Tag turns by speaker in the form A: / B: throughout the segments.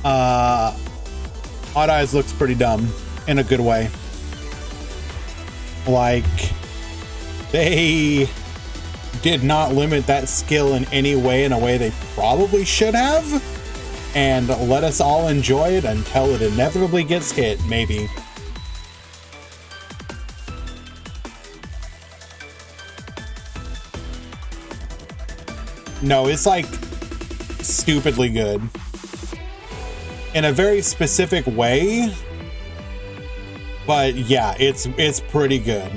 A: Odd Eyes looks pretty dumb in a good way. Like, they did not limit that skill in any way, in a way they probably should have, and let us all enjoy it until it inevitably gets hit, maybe. No, it's like stupidly good. In a very specific way, but yeah, it's pretty good.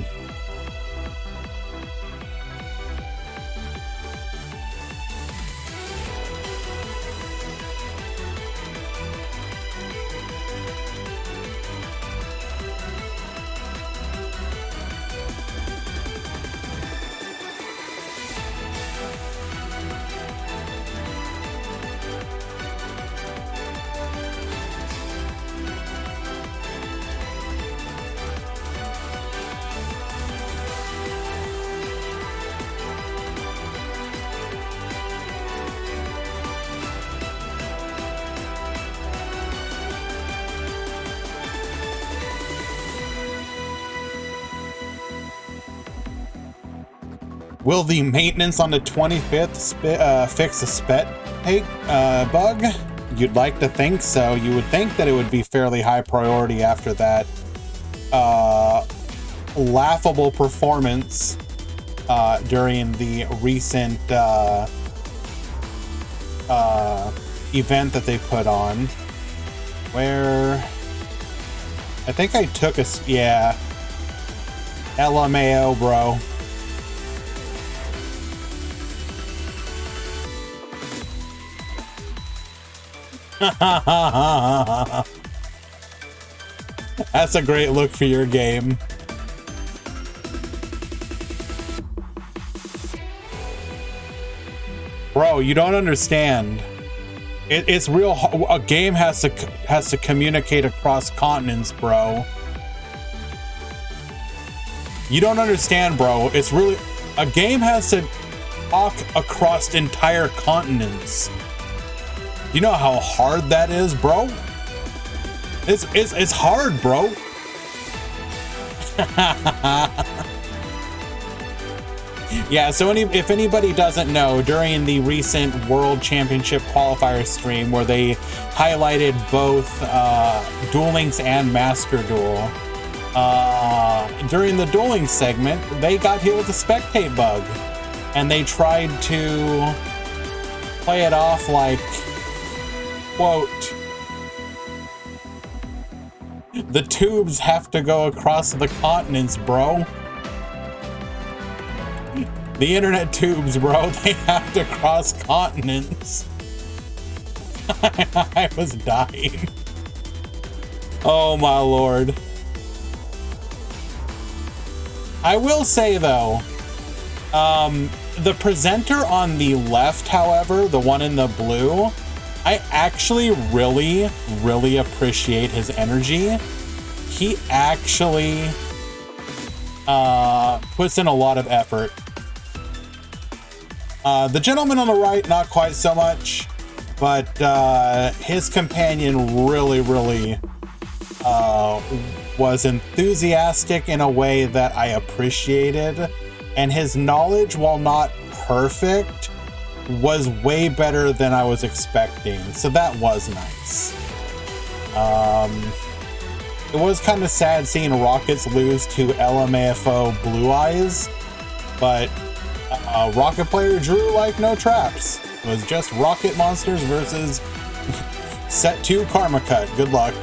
A: Will the maintenance on the 25th fix the spet take bug? You'd like to think so. You would think that it would be fairly high priority after that laughable performance during the recent event that they put on, where I think I took a, yeah, LMAO, bro. That's a great look for your game. Bro, you don't understand. It's real. A game has to communicate across continents, bro. You don't understand, bro. It's really, a game has to talk across entire continents. You know how hard that is, bro? It's hard, bro. Yeah, so if anybody doesn't know, during the recent World Championship qualifier stream where they highlighted both Duel Links and Master Duel, during the dueling segment, they got hit with a spectate bug, and they tried to play it off like, quote, the tubes have to go across the continents, bro. The internet tubes, bro, they have to cross continents. I was dying. Oh my lord. I will say though, the presenter on the left, however, the one in the blue, I actually really appreciate his energy. He actually puts in a lot of effort. The gentleman on the right, not quite so much, but his companion really was enthusiastic in a way that I appreciated, and his knowledge, while not perfect, was way better than I was expecting, so that was nice. It was kind of sad seeing Rockets lose to LMAFO Blue Eyes, but Rocket player drew like no traps. It was just Rocket Monsters versus Set 2 Karma Cut. Good luck.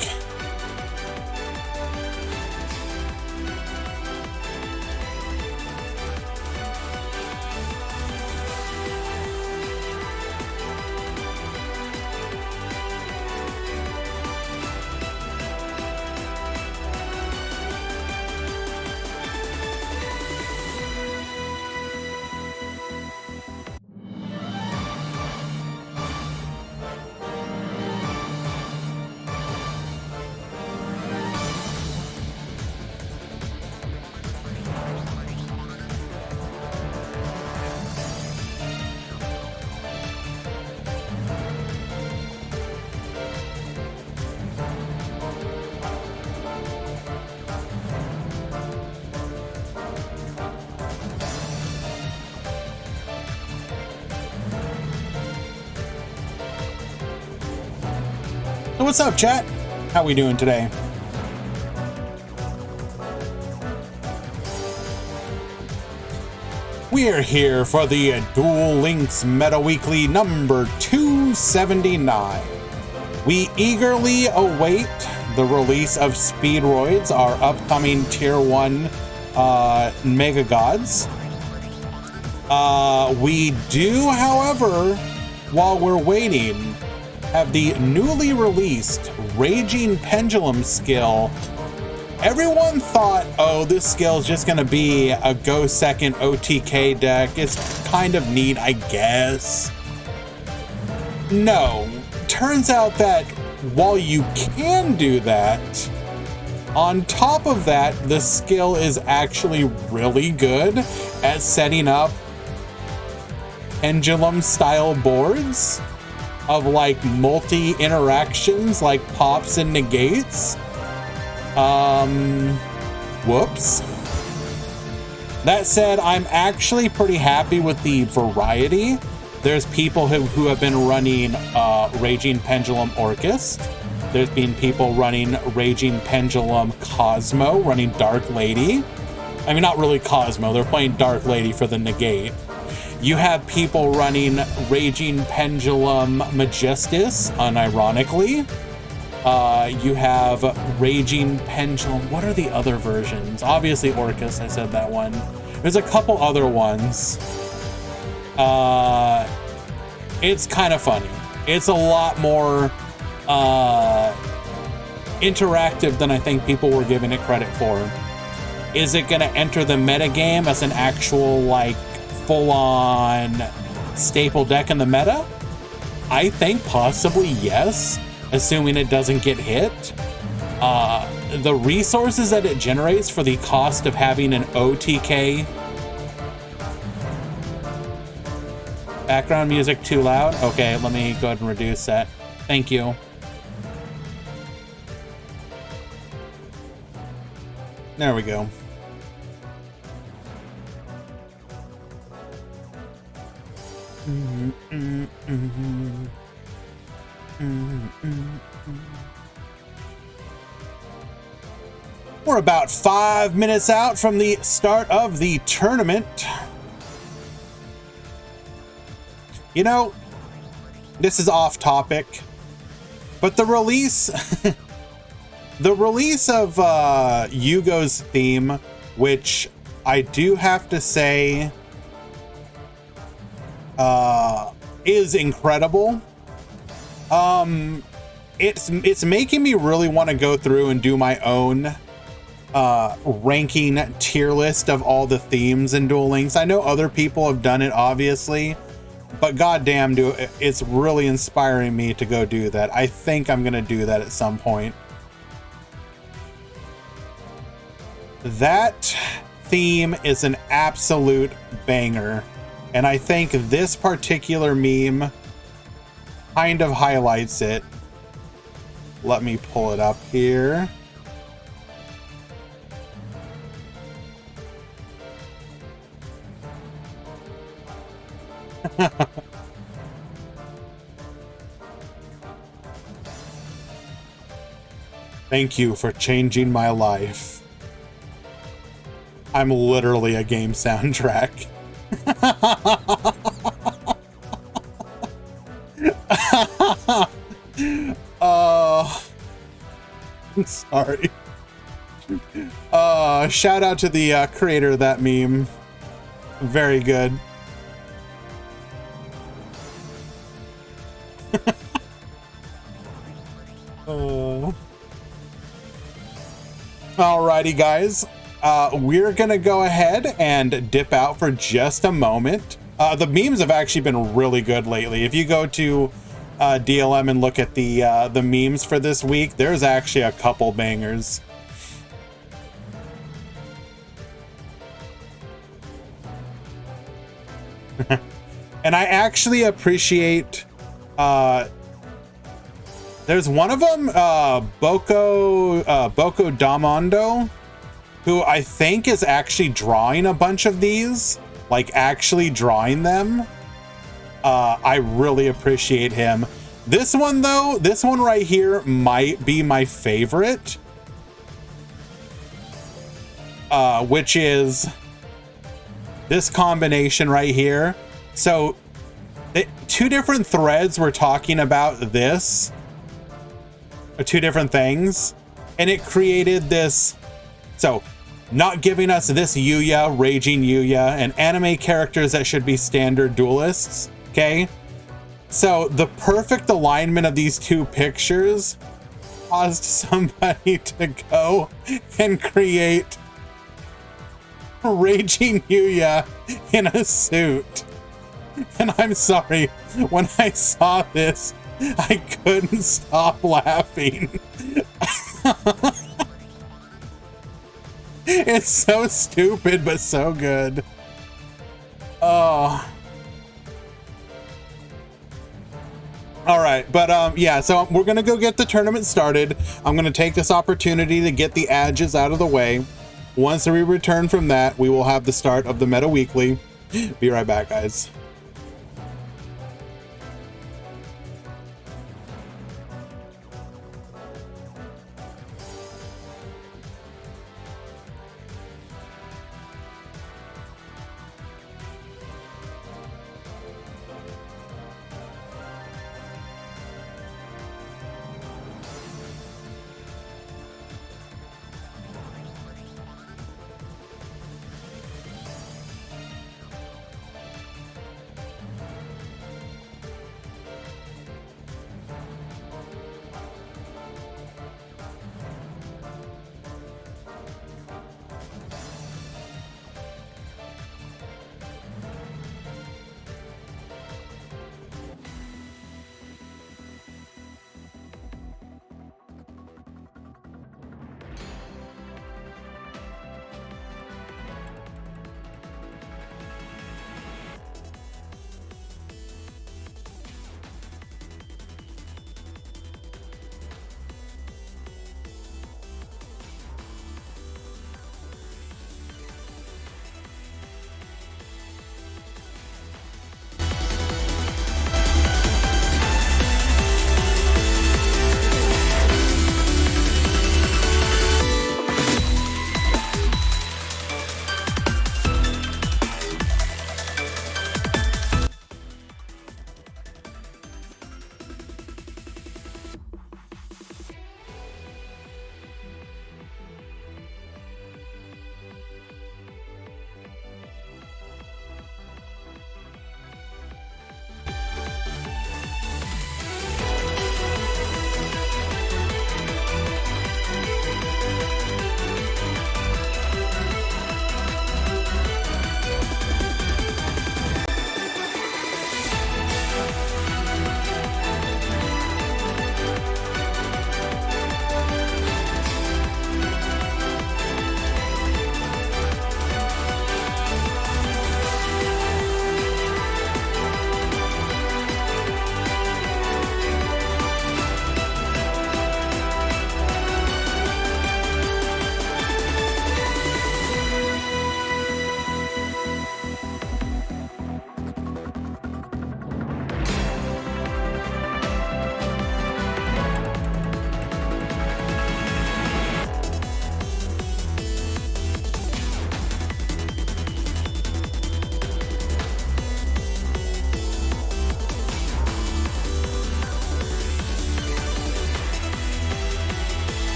A: So what's up, chat? How we doing today? We're here for the Duel Links Meta Weekly number 279. We eagerly await the release of Speedroids, our upcoming Tier 1 Mega Gods. We do, however, while we're waiting, have the newly released Raging Pendulum skill. Everyone thought, oh, this skill is just going to be a go second OTK deck. It's kind of neat, I guess. No. Turns out that while you can do that, on top of that, the skill is actually really good at setting up pendulum-style boards of like multi-interactions like pops and negates. Whoops. That said, I'm actually pretty happy with the variety. There's people who have been running Raging Pendulum Orchest. There's been people running Raging Pendulum Cosmo, running Dark Lady. I mean, not really Cosmo, they're playing Dark Lady for the negate. You have people running Raging Pendulum Majestus, unironically. You have Raging Pendulum. What are the other versions? Obviously Orcus, I said that one. There's a couple other ones. It's kind of funny. It's a lot more interactive than I think people were giving it credit for. Is it going to enter the metagame as an actual, like, full-on staple deck in the meta? I think possibly yes, assuming it doesn't get hit. The resources that it generates for the cost of having an OTK. Background music too loud? Okay, let me go ahead and reduce that. Thank you. There we go. We're about 5 minutes out from the start of the tournament. You know, this is off topic, but the release of Yūgō's theme, which I do have to say is incredible. It's making me really want to go through and do my own ranking tier list of all the themes in Duel Links. I know other people have done it, obviously, but goddamn, it's really inspiring me to go do that. I think I'm gonna do that at some point. That theme is an absolute banger, and I think this particular meme kind of highlights it. Let me pull it up here. Thank you for changing my life. I'm literally a game soundtrack. I'm sorry. Shout out to the creator of that meme. Very good. Alrighty, guys. We're gonna go ahead and dip out for just a moment. The memes have actually been really good lately. If you go to DLM and look at the memes for this week, there's actually a couple bangers. And I actually appreciate there's one of them, Boko Damondo, who I think is actually drawing a bunch of these, like actually drawing them. I really appreciate him. This one though, this one right here might be my favorite. Which is this combination right here. So two different threads were talking about this, or two different things, and it created this. So not giving us this Yuya, Raging Yuya, and anime characters that should be standard duelists, okay? So the perfect alignment of these two pictures caused somebody to go and create Raging Yuya in a suit. And I'm sorry, when I saw this, I couldn't stop laughing. It's so stupid, but so good. Oh. All right, but yeah, so we're gonna go get the tournament started. I'm gonna take this opportunity to get the edges out of the way. Once we return from that, we will have the start of the Meta Weekly. Be right back, guys.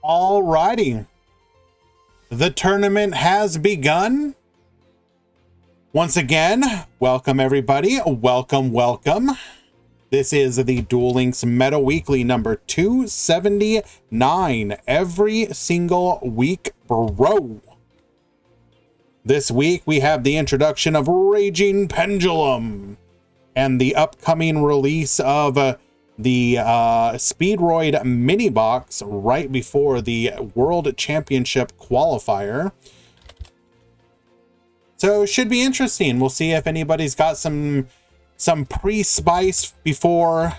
A: Alrighty. The tournament has begun. Once again, welcome everybody. Welcome, welcome. This is the Duel Links Meta Weekly number 279. Every single week, bro. This week we have the introduction of Raging Pendulum and the upcoming release of the Speedroid mini box right before the World Championship qualifier. So it should be interesting. We'll see if anybody's got some pre-spice before.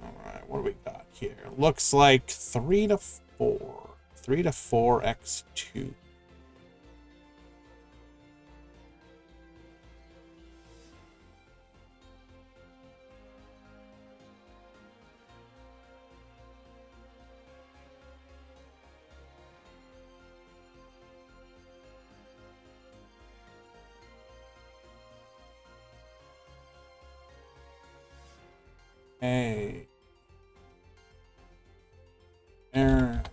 A: All right, what do we got here? Looks like 3 to 4. 3 to 4 x2. Hey. There.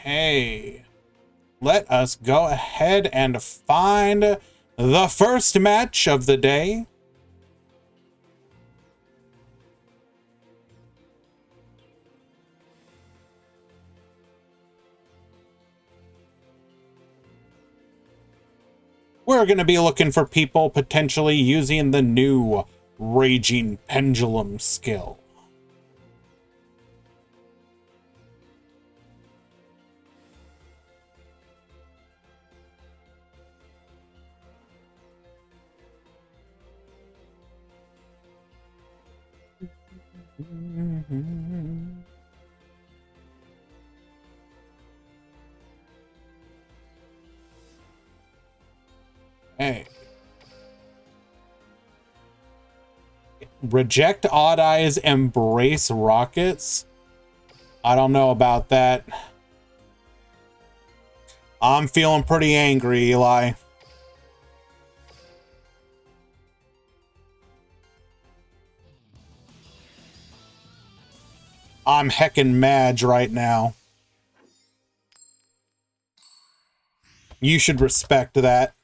A: Okay. Let us go ahead and find the first match of the day. We're going to be looking for people potentially using the new Raging Pendulum skill. Hey. Reject Odd Eyes, embrace rockets. I don't know about that. I'm feeling pretty angry, Eli. I'm heckin' Madge right now. You should respect that.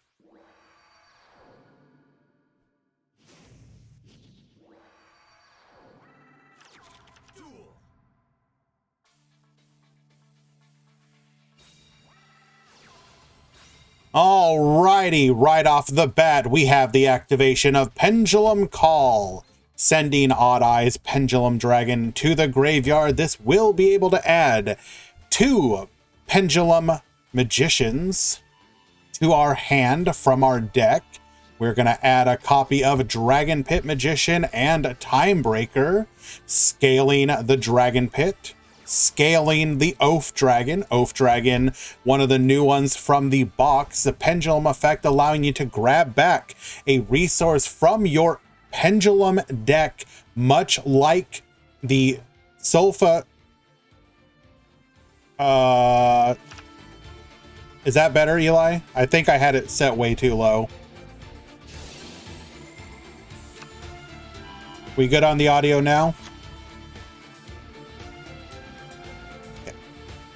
A: Alrighty, right off the bat, we have the activation of Pendulum Call. Sending Odd Eyes Pendulum Dragon to the graveyard. This will be able to add 2 Pendulum Magicians to our hand from our deck. We're going to add a copy of Dragon Pit Magician and Timebreaker, scaling the Dragon Pit, scaling the Oath Dragon. Oath Dragon, one of the new ones from the box, the Pendulum effect allowing you to grab back a resource from your Pendulum deck, much like the Sulfa. Is that better, Eli? I think I had it set way too low. We good on the audio now?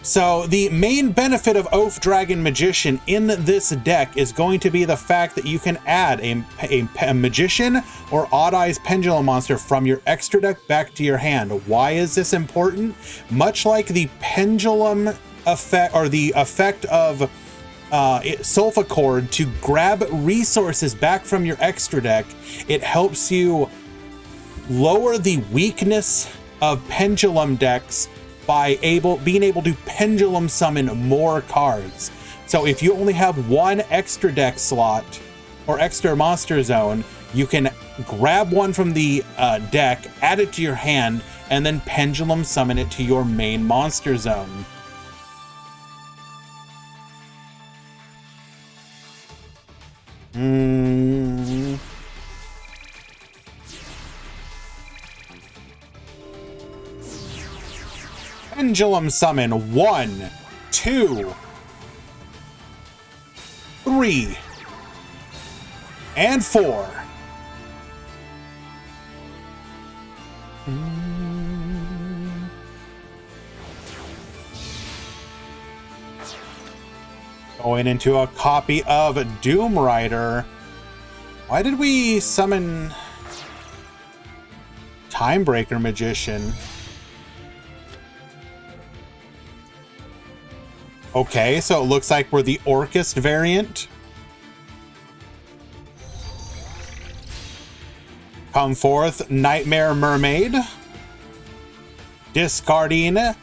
A: So the main benefit of Oath Dragon Magician in this deck is going to be the fact that you can add a Magician or Odd Eyes Pendulum monster from your extra deck back to your hand. Why is this important? Much like the Pendulum effect, or the effect of Sulfa Cord to grab resources back from your extra deck, it helps you lower the weakness of Pendulum decks by being able to pendulum summon more cards. So if you only have one extra deck slot or extra monster zone, you can grab one from the deck, add it to your hand, and then pendulum summon it to your main monster zone. pendulum summon. 1, 2, 3, and 4. Going into a copy of Doom Rider. Why did we summon Timebreaker Magician? Okay, so it looks like we're the Orcust variant. Come forth, Nightmare Mermaid. Discarding the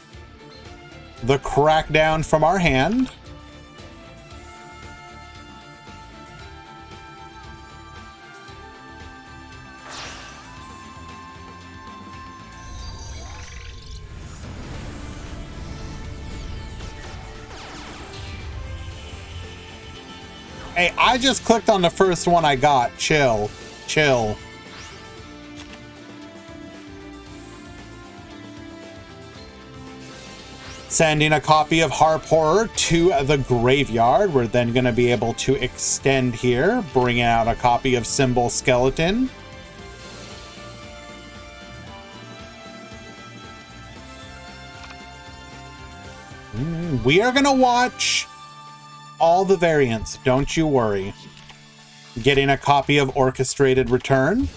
A: Crackdown from our hand. Hey, I just clicked on the first one I got. Chill. Chill. Sending a copy of Harp Horror to the graveyard. We're then going to be able to extend here, bringing out a copy of Symbol Skeleton. We are going to watch all the variants, don't you worry. Getting a copy of Orchestrated Return.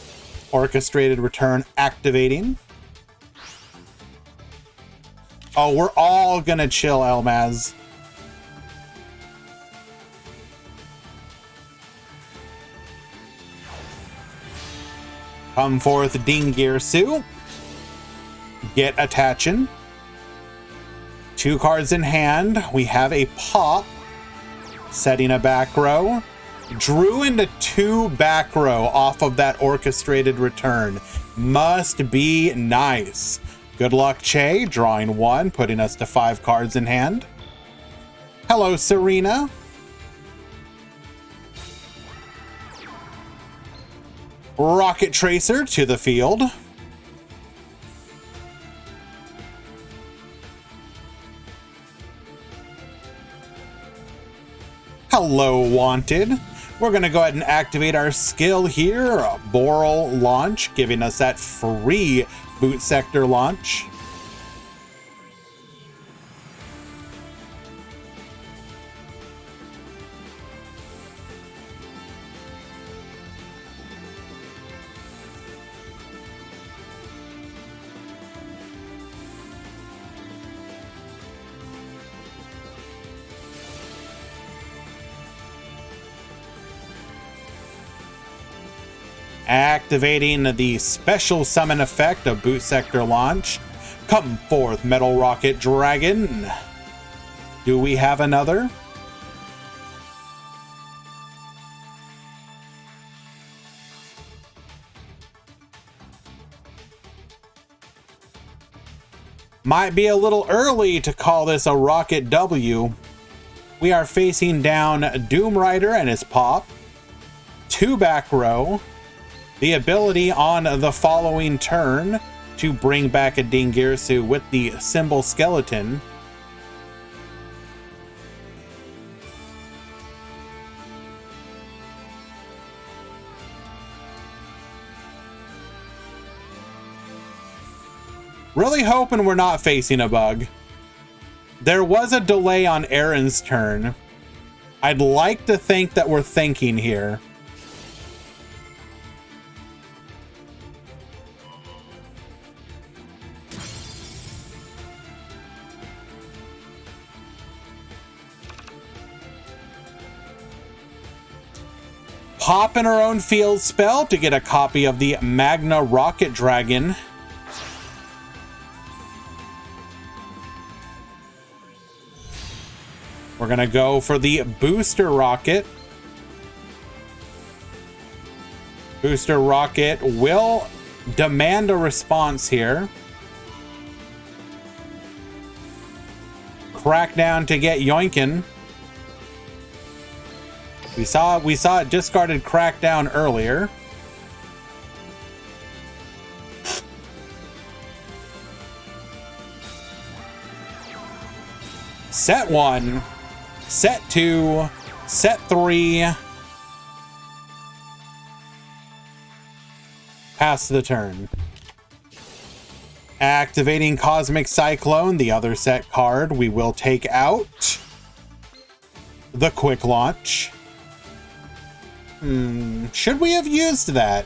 A: Orchestrated Return activating. Oh, we're all gonna chill, Elmaz. Come forth, Dingirsu. Get attaching. 2 cards in hand. We have a pop. Setting a back row. Drew into 2 back row off of that Orchestrated Return. Must be nice. Good luck, Che. Drawing 1, putting us to 5 cards in hand. Hello, Serena. Rocket Tracer to the field. Hello, Wanted. We're going to go ahead and activate our skill here. Boral launch, giving us that free boot sector launch. Activating the special summon effect of Boot Sector Launch. Come forth, Metal Rocket Dragon. Do we have another? Might be a little early to call this a Rocket W. We are facing down Doom Rider and his pop. 2 back row. The ability on the following turn to bring back a Dingirsu with the Symbol Skeleton. Really hoping we're not facing a bug. There was a delay on Aaron's turn. I'd like to think that we're thinking here. Pop in our own field spell to get a copy of the Magna Rocket Dragon. We're going to go for the Booster Rocket. Booster Rocket will demand a response here. Crackdown to get yoinkin'. We saw it discarded Crackdown earlier. Set 1, set 2, set 3. Pass the turn. Activating Cosmic Cyclone, the other set card, we will take out the Quick Launch. Should we have used that?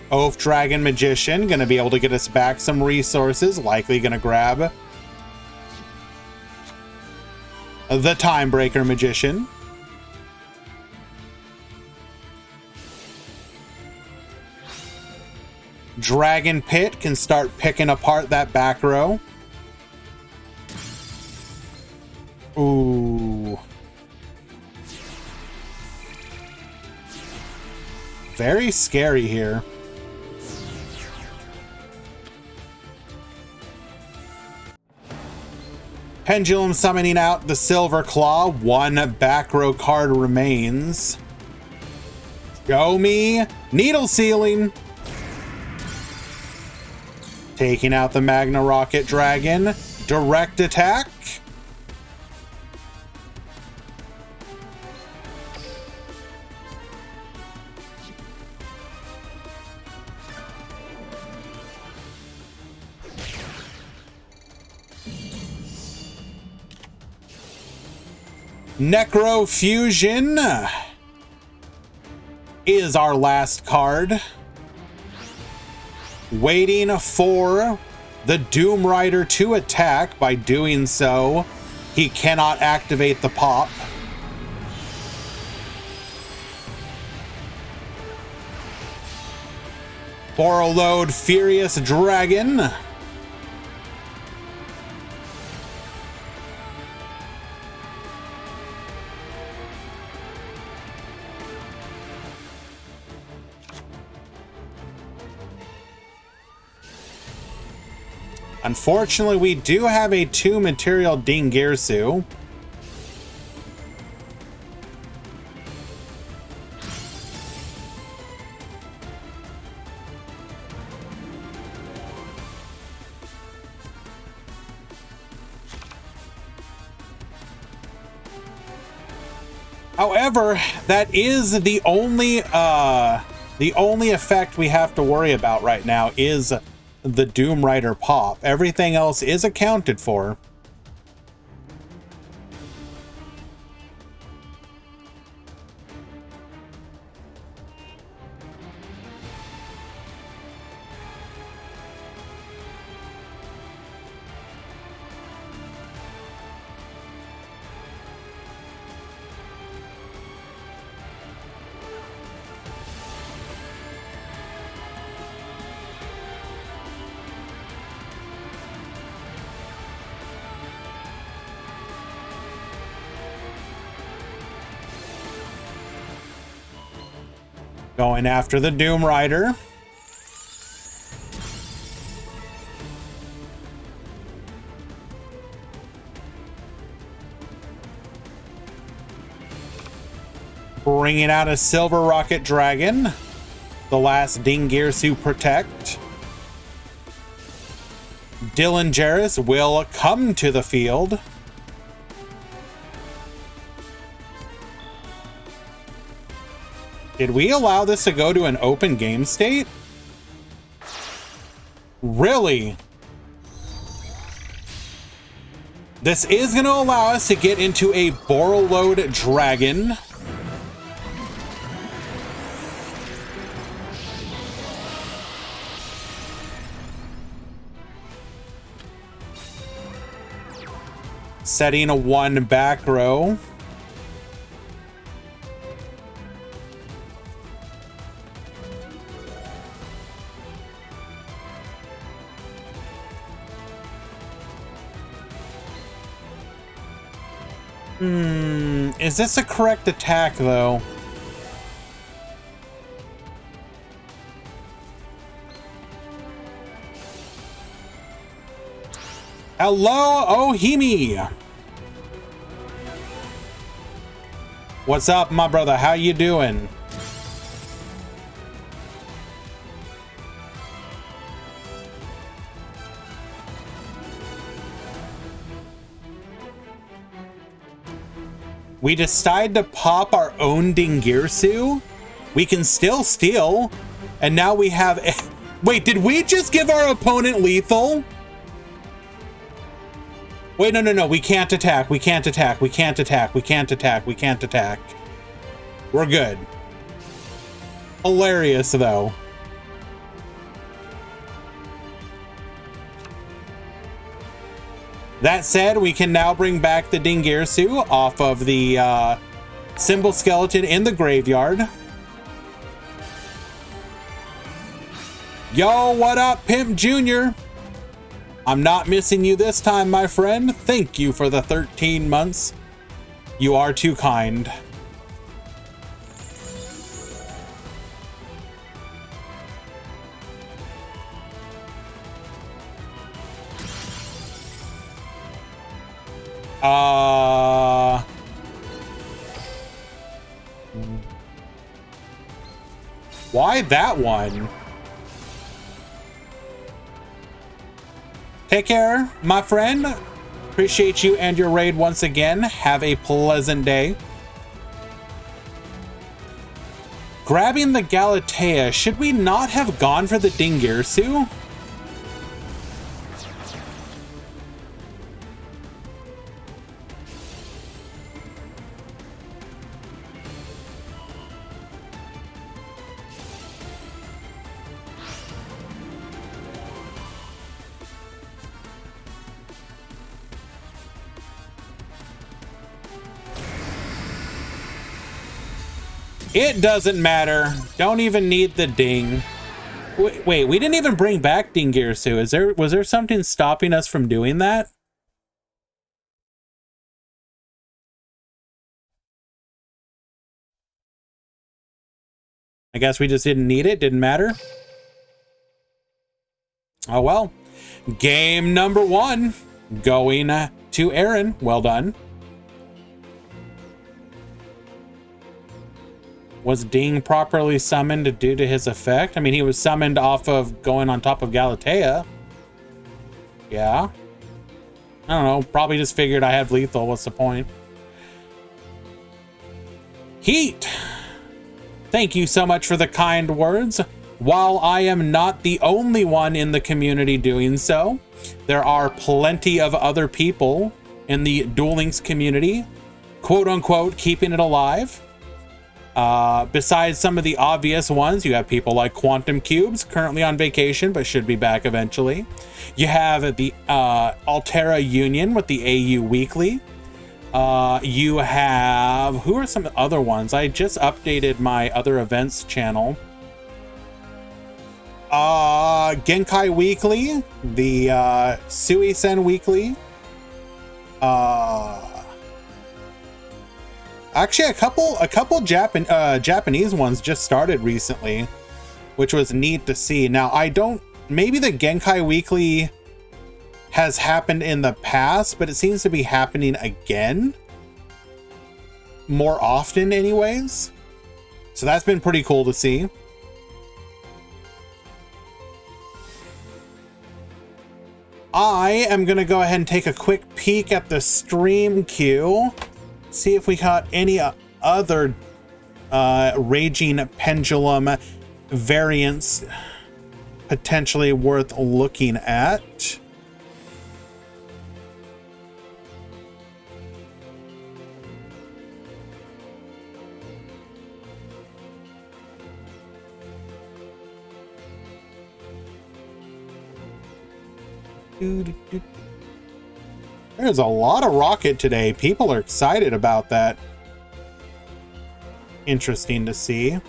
A: Oath Dragon Magician, gonna be able to get us back some resources, likely gonna grab the Timebreaker Magician. Dragon Pit can start picking apart that back row. Ooh. Very scary here. Pendulum summoning out the Silver Claw. One back row card remains. Show me Needle Sealing. Taking out the Magna Rocket Dragon. Direct attack. Necro Fusion is our last card. Waiting for the Doom Rider to attack. By doing so, he cannot activate the pop. Borrowload Furious Dragon. Unfortunately, we do have a 2-material Dingirsu. However, that is the only effect we have to worry about right now is the Doom Rider pop. Everything else is accounted for. Going after the Doom Rider. Bringing out a Silver Rocket Dragon. The last Dingirsu Protect. Dylan Jarrus will come to the field. Did we allow this to go to an open game state? Really? This is going to allow us to get into a Borrowload Dragon. Setting a 1 back row. Is this a correct attack, though? Hello, Ohimi! What's up, my brother? How you doing? we decide to pop our own Dingirsu, we can still steal. And now we have... Wait, did we just give our opponent lethal? Wait, no. We can't attack. We can't attack. We can't attack. We can't attack. We can't attack. We're good. Hilarious, though. That said, we can now bring back the Dingirsu off of the symbol skeleton in the graveyard. Yo, what up, Pimp Jr.? I'm not missing you this time, my friend. Thank you for the 13 months. You are too kind. Why that one? Take care, my friend. Appreciate you and your raid once again. Have a pleasant day. Grabbing the Galatea. Should we not have gone for the Dingirsu? It doesn't matter. Don't even need the ding. Wait, we didn't even bring back Dingirsu. Was there something stopping us from doing that? I guess we just didn't need it. Didn't matter. Oh well. Game number 1 going to Aaron. Well done. Was Ding properly summoned due to his effect? I mean, he was summoned off of going on top of Galatea. Yeah. I don't know. Probably just figured I had lethal. What's the point? Heat. Thank you so much for the kind words. While I am not the only one in the community doing so, there are plenty of other people in the Duel Links community, quote unquote, keeping it alive. Besides some of the obvious ones, you have people like Quantum Cubes, currently on vacation, but should be back eventually. You have the Altera Union with the AU Weekly. You have... Who are some other ones? I just updated my other events channel. Genkai Weekly, the Suisen Weekly. Actually, a couple Japanese ones just started recently, which was neat to see. Now, maybe the Genkai Weekly has happened in the past, but it seems to be happening again. More often, anyways. So that's been pretty cool to see. I am going to go ahead and take a quick peek at the stream queue. See if we got any other Raging Pendulum variants potentially worth looking at. There's a lot of rocket today. People are excited about that. Interesting to see.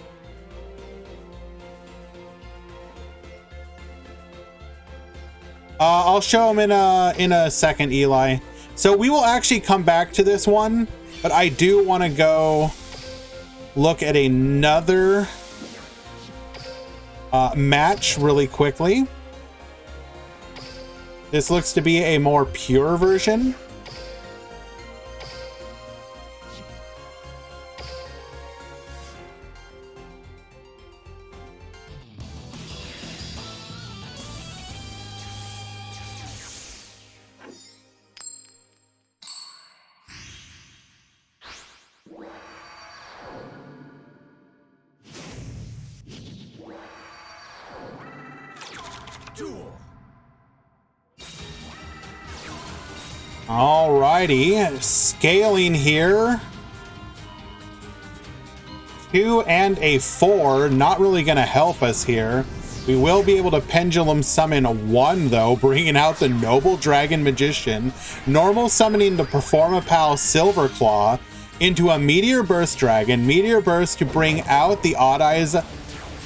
A: I'll show them in a second, Eli. So we will actually come back to this one, but I do want to go look at another match really quickly. This looks to be a more pure version. Alrighty, scaling here. 2 and a 4, not really going to help us here. We will be able to pendulum summon 1 though, bringing out the Noble Dragon Magician, normal summoning the Performapal Silverclaw into a Meteor Burst Dragon, Meteor Burst to bring out the Odd Eyes,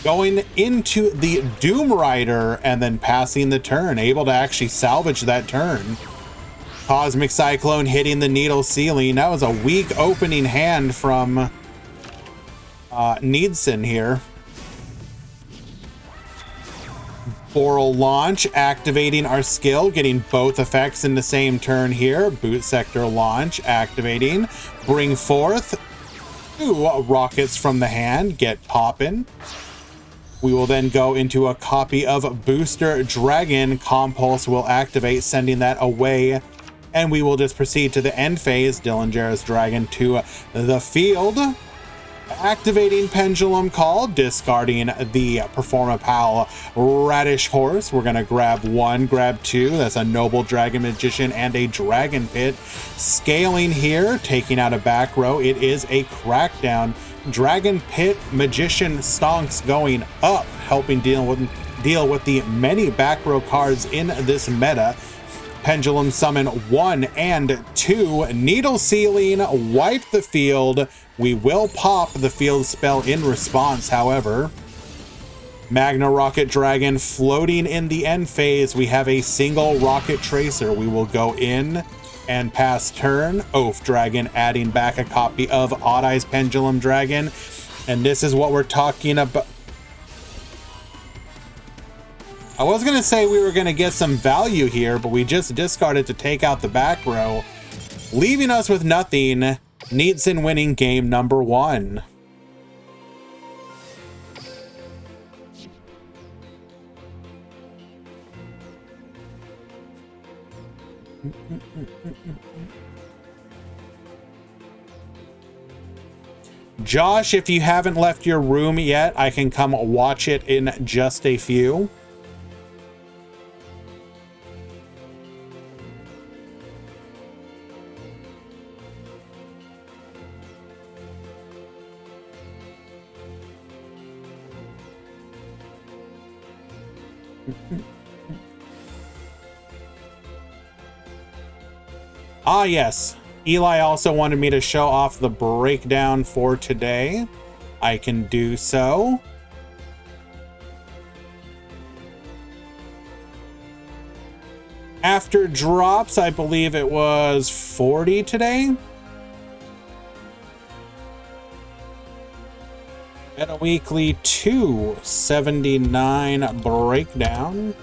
A: going into the Doom Rider, and then passing the turn, able to actually salvage that turn. Cosmic Cyclone hitting the Needle Ceiling. That was a weak opening hand from Needson here. Boral Launch, activating our skill, getting both effects in the same turn here. Boot Sector Launch, activating. Bring forth 2 rockets from the hand, get poppin'. We will then go into a copy of Booster Dragon. Compulse will activate, sending that away. And we will just proceed to the end phase. Dillinger's Dragon to the field. Activating Pendulum Call, discarding the Performapal Radish Horse. We're going to grab 1, grab 2. That's a Noble Dragon Magician and a Dragon Pit. Scaling here, taking out a back row. It is a Crackdown. Dragon Pit Magician Stonks going up, helping deal with the many back row cards in this meta. Pendulum Summon 1 and 2. Needle Ceiling, wipe the field. We will pop the field spell in response, however. Magna Rocket Dragon floating in the end phase. We have a single Rocket Tracer. We will go in and pass turn. Oath Dragon adding back a copy of Odd Eyes Pendulum Dragon. And this is what we're talking about. I was going to say we were going to get some value here, but we just discarded to take out the back row, leaving us with nothing. Needson winning game number 1. Josh, if you haven't left your room yet, I can come watch it in just a few. Ah, yes. Eli also wanted me to show off the breakdown for today. I can do so. After drops, I believe it was 40 today. At a weekly 279 breakdown.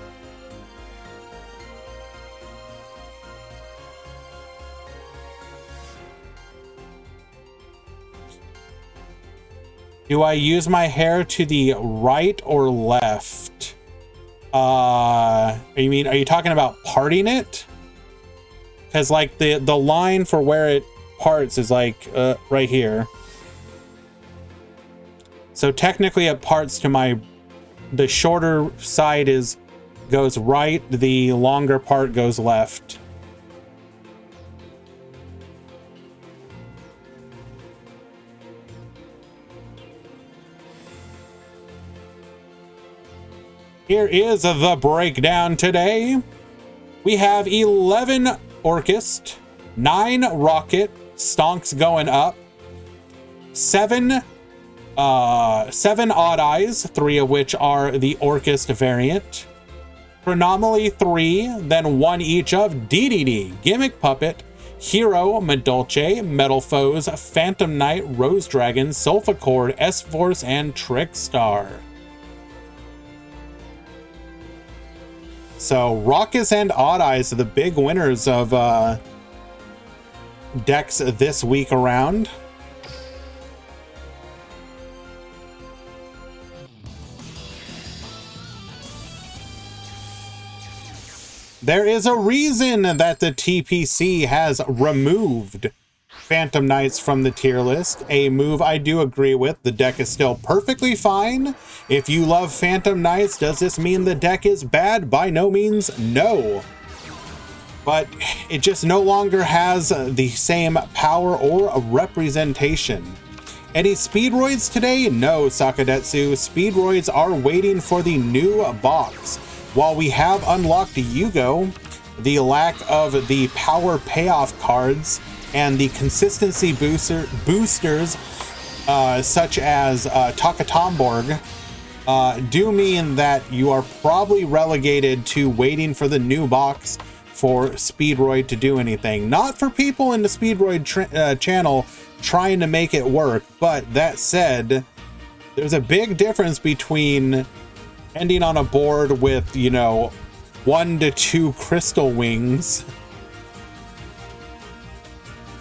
A: Do I use my hair to the right or left? Are you talking about parting it? Because like the line for where it parts is like right here. So technically it parts to the shorter side goes right, the longer part goes left. Here is the breakdown today. We have 11 Orchist, 9 Rocket, Stonks going up, 7 Odd Eyes, 3 of which are the Orchist variant, Chronomaly 3, then 1 each of DDD, Gimmick Puppet, Hero, Medolce, Metal Foes, Phantom Knight, Rose Dragon, Sulfacord, S-Force, and Trickstar. So Raucous and Odd Eyes are the big winners of decks this week around. There is a reason that the TPC has removed Phantom Knights from the tier list, a move I do agree with. The deck is still perfectly fine. If you love Phantom Knights, does this mean the deck is bad? By no means, no. But it just no longer has the same power or a representation. Any Speedroids today? No, Sakadetsu. Speedroids are waiting for the new box. While we have unlocked Yūgō, the lack of the power payoff cards and the consistency boosters such as Takatomborg do mean that you are probably relegated to waiting for the new box for Speedroid to do anything. Not for people in the Speedroid channel trying to make it work, but that said, there's a big difference between ending on a board with, you know, 1 to 2 crystal wings.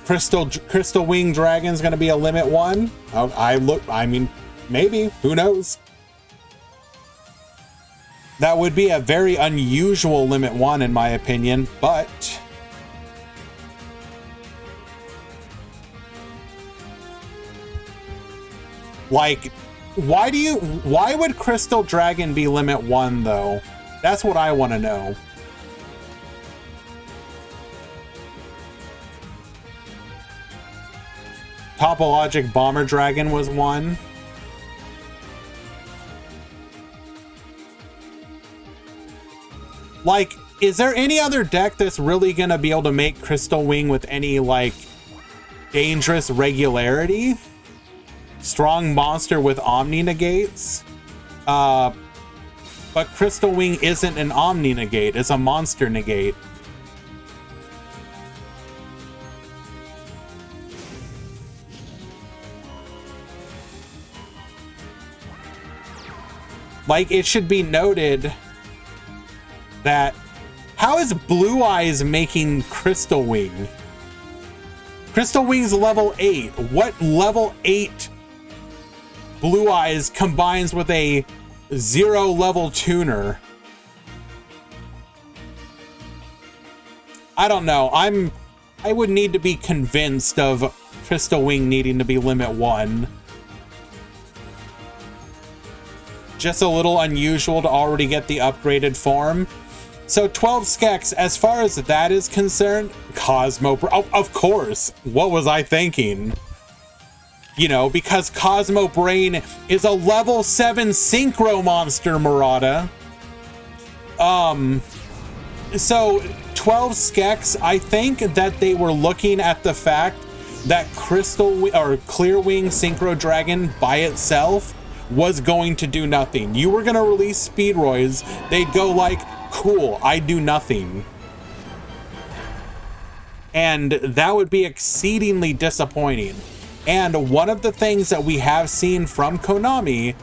A: Crystal Wing Dragon's gonna be a limit 1. I mean, maybe, who knows? That would be a very unusual limit 1 in my opinion, but like, why would Crystal Dragon be limit 1 though? That's what I want to know. Topologic Bomber Dragon was 1. Like, is there any other deck that's really going to be able to make Crystal Wing with any, like, dangerous regularity? Strong monster with Omni Negates? But Crystal Wing isn't an Omni Negate, it's a monster negate. Like, it should be noted that how is Blue Eyes making Crystal Wing? Crystal Wing's level 8. What level 8 Blue Eyes combines with a 0 level tuner? I don't know. I would need to be convinced of Crystal Wing needing to be limit 1. Just a little unusual to already get the upgraded form. So 12 Skex, as far as that is concerned, Cosmo, of course. What was I thinking? You know, because Cosmo Brain is a level 7 synchro monster, Murata. So 12 Skex, I think that they were looking at the fact that Clear Wing Synchro Dragon by itself was going to do nothing. You were going to release Speedroids, they'd go like, cool, I do nothing. And that would be exceedingly disappointing. And one of the things that we have seen from Konami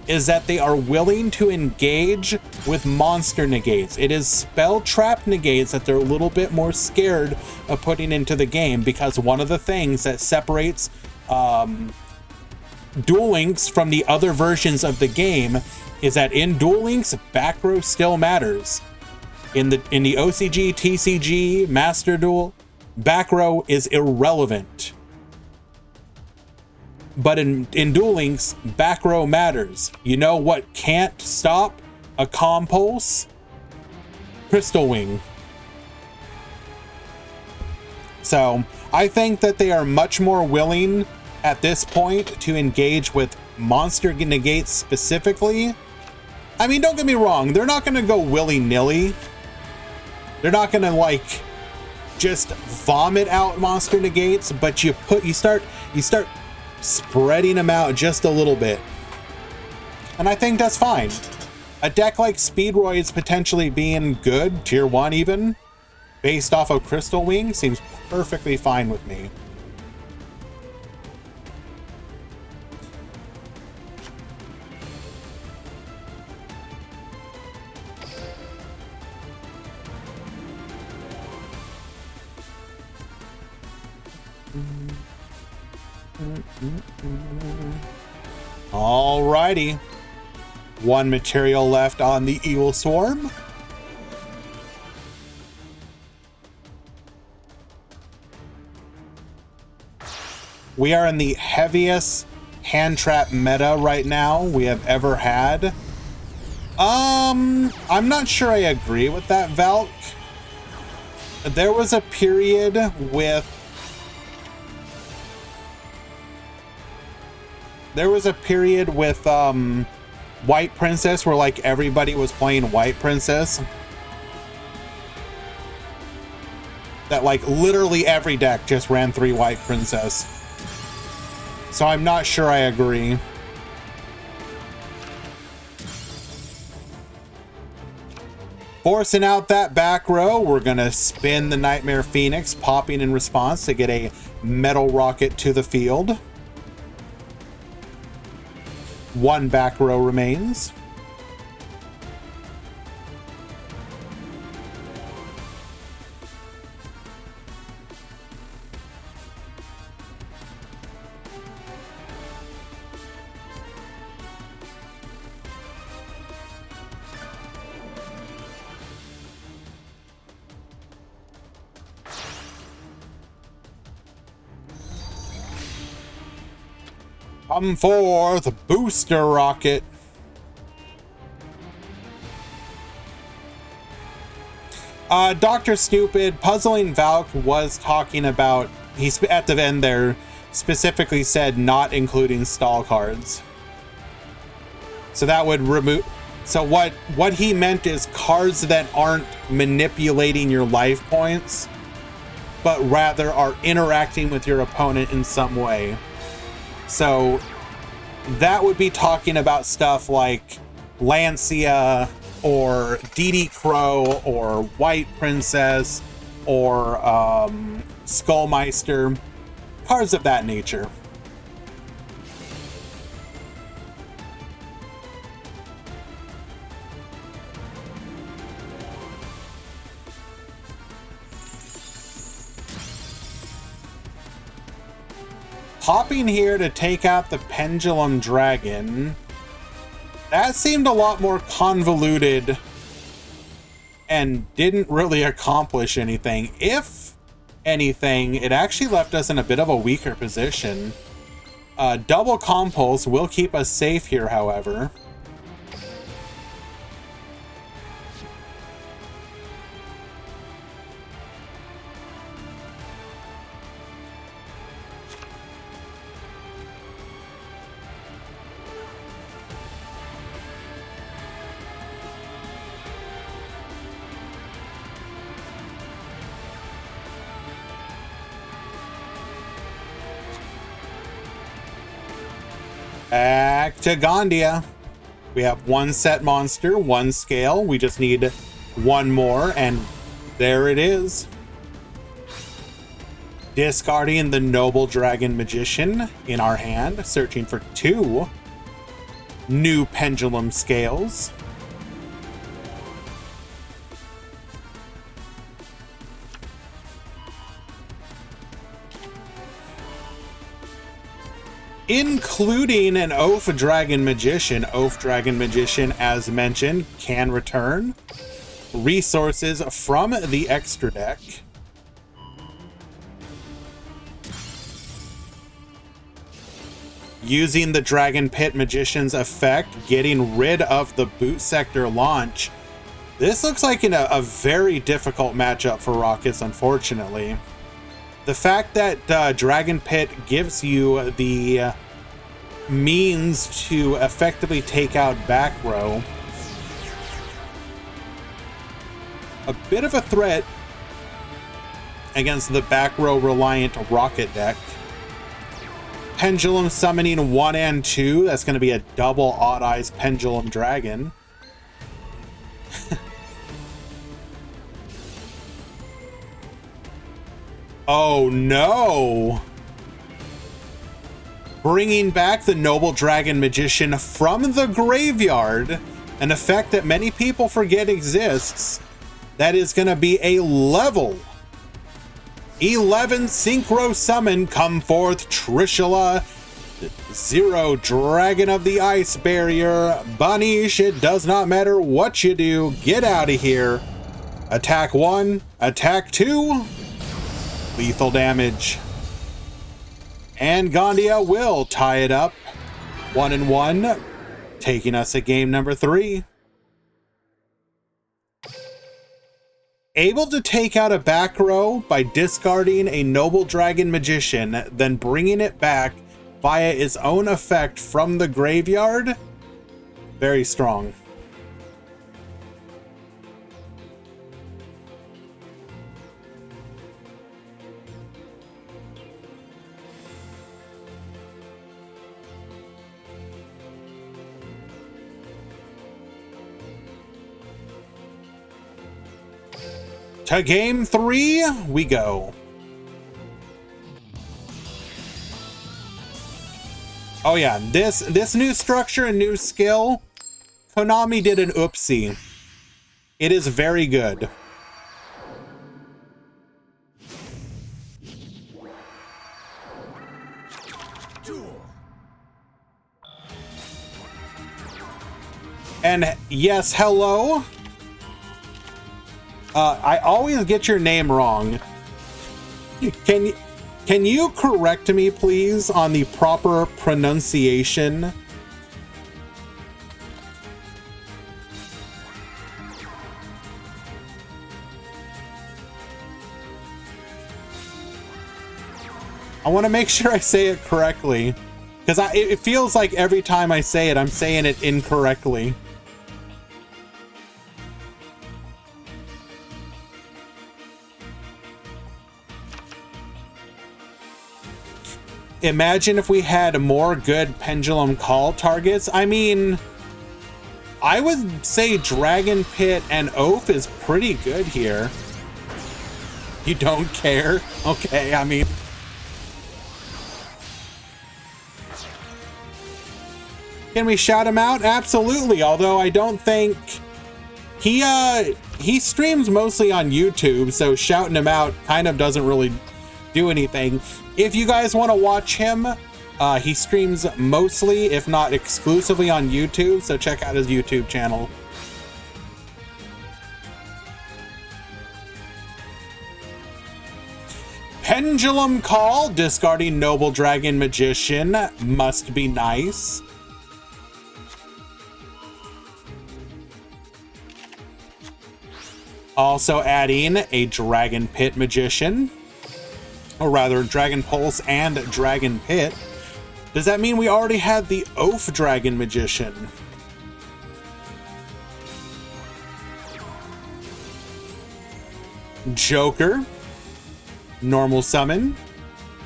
A: is that they are willing to engage with monster negates. It is spell trap negates that they're a little bit more scared of putting into the game, because one of the things that separates Duel Links from the other versions of the game is that in Duel Links, back row still matters. In the OCG, TCG, Master Duel, back row is irrelevant. But in Duel Links, back row matters. You know what can't stop a Compulse? Crystal Wing. So I think that they are much more willing at this point to engage with monster negates specifically. I mean, don't get me wrong, they're not going to go willy-nilly. They're not going to like just vomit out monster negates, but you start spreading them out just a little bit. And I think that's fine. A deck like Speedroids potentially being good, tier 1 even, based off of Crystal Wing, seems perfectly fine with me. Alrighty. One material left on the Evil Swarm. We are in the heaviest hand trap meta right now we have ever had. I'm not sure I agree with that, Valk. There was a period with White Princess where like everybody was playing White Princess. That like literally every deck just ran 3 White Princess. So I'm not sure I agree. Forcing out that back row, we're gonna spin the Nightmare Phoenix, popping in response to get a Metal Rocket to the field. 1 back row remains. Come forth, booster rocket. Dr. Stupid, Puzzling Valk was talking about, he's at the end there, specifically said not including stall cards. So that would remove, so what he meant is cards that aren't manipulating your life points, but rather are interacting with your opponent in some way. So that would be talking about stuff like Lancia or DD Crow or White Princess or Skullmeister, cards of that nature. Hopping here to take out the Pendulum Dragon. That seemed a lot more convoluted and didn't really accomplish anything. If anything, it actually left us in a bit of a weaker position. Double Compulse will keep us safe here, however. Back to Gondia. We have 1 set monster, 1 scale. We just need 1 more, and there it is. Discarding the Noble Dragon Magician in our hand, searching for 2 new Pendulum Scales. Including an Oath Dragon Magician. Oath Dragon Magician, as mentioned, can return resources from the extra deck. Using the Dragon Pit Magician's effect, getting rid of the Boot Sector launch. This looks like a very difficult matchup for Rockets, unfortunately. The fact that Dragon Pit gives you the means to effectively take out back row. A bit of a threat against the back row reliant Rocket deck. Pendulum summoning 1 and 2. That's going to be a double Odd Eyes Pendulum Dragon. Oh no! Bringing back the Noble Dragon Magician from the graveyard, an effect that many people forget exists. That is going to be a level 11 Synchro Summon. Come forth, Trishula. 0 Dragon of the Ice Barrier. Banish, it does not matter what you do. Get out of here. Attack 1, attack 2. Lethal damage. And Gandia will tie it up 1-1, taking us to game number 3. Able to take out a back row by discarding a Noble Dragon Magician, then bringing it back via its own effect from the graveyard. Very strong. To game 3 we go. Oh yeah, this new structure and new skill, Konami did an oopsie. It is very good. And yes, hello. I always get your name wrong. Can you correct me, please, on the proper pronunciation? I want to make sure I say it correctly, because it feels like every time I say it, I'm saying it incorrectly. Imagine if we had more good Pendulum Call targets. I mean, I would say Dragon Pit and Oath is pretty good here. You don't care? Okay, I mean... Can we shout him out? Absolutely, although I don't think... He streams mostly on YouTube, so shouting him out kind of doesn't really do anything. If you guys want to watch him, he streams mostly, if not exclusively, on YouTube, so check out his YouTube channel. Pendulum Call, discarding Noble Dragon Magician, must be nice. Also adding a Dragon Pit Magician. Or rather, Dragon Pulse and Dragon Pit. Does that mean we already had the Oath Dragon Magician? Joker. Normal summon.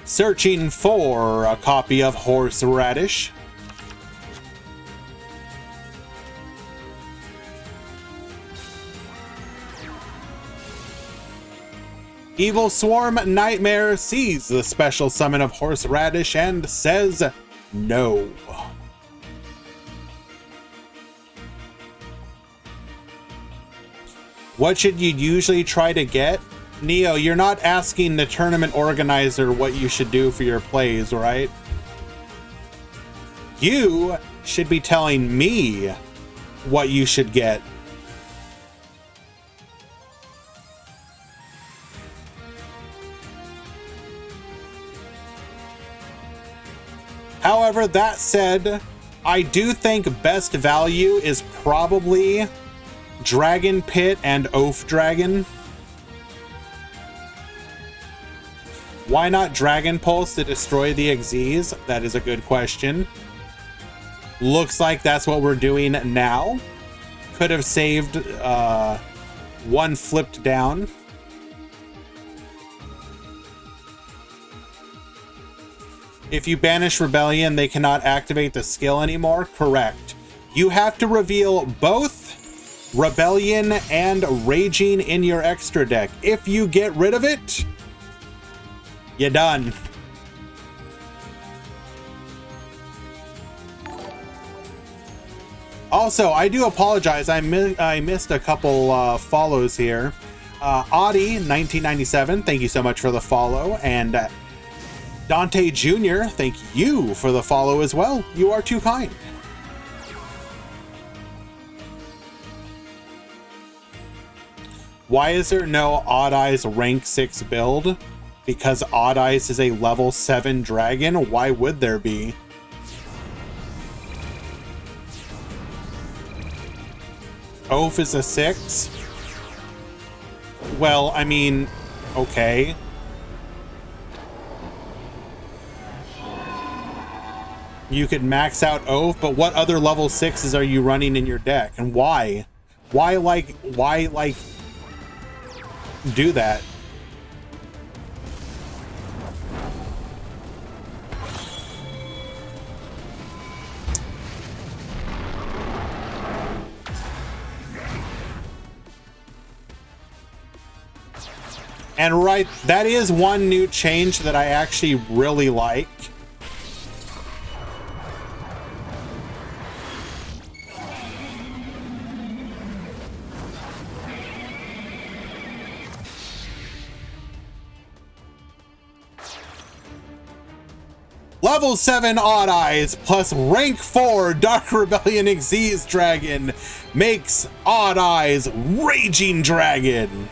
A: Searching for a copy of Horseradish. Evil Swarm Nightmare sees the special summon of Horseradish and says no. What should you usually try to get? Neo, you're not asking the tournament organizer what you should do for your plays, right? You should be telling me what you should get. However, that said, I do think best value is probably Dragon Pit and Oath Dragon. Why not Dragon Pulse to destroy the Xyz? That is a good question. Looks like that's what we're doing now. Could have saved one flipped down. If you banish Rebellion, they cannot activate the skill anymore. Correct. You have to reveal both Rebellion and Raging in your extra deck. If you get rid of it, you're done. Also, I do apologize. I missed a couple follows here. Audie 1997, thank you so much for the follow, and Dante Jr., thank you for the follow as well. You are too kind. Why is there no Odd Eyes rank 6 build? Because Odd Eyes is a level 7 dragon? Why would there be? Oaf is a 6? Well, I mean, okay. You could max out Oaf, but what other level 6s are you running in your deck? And why? Why, like, do that? And right, that is one new change that I actually really like. Level 7 Odd Eyes plus rank 4 Dark Rebellion Xyz Dragon makes Odd Eyes Raging Dragon.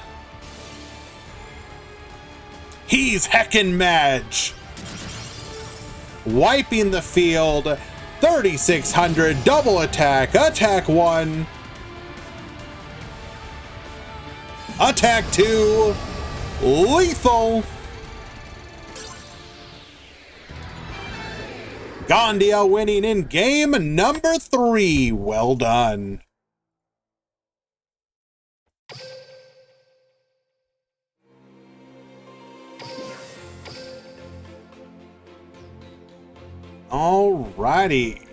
A: He's heckin' Madge. Wiping the field, 3600, double attack, attack 1. Attack 2, lethal. Gandia winning in game number 3. Well done. Alrighty.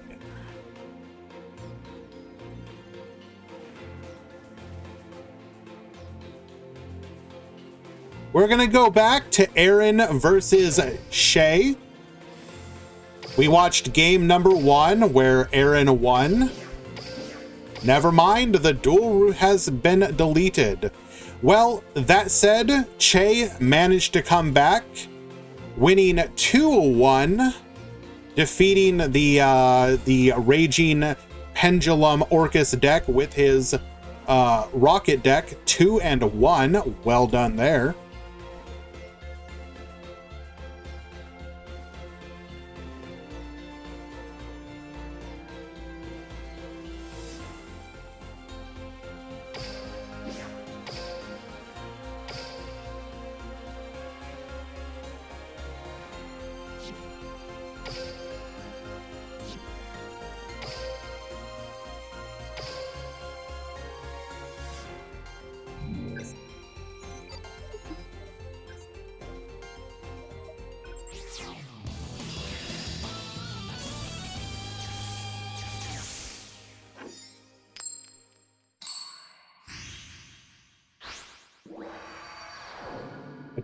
A: We're gonna go back to Aaron versus Shay. We watched game number 1 where Aaron won. Never mind, the duel has been deleted. Well, that said, Che managed to come back, winning 2-1, defeating the Raging Pendulum Orcus deck with his Rocket deck 2-1. Well done there.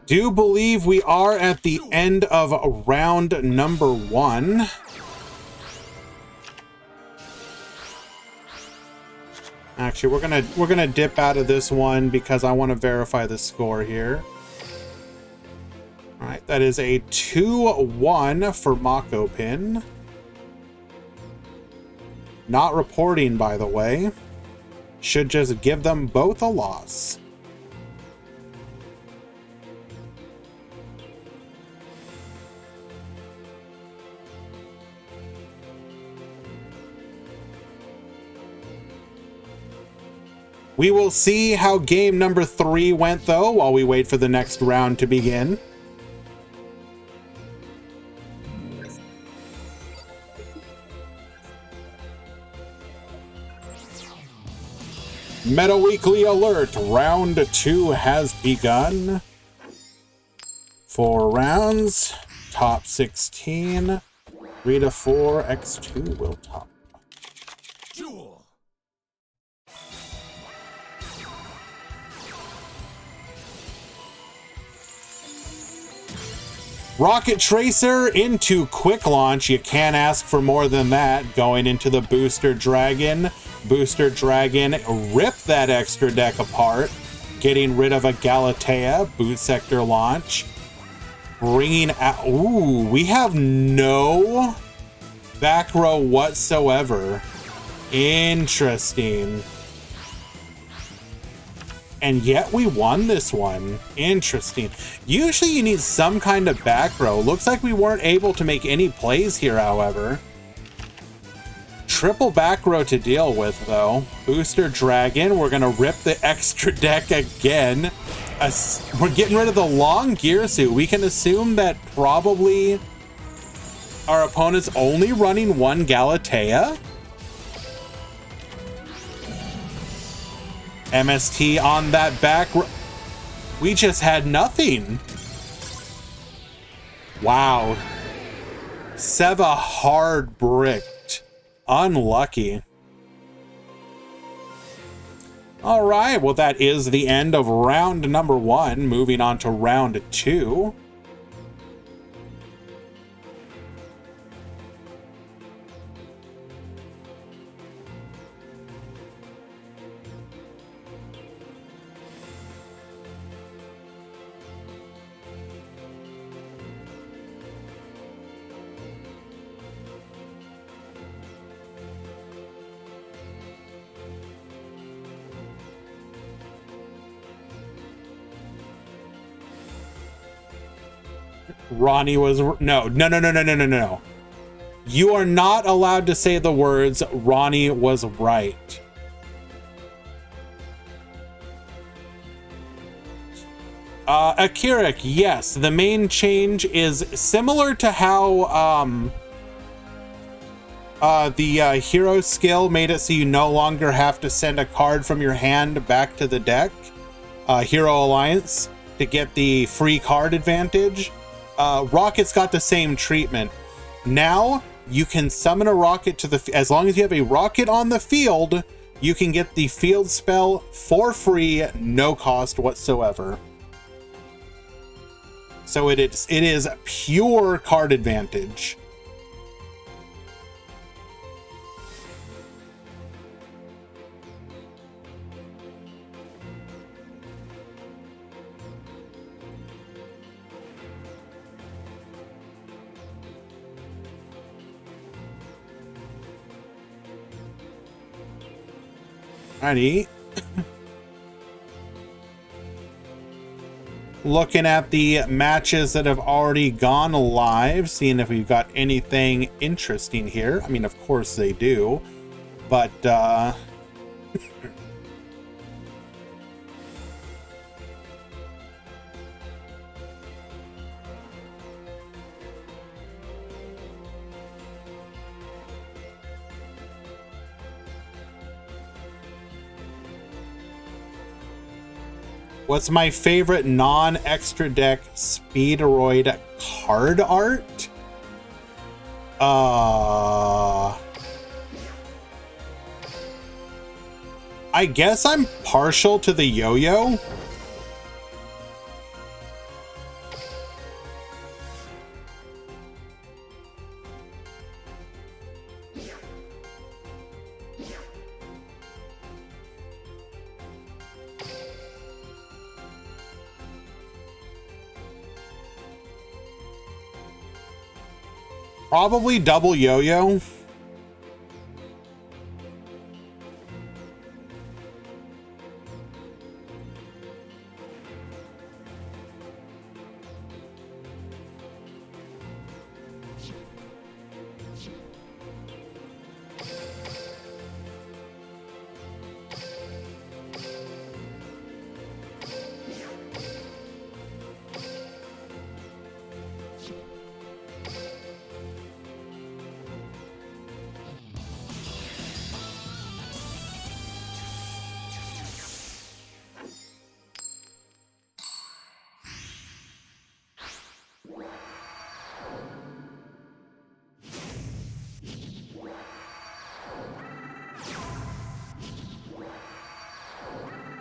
A: Do believe we are at the end of round number 1. Actually, we're gonna dip out of this one because I want to verify the score here. All right, that is a 2-1 for Mako Pin. Not reporting, by the way. Should just give them both a loss. We will see how game number 3 went, though, while we wait for the next round to begin. Meta Weekly alert! Round 2 has begun. 4 rounds, top 16, 3 to 4, X2 will top. Duel. Rocket Tracer into Quick Launch. You can't ask for more than that. Going into the Booster Dragon. Booster Dragon rip that extra deck apart. Getting rid of a Galatea. Boot Sector Launch. Bringing out... Ooh, we have no back row whatsoever. Interesting. and yet we won this one. Interesting. Usually you need some kind of back row. Looks like we weren't able to make any plays here, however. Triple back row to deal with, though. Booster Dragon. We're going to rip the extra deck again. We're getting rid of the long gear suit. We can assume that probably our opponent's only running one Galatea. MST on that back. We just had nothing. Wow. Seva hard bricked. Unlucky. All right, well, that is the end of round number 1. Moving on to round 2. Ronnie was no. You are not allowed to say the words Ronnie was right. Akirik, yes, the main change is similar to how the hero skill made it so you no longer have to send a card from your hand back to the deck. Hero Alliance to get the free card advantage. Rocket's got the same treatment. Now you can summon a rocket to the, as long as you have a rocket on the field, you can get the field spell for free, no cost whatsoever. So it is pure card advantage. Alrighty. Looking at the matches that have already gone live, seeing if we've got anything interesting here. I mean, of course they do, but what's my favorite non-extra deck Speedroid card art? I guess I'm partial to the yo-yo. Probably double yo-yo.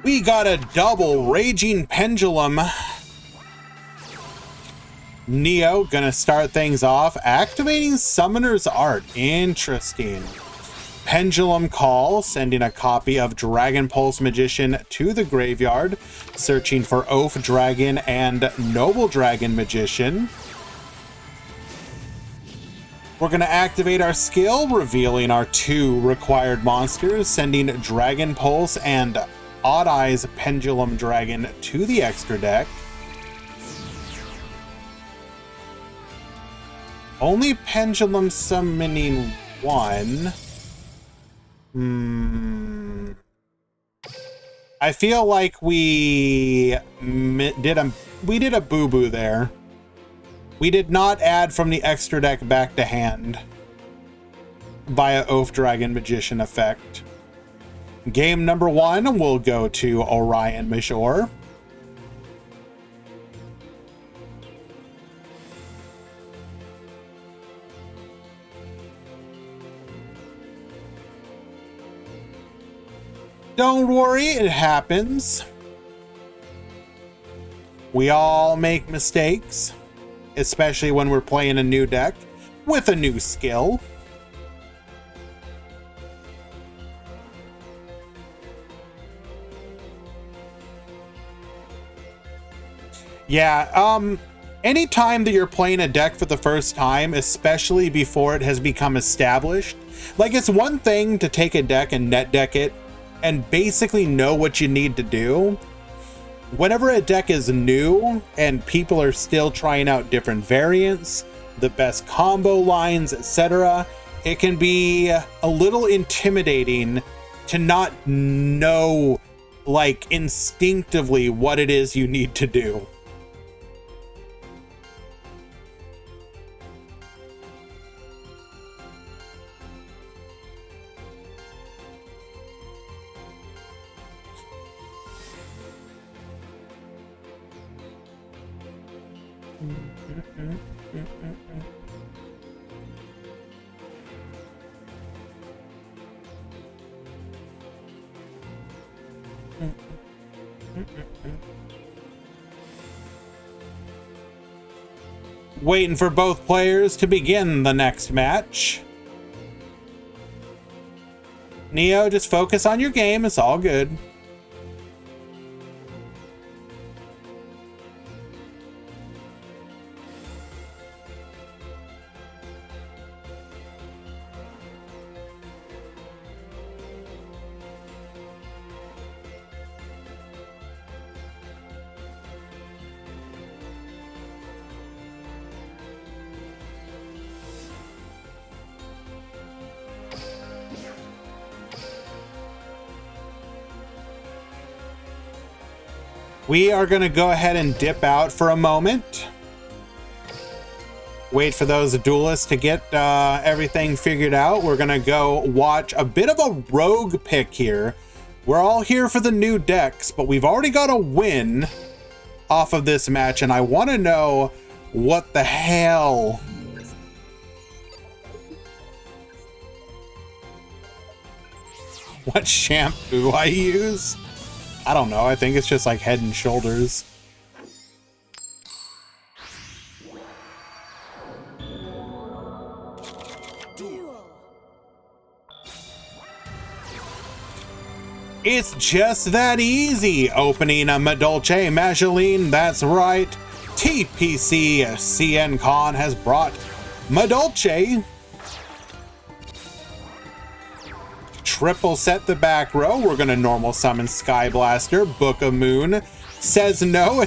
A: We got a double Raging Pendulum. Neo gonna start things off, activating Summoner's Art. Interesting. Pendulum Call, sending a copy of Dragon Pulse Magician to the graveyard, searching for Oath Dragon and Noble Dragon Magician. We're going to activate our skill, revealing our 2 required monsters, sending Dragon Pulse and Odd Eyes Pendulum Dragon to the extra deck. Only Pendulum summoning one. I feel like we did a boo-boo there. We did not add from the extra deck back to hand via Oath Dragon Magician effect. Game number 1 will go to Orion Major. Don't worry, it happens. We all make mistakes, especially when we're playing a new deck with a new skill. Yeah, anytime that you're playing a deck for the first time, especially before it has become established, like it's one thing to take a deck and net deck it and basically know what you need to do. Whenever a deck is new and people are still trying out different variants, the best combo lines, etc., it can be a little intimidating to not know, like, instinctively what it is you need to do. Waiting for both players to begin the next match. Neo, just focus on your game. It's all good. We are going to go ahead and dip out for a moment. Wait for those duelists to get everything figured out. We're going to go watch a bit of a rogue pick here. We're all here for the new decks, but we've already got a win off of this match, and I want to know what the hell. What shampoo I use? I don't know. I think it's just like Head and Shoulders.
B: Duel.
A: It's just that easy. Opening a Madolche Mageline. That's right. TPC CN Con has brought Madolche. Triple set the back row. We're going to normal summon Sky Blaster. Book of Moon says no.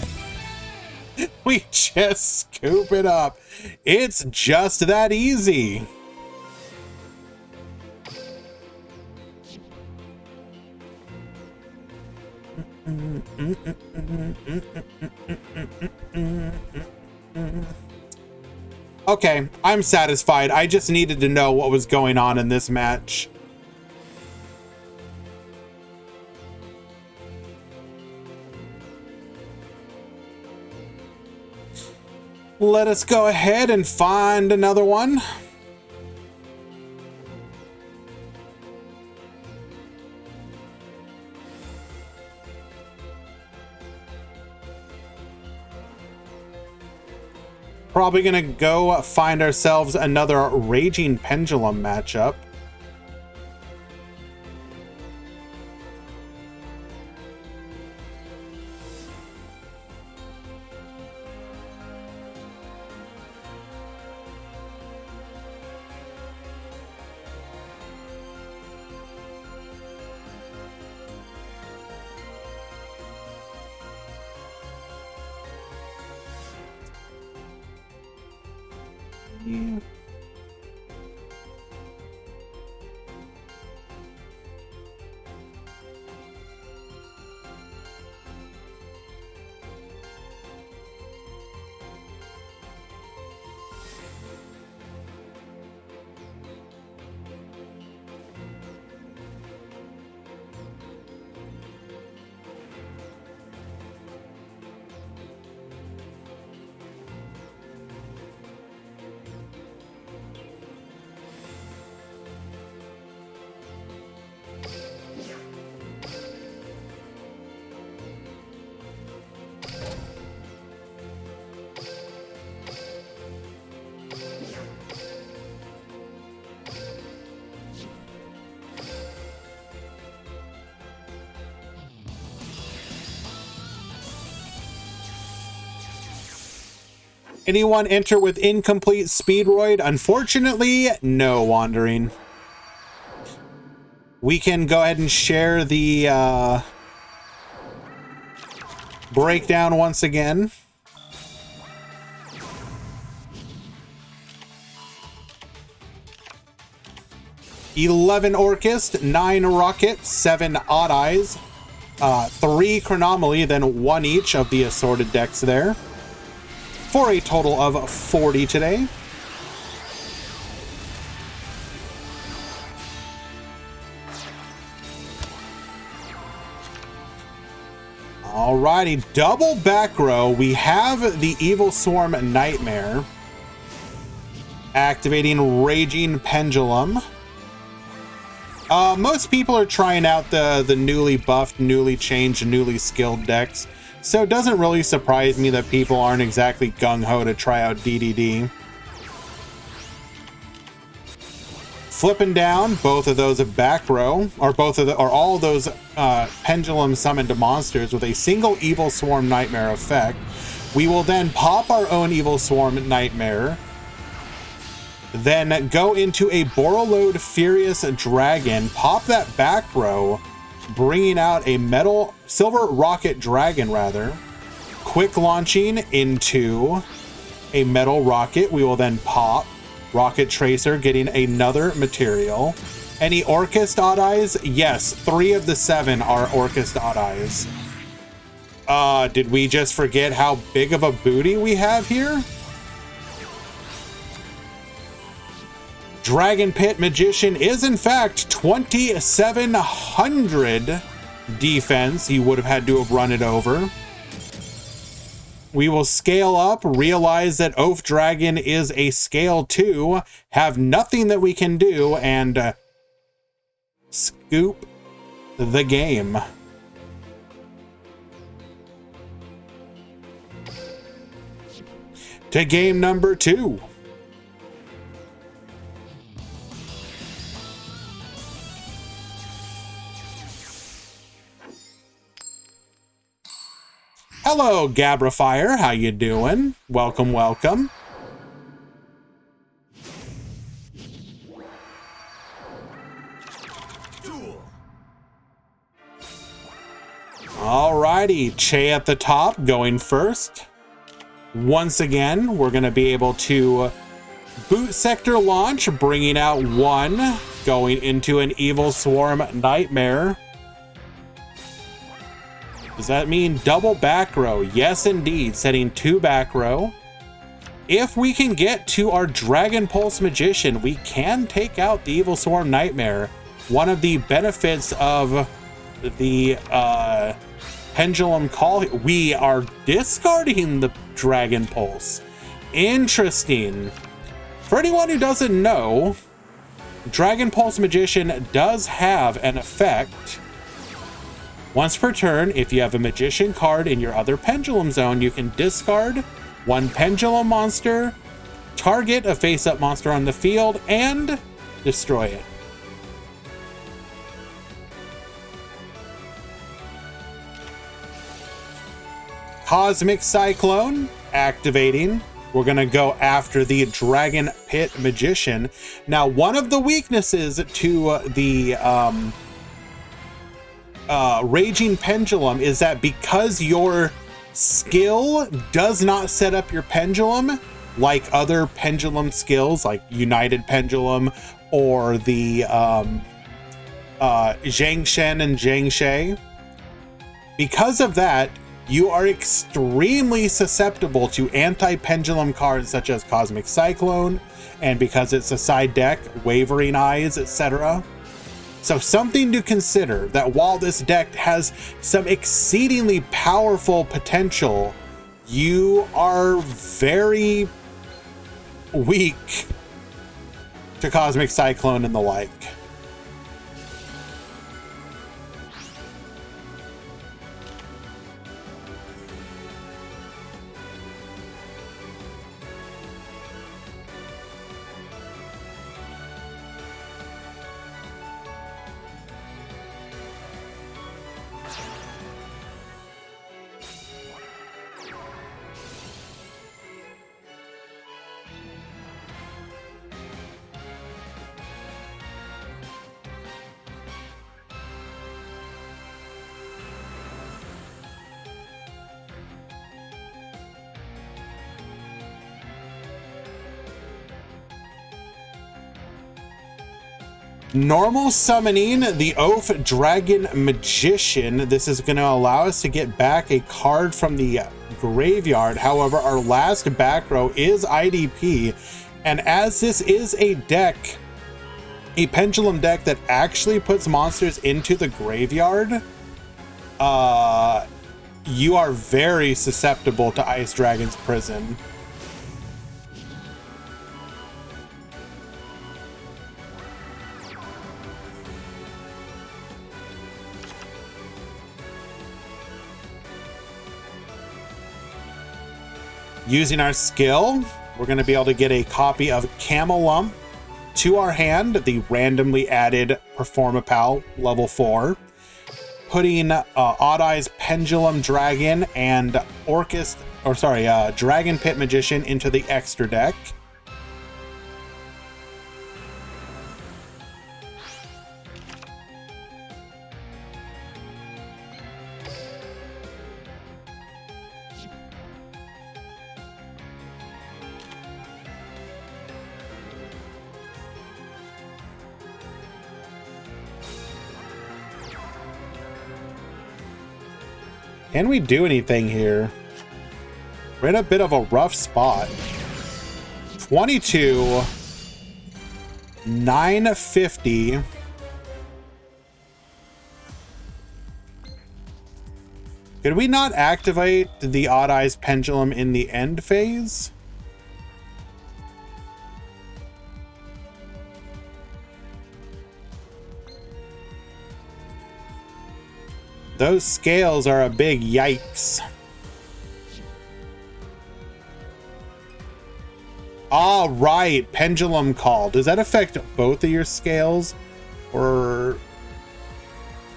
A: We just scoop it up. It's just that easy. Okay, I'm satisfied. I just needed to know what was going on in this match. Let us go ahead and find another one. Probably gonna go find ourselves another Raging Pendulum matchup. Anyone enter with incomplete Speedroid? Unfortunately, no, Wandering. We can go ahead and share the breakdown once again. $11 Orchist, 9 Rocket, 7 Odd Eyes, 3 Chronomaly, then 1 each of the assorted decks there, for a total of 40 today. Alrighty, double back row. We have the Evil Swarm Nightmare activating Raging Pendulum. Most people are trying out the newly buffed, newly changed, newly skilled decks. So it doesn't really surprise me that people aren't exactly gung-ho to try out DDD. Flipping down both of those back row, or all of those pendulum summoned monsters with a single Evil Swarm Nightmare effect. We will then pop our own Evil Swarm Nightmare, then go into a Borreload Furious Dragon, pop that back row, bringing out a Silver Rocket Dragon, quick launching into a Metal Rocket. We will then pop Rocket Tracer, getting another material. Any Orchist Odd Eyes? Yes, 3 of the 7 are Orchist Odd Eyes. Did we just forget how big of a booty we have here? Dragon Pit Magician is in fact 2,700 defense. He would have had to have run it over. We will scale up, realize that Oath Dragon is a scale 2, have nothing that we can do, and scoop the game. To game number 2. Hello, Gabrifier. How you doing? Welcome, welcome. Duel. Alrighty, Che at the top, going first. Once again, we're going to be able to boot sector launch, bringing out 1, going into an Evil Swarm Nightmare. Does that mean double back row? Yes, indeed. Setting 2 back row. If we can get to our Dragon Pulse Magician, we can take out the Evil Swarm Nightmare. One of the benefits of the Pendulum Call, we are discarding the Dragon Pulse. Interesting. For anyone who doesn't know, Dragon Pulse Magician does have an effect. Once per turn, if you have a Magician card in your other Pendulum zone, you can discard 1 Pendulum monster, target a face-up monster on the field, and destroy it. Cosmic Cyclone, activating. We're going to go after the Dragon Pit Magician. Now, one of the weaknesses to the Raging Pendulum is that because your skill does not set up your pendulum, like other pendulum skills like United Pendulum or the Zhang Shen and Zhang She. Because of that, you are extremely susceptible to anti-pendulum cards such as Cosmic Cyclone, and because it's a side deck, Wavering Eyes, etc. So something to consider, that while this deck has some exceedingly powerful potential, you are very weak to Cosmic Cyclone and the like. Normal summoning the Oath Dragon Magician. This is going to allow us to get back a card from the graveyard. However, our last back row is IDP. And as this is a deck, a pendulum deck that actually puts monsters into the graveyard, you are very susceptible to Ice Dragon's Prison. Using our skill, we're going to be able to get a copy of Camel Lump to our hand, the randomly added Performapal level 4, putting Odd Eyes Pendulum Dragon and Dragon Pit Magician into the extra deck. Can we do anything here? We're in a bit of a rough spot. 22, 950. Could we not activate the Odd Eyes Pendulum in the end phase? Those scales are a big yikes. All right, Pendulum Call. Does that affect both of your scales? Or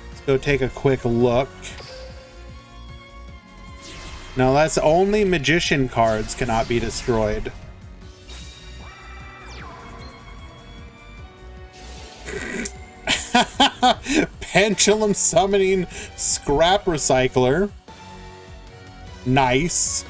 A: let's go take a quick look. No, that's only Magician cards cannot be destroyed. Pendulum Summoning Scrap Recycler. Nice.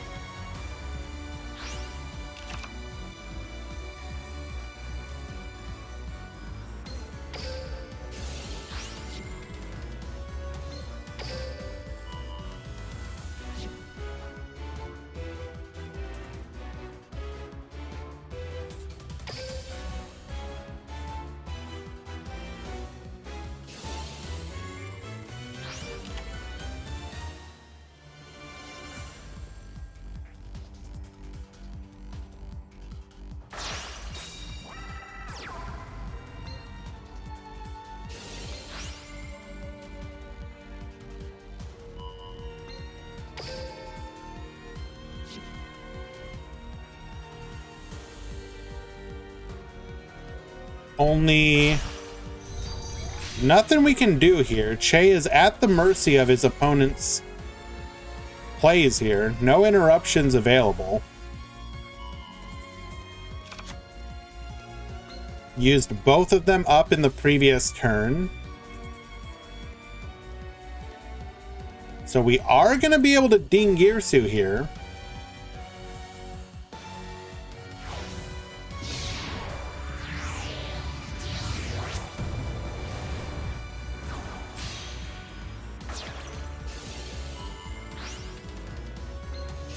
A: Only nothing we can do here. Che is at the mercy of his opponent's plays here. No interruptions available. Used both of them up in the previous turn. So we are going to be able to ding Girsu here.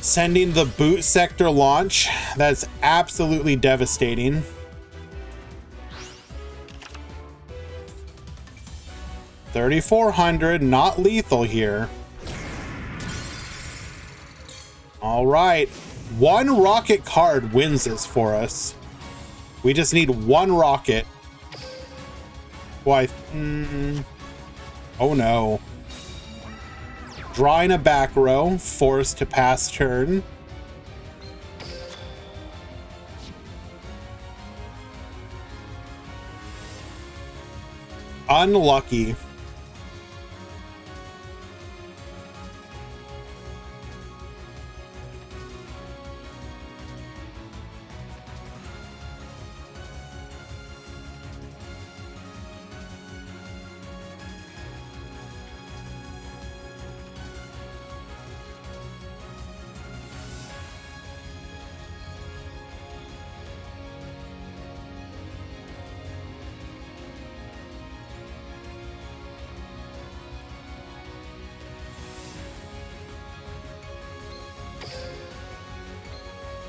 A: Sending the boot sector launch. That's absolutely devastating. $3,400, not lethal here. All right, one rocket card wins this for us. We just need one rocket. Why? Oh no. Drawing a back row, forced to pass turn. Unlucky.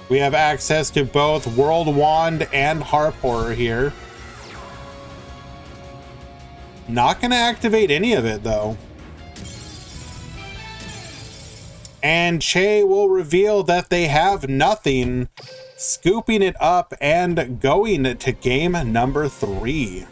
A: We have access to both World Wand and Harp Horror here. Not going to activate any of it, though. And Che will reveal that they have nothing, scooping it up and going to game number 3.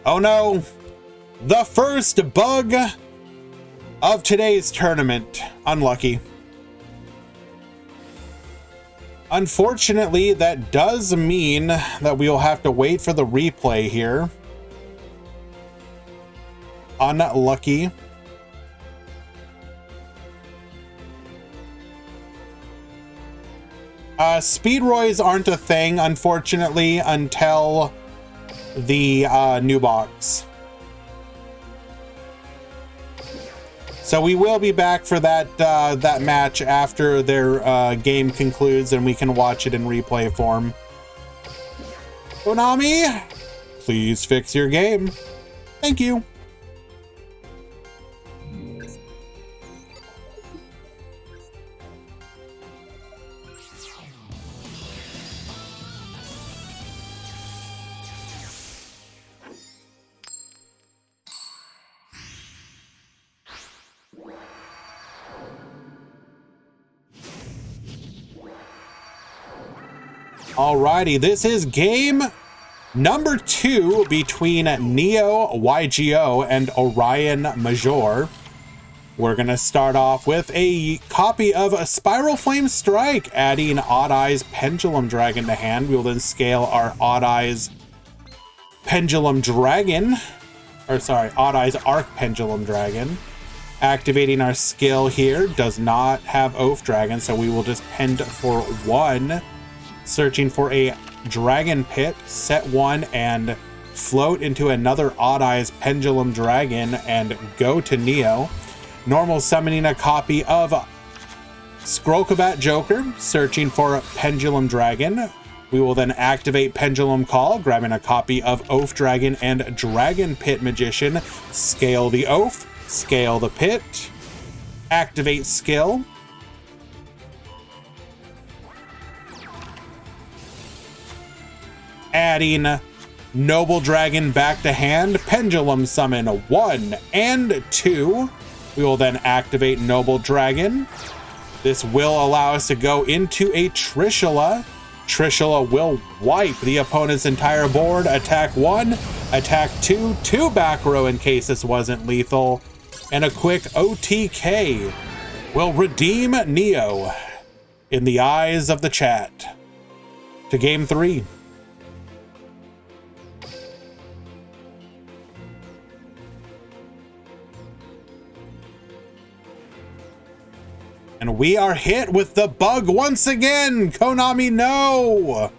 A: Oh no, the first bug of today's tournament. Unlucky. Unfortunately, that does mean that we will have to wait for the replay here. Unlucky. Speedroys aren't a thing, unfortunately, until the new box. So we will be back for that that match after their game concludes, and we can watch it in replay form. Konami, please fix your game. Thank you. Alrighty, this is game number 2 between Neo YGO and Orion Major. We're going to start off with a copy of a Spiral Flame Strike, adding Odd Eyes Pendulum Dragon to hand. We will then scale our Odd Eyes Pendulum Dragon, or sorry, Odd Eyes Arc Pendulum Dragon. Activating our skill here, does not have Oath Dragon, so we will just pend for 1. Searching for a Dragon Pit, set 1 and float into another Odd Eyes Pendulum Dragon and go to Neo. Normal summoning a copy of Scrollcabat Joker, searching for Pendulum Dragon. We will then activate Pendulum Call, grabbing a copy of Oath Dragon and Dragon Pit Magician. Scale the Oath, scale the Pit, activate skill. Adding Noble Dragon back to hand, Pendulum Summon 1 and 2. We will then activate Noble Dragon. This will allow us to go into a Trishula. Trishula will wipe the opponent's entire board. Attack 1, attack 2, 2 back row in case this wasn't lethal, and a quick OTK will redeem Neo in the eyes of the chat to game 3. And we are hit with the bug once again. Konami, no.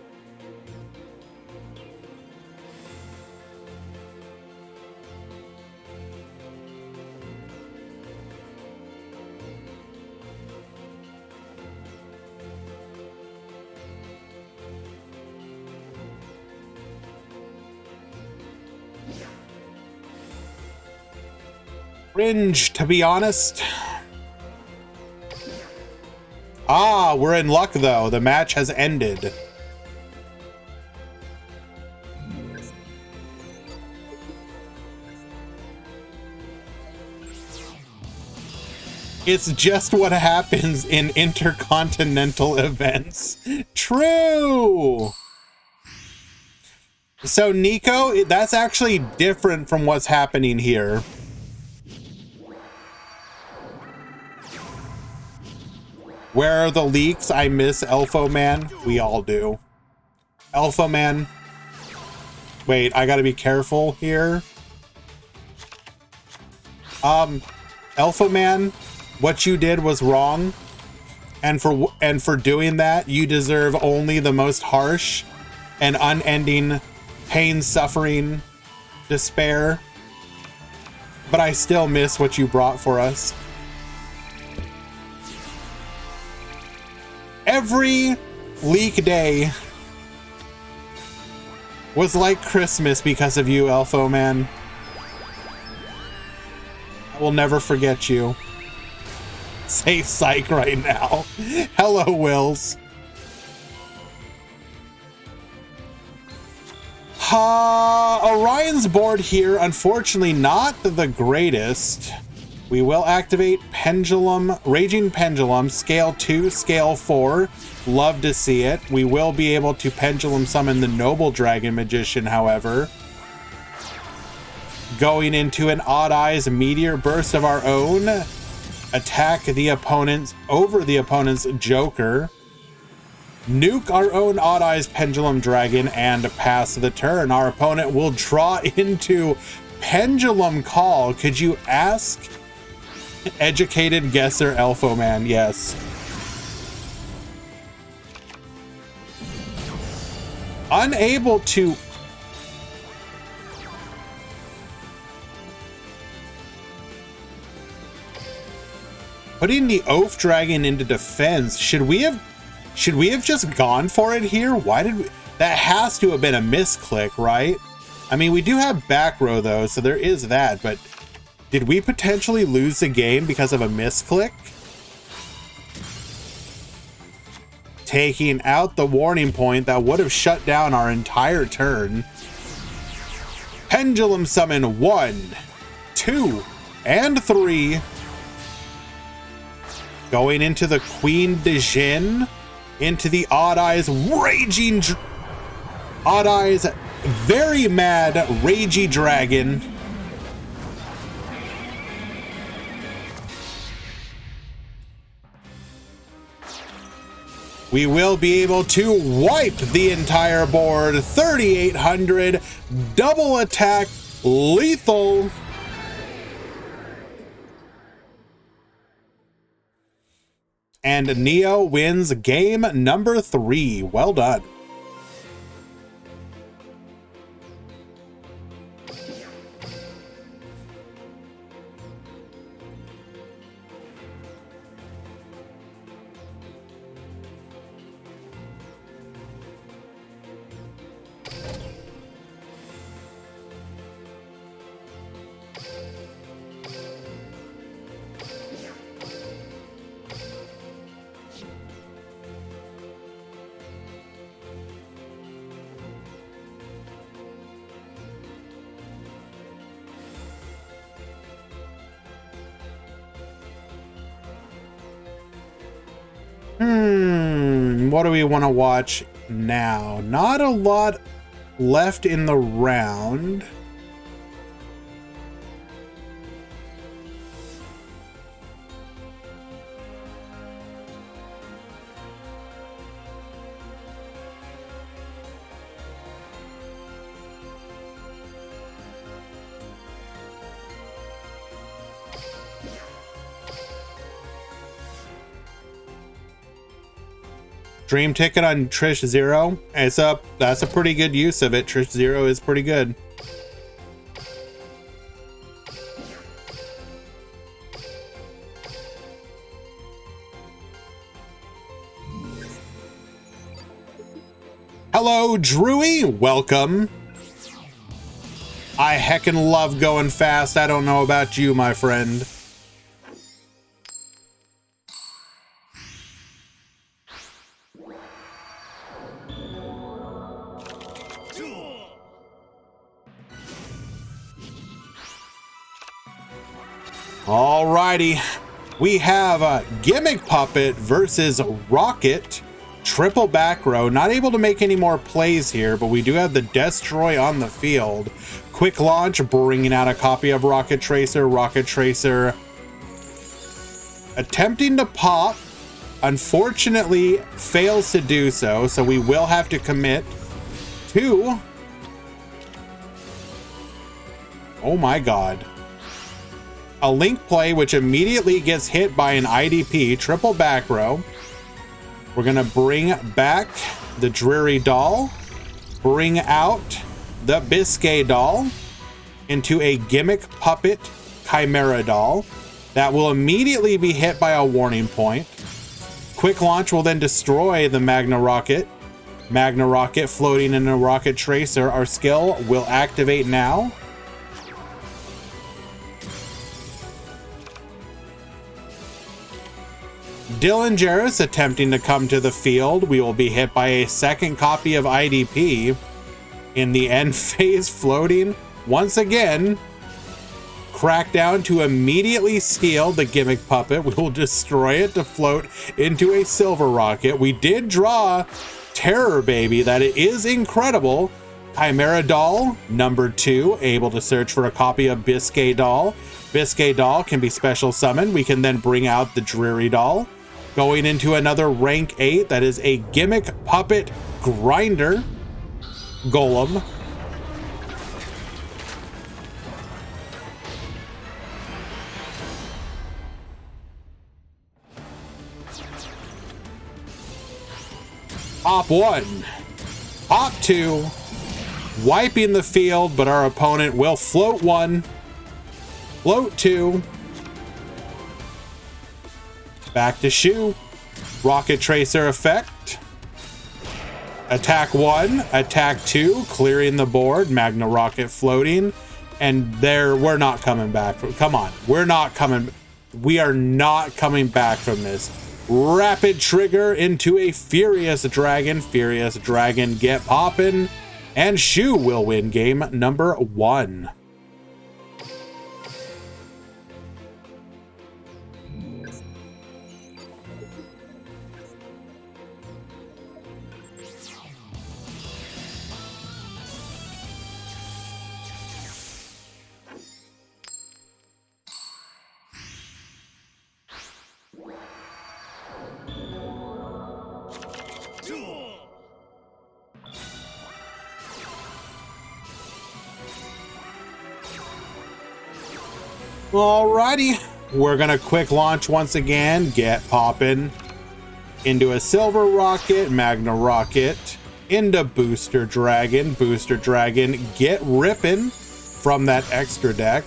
A: Cringe, to be honest. Ah, we're in luck though. The match has ended. It's just what happens in intercontinental events. True. So Nico, that's actually different from what's happening here. Where are the leaks? I miss Elfo Man. We all do. Elfo Man. Wait, I gotta be careful here. Elfo Man, what you did was wrong. And for doing that, you deserve only the most harsh and unending pain, suffering, despair. But I still miss what you brought for us. Every leak day was like Christmas because of you, Elfo Man. I will never forget you. Say psych right now. Hello, Wills. Orion's board here, unfortunately not the greatest. We will activate Pendulum, Raging Pendulum, scale 2, scale 4. Love to see it. We will be able to Pendulum summon the Noble Dragon Magician, however. Going into an Odd Eyes Meteor Burst of our own. Attack the opponent's over the opponent's Joker. Nuke our own Odd Eyes Pendulum Dragon and pass the turn. Our opponent will draw into Pendulum Call. Could you ask educated guesser Elfo Man? Yes. Unable to putting the Oath Dragon into defense. Should we have just gone for it here? Why did we? That has to have been a misclick, right? I mean, we do have back row though, so there is that, but did we potentially lose the game because of a misclick? Taking out the warning point that would have shut down our entire turn. Pendulum summon 1, 2, and 3. Going into the Queen de Jin, into the Odd Eyes Raging Odd Eyes very mad Ragey Dragon. We will be able to wipe the entire board. 3,800, double attack, lethal. And Neo wins game number 3. Well done. What do we want to watch now? Not a lot left in the round. Dream ticket on Trish Zero. It's up. That's a pretty good use of it. Trish Zero is pretty good. Hello, Drewy. Welcome. I heckin' love going fast. I don't know about you, my friend. Alrighty, we have a Gimmick Puppet versus Rocket. Triple back row. Not able to make any more plays here, but we do have the Destroy on the field. Quick launch, bringing out a copy of Rocket Tracer. Rocket Tracer attempting to pop. Unfortunately, fails to do so, so we will have to commit to... Oh my god. A link play, which immediately gets hit by an IDP. Triple back row. We're gonna bring back the Dreary Doll, bring out the Biscay Doll into a Gimmick Puppet Chimera Doll. That will immediately be hit by a warning point. Quick launch will then destroy the Magna Rocket. Magna Rocket floating in a Rocket Tracer. Our skill will activate now. Dylan Jarrus attempting to come to the field. We will be hit by a second copy of IDP in the end phase floating. Once again, Crackdown to immediately steal the Gimmick Puppet. We will destroy it to float into a Silver Rocket. We did draw Terror Baby. That is incredible. Chimera Doll, number 2, able to search for a copy of Biscay Doll. Biscay Doll can be special summoned. We can then bring out the Dreary Doll. Going into another rank 8, that is a Gimmick Puppet Grinder Golem. Pop 1, pop 2, wiping the field, but our opponent will float 1, float 2, back to shoe, Rocket Tracer effect, attack 1, attack 2, clearing the board, Magna Rocket floating, and there, we're not coming back from, come on, we are not coming back from this. Rapid trigger into a Furious Dragon get poppin', and Shu will win game number 1. Alrighty, we're gonna quick launch once again, get poppin' into a Silver Rocket, Magna Rocket, into Booster Dragon, get rippin' from that extra deck.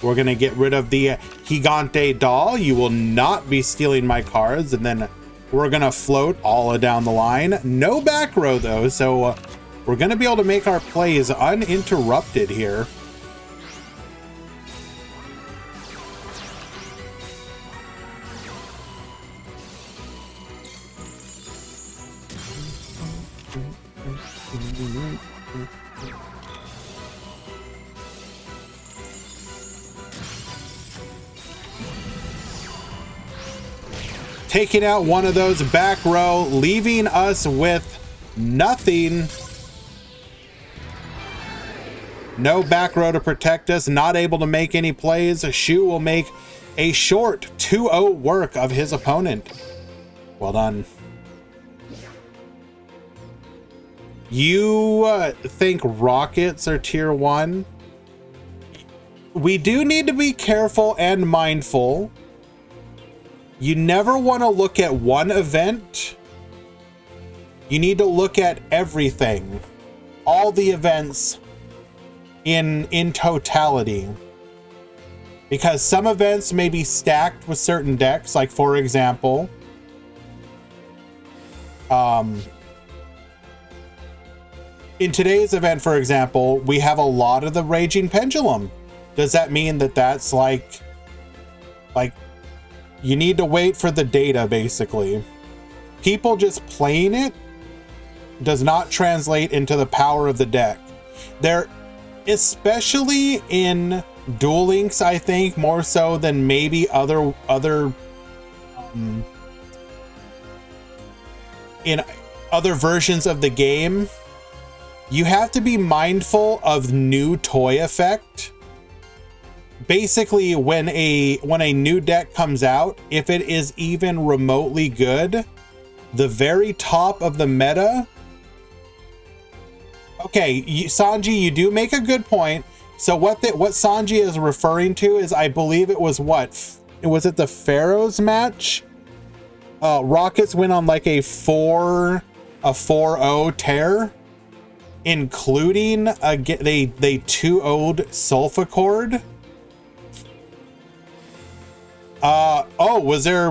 A: We're gonna get rid of the Gigante Doll. You will not be stealing my cards, and then we're gonna float all down the line. No back row though, so we're gonna be able to make our plays uninterrupted here. Taking out one of those back row, leaving us with nothing. No back row to protect us, not able to make any plays. Shu will make a short 2-0 work of his opponent. Well done. You think rockets are tier 1? We do need to be careful and mindful. You never want to look at one event. You need to look at everything, all the events in totality, because some events may be stacked with certain decks. Like for example, in today's event, for example, we have a lot of the Raging Pendulum. Does that mean that that's like you need to wait for the data, basically? People just playing it does not translate into the power of the deck. There, especially in Duel Links, I think more so than maybe other in other versions of the game, you have to be mindful of new toy effect. Basically, when a new deck comes out, if it is even remotely good, the very top of the meta. Okay, Sanji, you do make a good point. So what Sanji is referring to is, I believe it was was it the Pharaohs match? Rockets went on like a 4-0 tear, including they 2-0'd Sulfacord. Oh, was there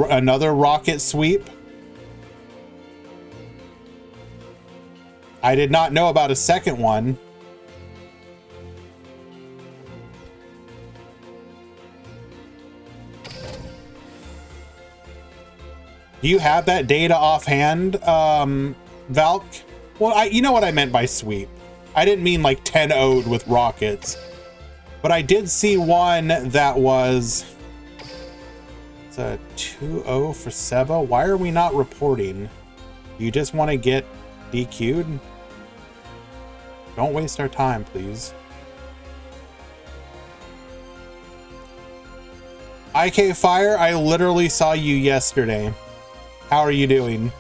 A: another rocket sweep? I did not know about a second one. Do you have that data offhand, Valk? Well, you know what I meant by sweep. I didn't mean like 10-0'd with rockets. But I did see one that was... It's a 2-0 for Seba. Why are we not reporting? You just want to get DQ'd? Don't waste our time, please. IK Fire, I literally saw you yesterday. How are you doing?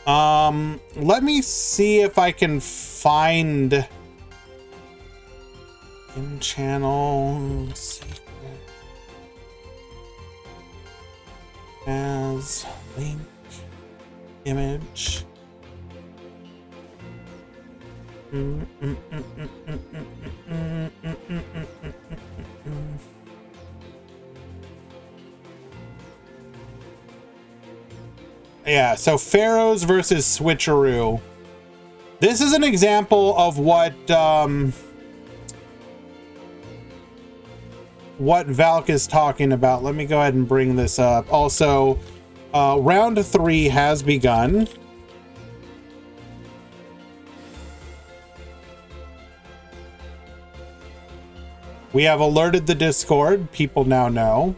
A: Let me see if I can find in channel secret as link image. Yeah, so Pharaohs versus Switcheroo. This is an example of what Valk is talking about. Let me go ahead and bring this up. Also, round 3 has begun. We have alerted the Discord. People now know.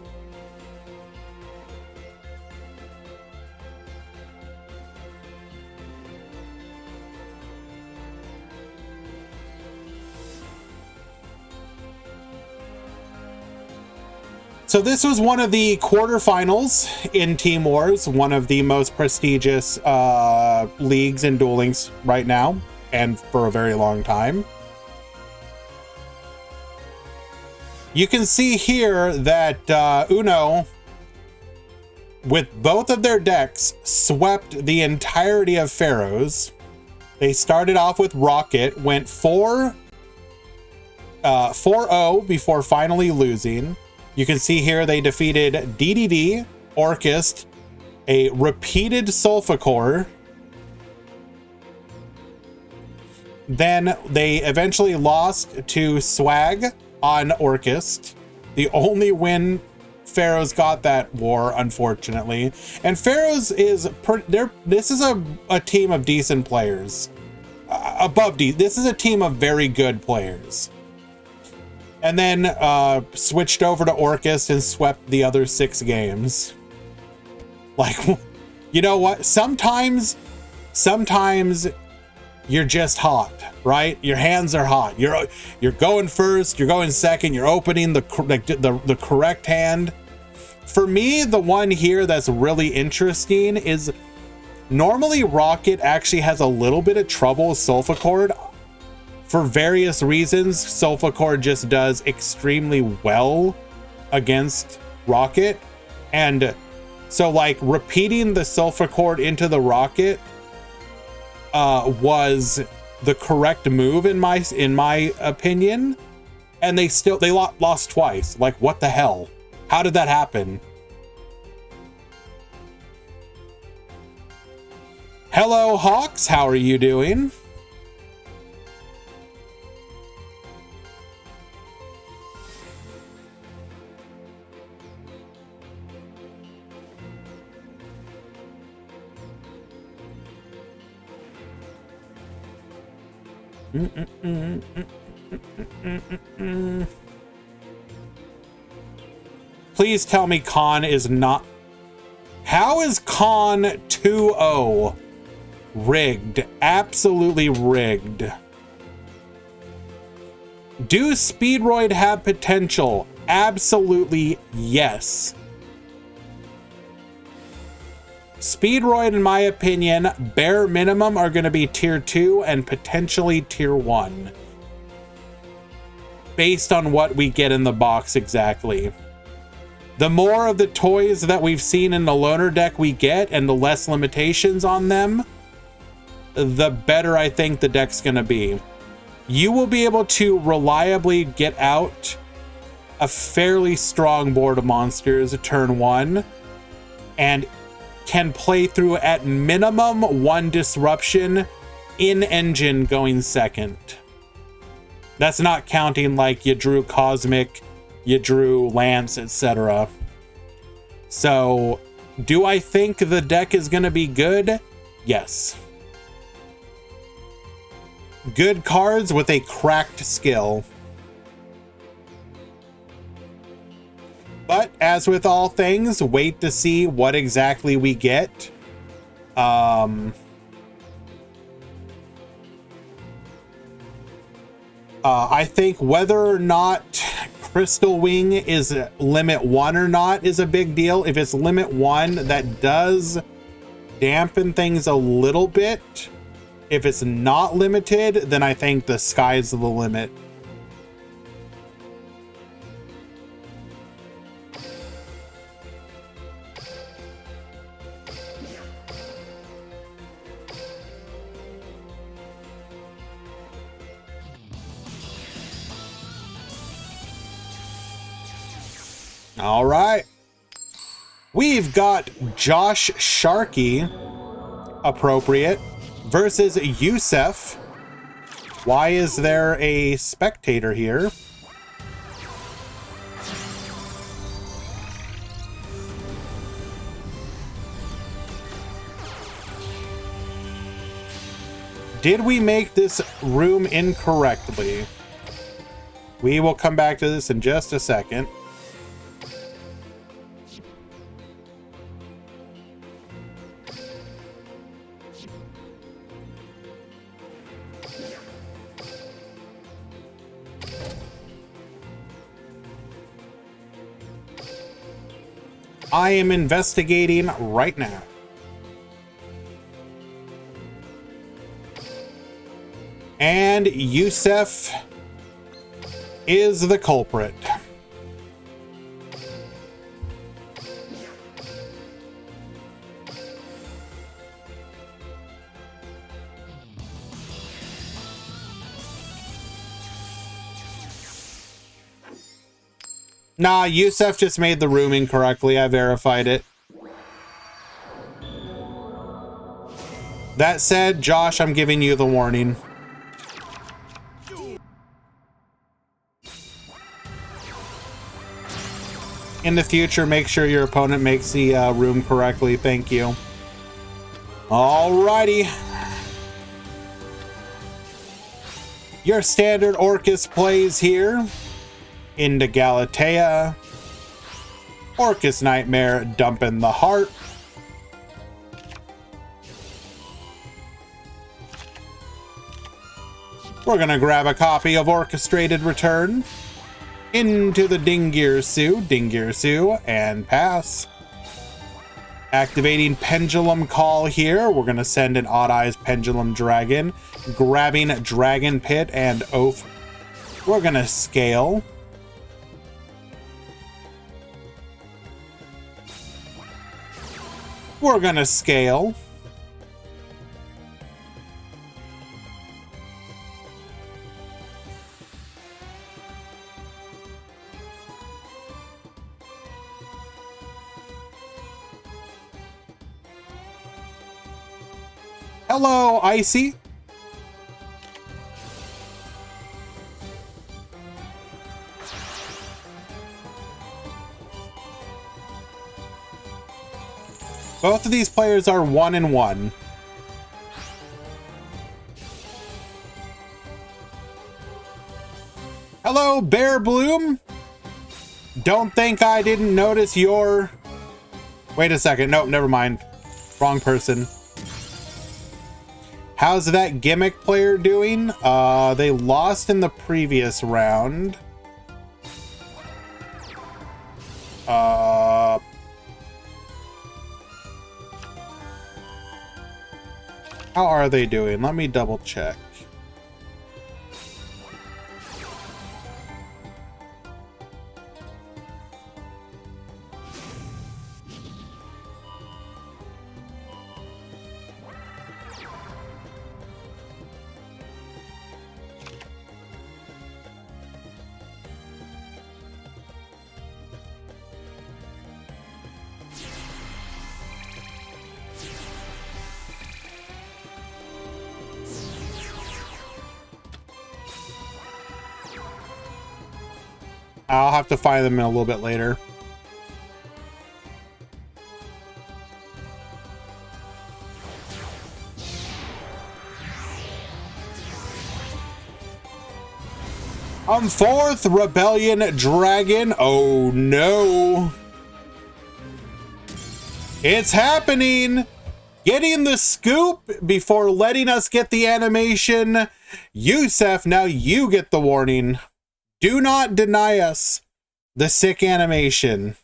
A: So this was one of the quarterfinals in Team Wars, one of the most prestigious leagues in Duel Links right now, and for a very long time. You can see here that Uno, with both of their decks, swept the entirety of Pharaohs. They started off with Rocket, went 4-0 before finally losing. You can see here they defeated DDD, Orchist, a repeated Sulfacore. Then they eventually lost to Swag on Orchist. The only win Pharaohs got that war, unfortunately. And Pharaohs is this is a team of decent players. This is a team of very good players. And then switched over to Orchist and swept the other 6 games. Like, you know what? Sometimes you're just hot, right? Your hands are hot. You're going first, you're going second, you're opening the correct hand. For me, the one here that's really interesting is normally Rocket actually has a little bit of trouble with Sulfacord. For various reasons, Sulfacord just does extremely well against Rocket. And so like repeating the Sulfacord into the Rocket was the correct move in my opinion. And they lost twice. Like, what the hell? How did that happen? Hello, Hawks. How are you doing? Please tell me Con is not... How is Con 2-0 rigged? Absolutely rigged. Do Speedroid have potential? Absolutely yes. Speedroid, in my opinion, bare minimum are going to be tier 2 and potentially tier 1. Based on what we get in the box exactly. The more of the toys that we've seen in the loaner deck we get and the less limitations on them, the better I think the deck's going to be. You will be able to reliably get out a fairly strong board of monsters turn 1 and can play through at minimum 1 disruption in engine going second. That's not counting like you drew Cosmic, you drew Lance, etc. So, do I think the deck is going to be good? Yes. Good cards with a cracked skill. But as with all things, wait to see what exactly we get. I think whether or not Crystal Wing is limit 1 or not is a big deal. If it's limit 1, that does dampen things a little bit. If it's not limited, then I think the sky's the limit. All right. We've got Josh Sharkey, appropriate, versus Yusef. Why is there a spectator here? Did we make this room incorrectly? We will come back to this in just a second. I am investigating right now. And Yusef is the culprit. Nah, Yusef just made the room incorrectly. I verified it. That said, Josh, I'm giving you the warning. In the future, make sure your opponent makes the room correctly. Thank you. Alrighty. Your standard Orcus plays here. Into Galatea. Orcus Nightmare dumping the heart. We're gonna grab a copy of Orchestrated Return. Into the Dingirsu, and pass. Activating Pendulum Call here. We're gonna send an Odd Eyes Pendulum Dragon. Grabbing Dragon Pit and Oath. We're gonna scale. We're gonna scale. Hello, Icy. Both of these players are 1-1. Hello, Bear Bloom. Don't think I didn't notice your... Wait a second. Nope, never mind. Wrong person. How's that gimmick player doing? They lost in the previous round. How are they doing? Let me double check. I'll have to find them in a little bit later. Fourth Rebellion Dragon. Oh no. It's happening. Getting the scoop before letting us get the animation. Yusef, now you get the warning. Do not deny us the sick animation.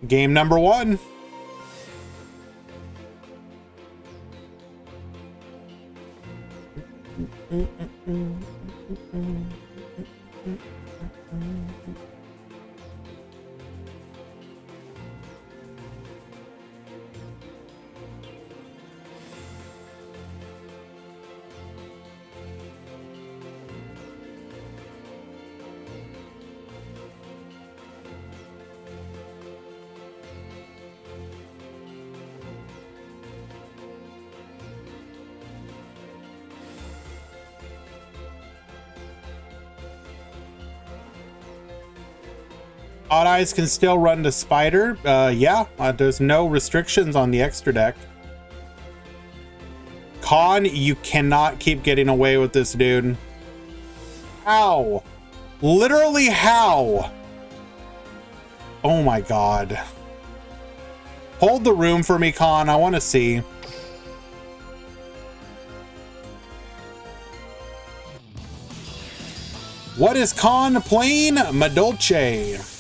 A: Game number 1. Odd Eyes can still run to Spider. Yeah, there's no restrictions on the extra deck. Con, you cannot keep getting away with this, dude. How? Literally how? Oh my god. Hold the room for me, Con. I want to see. What is Con playing? Madolce.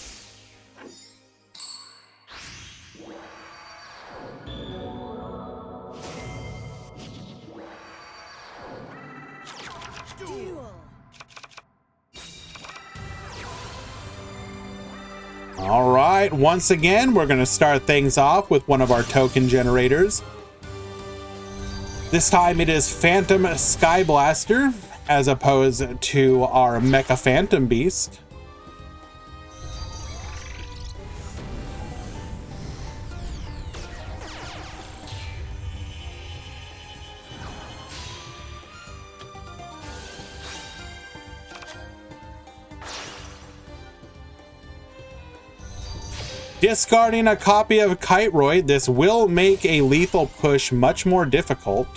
A: All right, once again, we're going to start things off with one of our token generators. This time it is Phantom Sky Blaster, as opposed to our Mecha Phantom Beast. Discarding a copy of Kiteroid, this will make a lethal push much more difficult.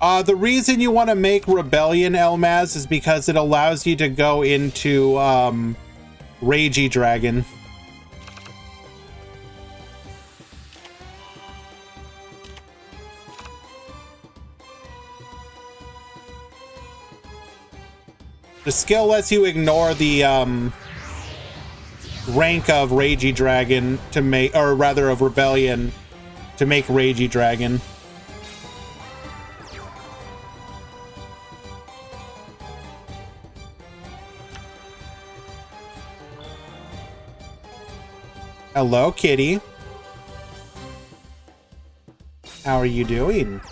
A: The reason you want to make Rebellion, Elmaz, is because it allows you to go into Ragey Dragon. The skill lets you ignore the rank of Ragey Dragon to make, or rather of Rebellion, to make Ragey Dragon. Hello, kitty. How are you doing?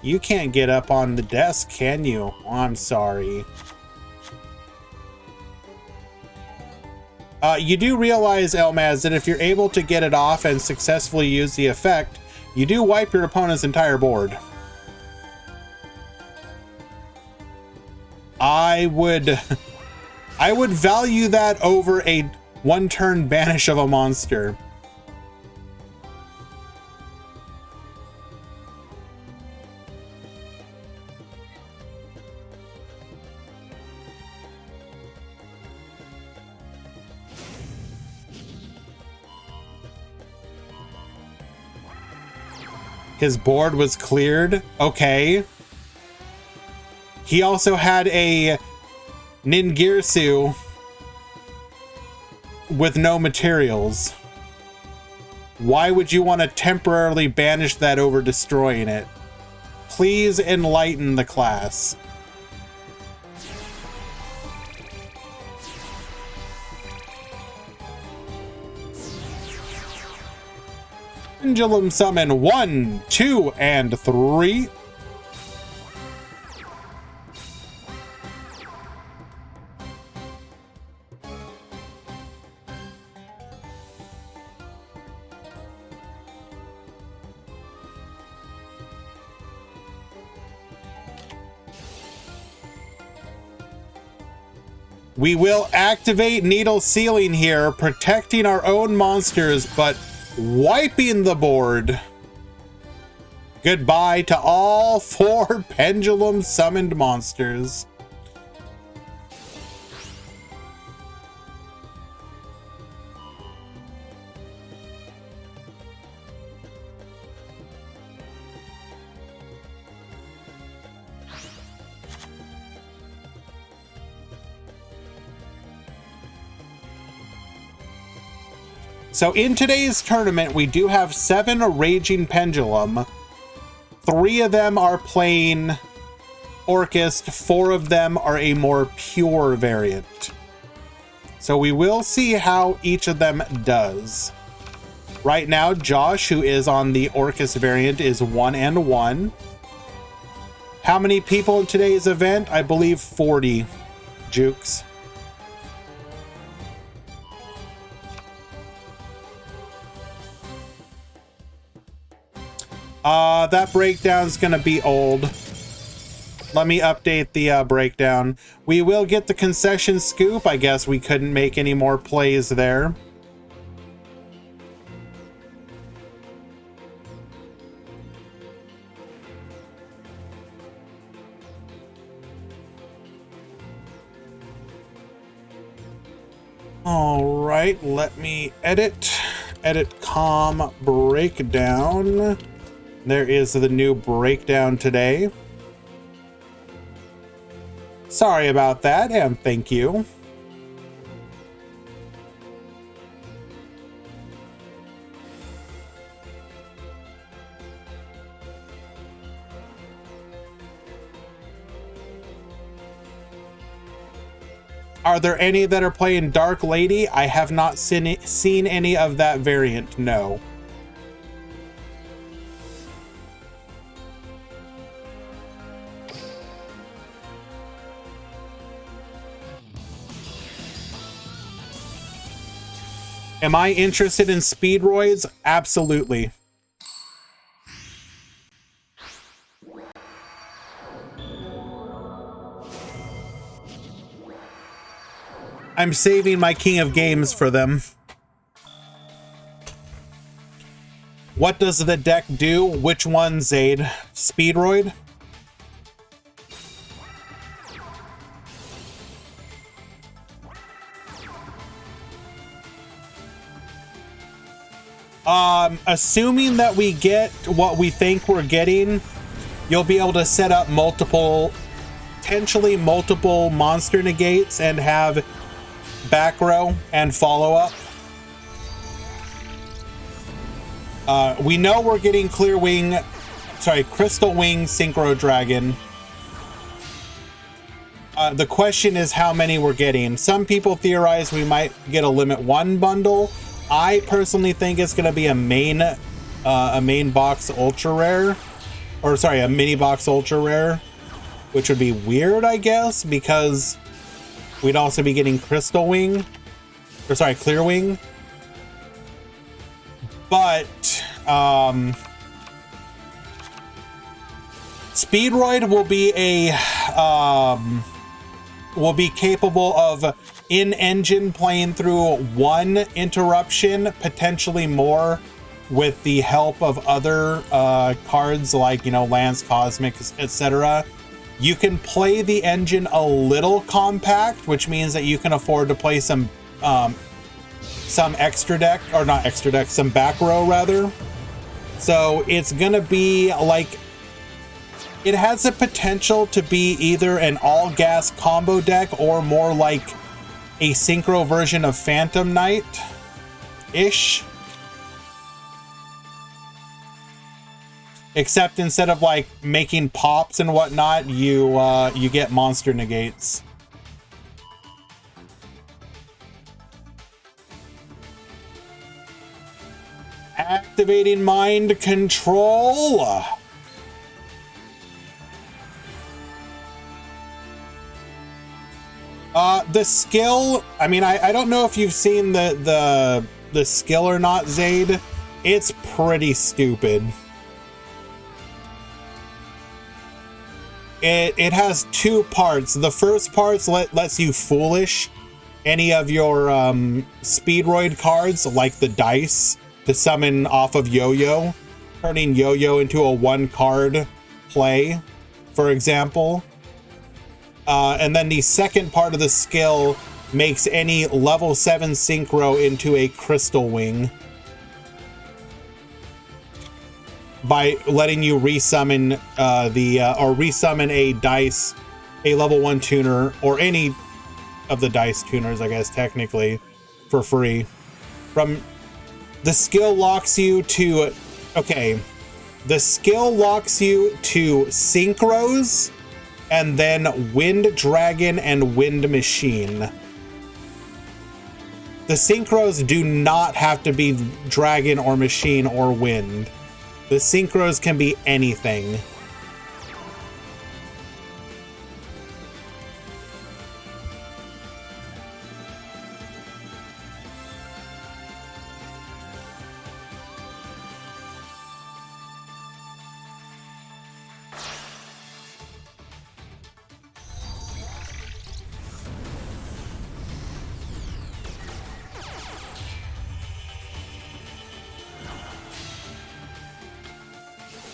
A: You can't get up on the desk, can you? Oh, I'm sorry. You do realize, Elmaz, that if you're able to get it off and successfully use the effect, you do wipe your opponent's entire board. I would value that over a one-turn banish of a monster. His board was cleared. Okay. He also had a Ningirsu with no materials. Why would you want to temporarily banish that over destroying it? Please enlighten the class. Pendulum summon 1, 2, and 3. We will activate Needle Sealing here, protecting our own monsters, but wiping the board. Goodbye to all 4 Pendulum summoned monsters. So in today's tournament, we do have 7 Raging Pendulum. 3 of them are plain Orcust, 4 of them are a more pure variant. So we will see how each of them does. Right now, Josh, who is on the Orcust variant, is 1 and 1. How many people in today's event? I believe 40, Jukes. That breakdown's gonna be old. Let me update the breakdown. We will get the concession scoop. I guess we couldn't make any more plays there. All right, let me edit com breakdown. There is the new breakdown today. Sorry about that, and thank you. Are there any that are playing Dark Lady? I have not seen any of that variant, no. Am I interested in speedroids? Absolutely. I'm saving my King of Games for them. What does the deck do? Which one, Zaid? Speedroid? Assuming that we get what we think we're getting, you'll be able to set up potentially multiple monster negates and have back row and follow up. We know we're getting Crystal Wing Synchro Dragon. The question is how many we're getting. Some people theorize we might get a Limit 1 bundle. I personally think it's going to be a main box ultra rare. or sorry, a mini box ultra rare, which would be weird, I guess, because we'd also be getting Crystal Wing, or sorry, Clear Wing. But Speedroid will be capable of in-engine playing through one interruption, potentially more, with the help of other cards like, you know, Lance Cosmic, etc. You can play the engine a little compact, which means that you can afford to play some extra deck, or not extra deck, some back row rather. So it's gonna be like, it has the potential to be either an all gas combo deck or more like a synchro version of Phantom Knight ish. Except instead of like making pops and whatnot, you get monster negates. Activating mind control. The skill, I mean, I don't know if you've seen the skill or not, Zaid. It's pretty stupid. It has two parts. The first part lets you foolish any of your Speedroid cards, like the dice, to summon off of Yo-Yo, turning Yo-Yo into a one-card play, for example. And then the second part of the skill makes any level 7 synchro into a Crystal Wing by letting you resummon or resummon a dice, a level 1 tuner, or any of the dice tuners, I guess, technically, for free. From the skill locks you to, okay, the skill locks you to synchros, and then Wind Dragon and Wind Machine. The synchros do not have to be Dragon or Machine or Wind. The synchros can be anything.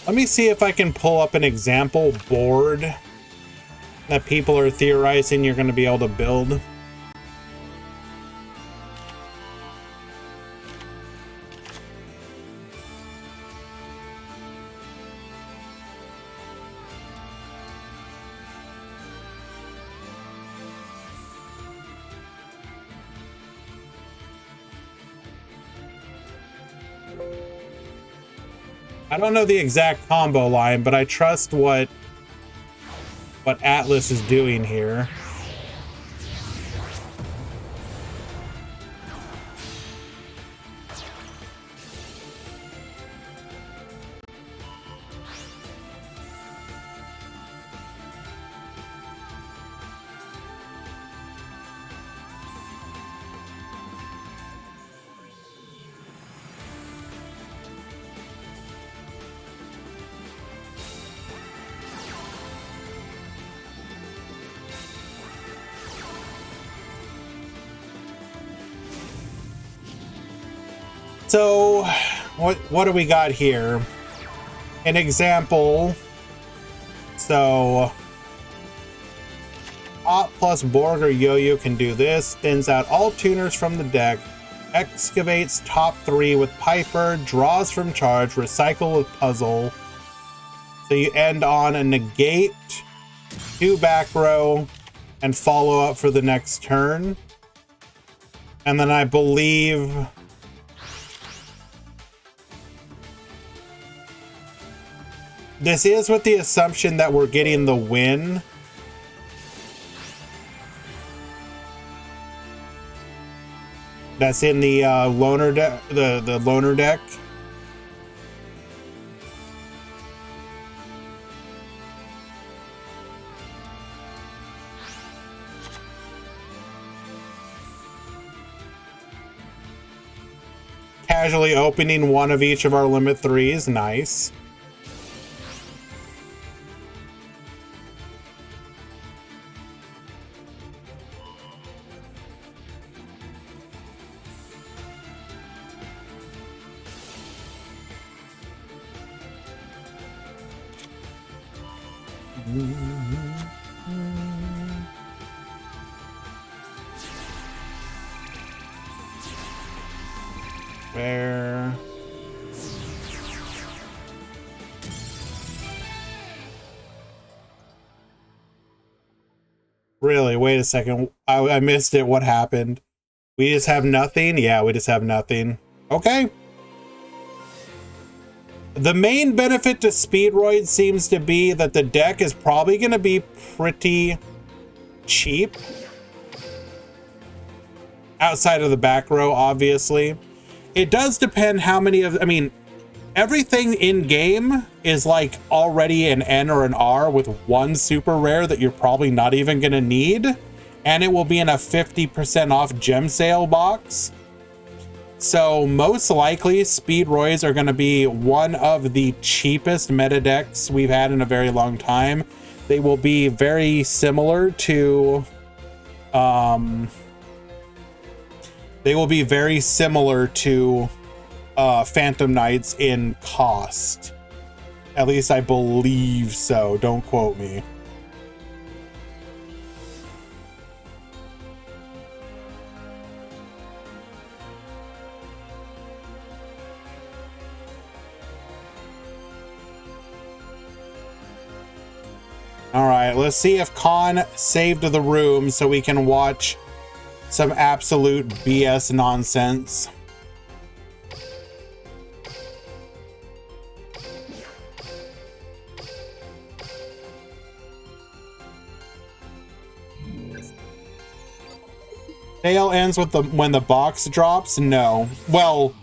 A: Let me see if I can pull up an example board that people are theorizing you're going to be able to build. I don't know the exact combo line, but I trust what Atlas is doing here. So, what do we got here? An example. So, Op plus Borg or Yo-Yo can do this. Thins out all tuners from the deck. Excavates top 3 with Piper. Draws from charge. Recycle with Puzzle. So you end on a negate, 2 back row, and follow up for the next turn. And then I believe... this is with the assumption that we're getting the win. That's in the loner deck, the loner deck. casually opening one of each of our limit 3s. Nice. Where? Really? Wait a second. I missed it. What happened? We just have nothing? Yeah, we just have nothing. Okay. The main benefit to Speedroid seems to be that the deck is probably going to be pretty cheap. Outside of the back row, obviously. It does depend how many of... I mean, everything in-game is like already an N or an R with one super rare that you're probably not even going to need. And it will be in a 50% off gem sale box. So most likely Speedroids are going to be one of the cheapest meta decks we've had in a very long time. They will be very similar to Phantom Knights in cost. At least I believe so. Don't quote me. All right, let's see if Khan saved the room so we can watch some absolute BS nonsense. Sale ends with when the box drops? No. Well,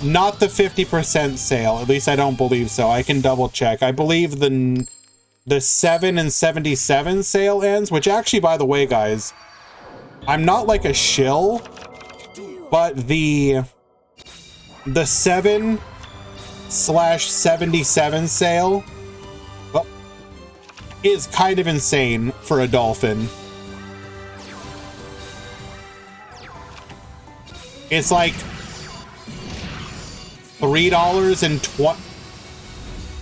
A: not the 50% sale. At least I don't believe so. I can double check. I believe the 7 and 77 sale ends, which actually, by the way, guys, I'm not like a shill, but the 7/77 sale, well, is kind of insane for a dolphin. It's like $3.20.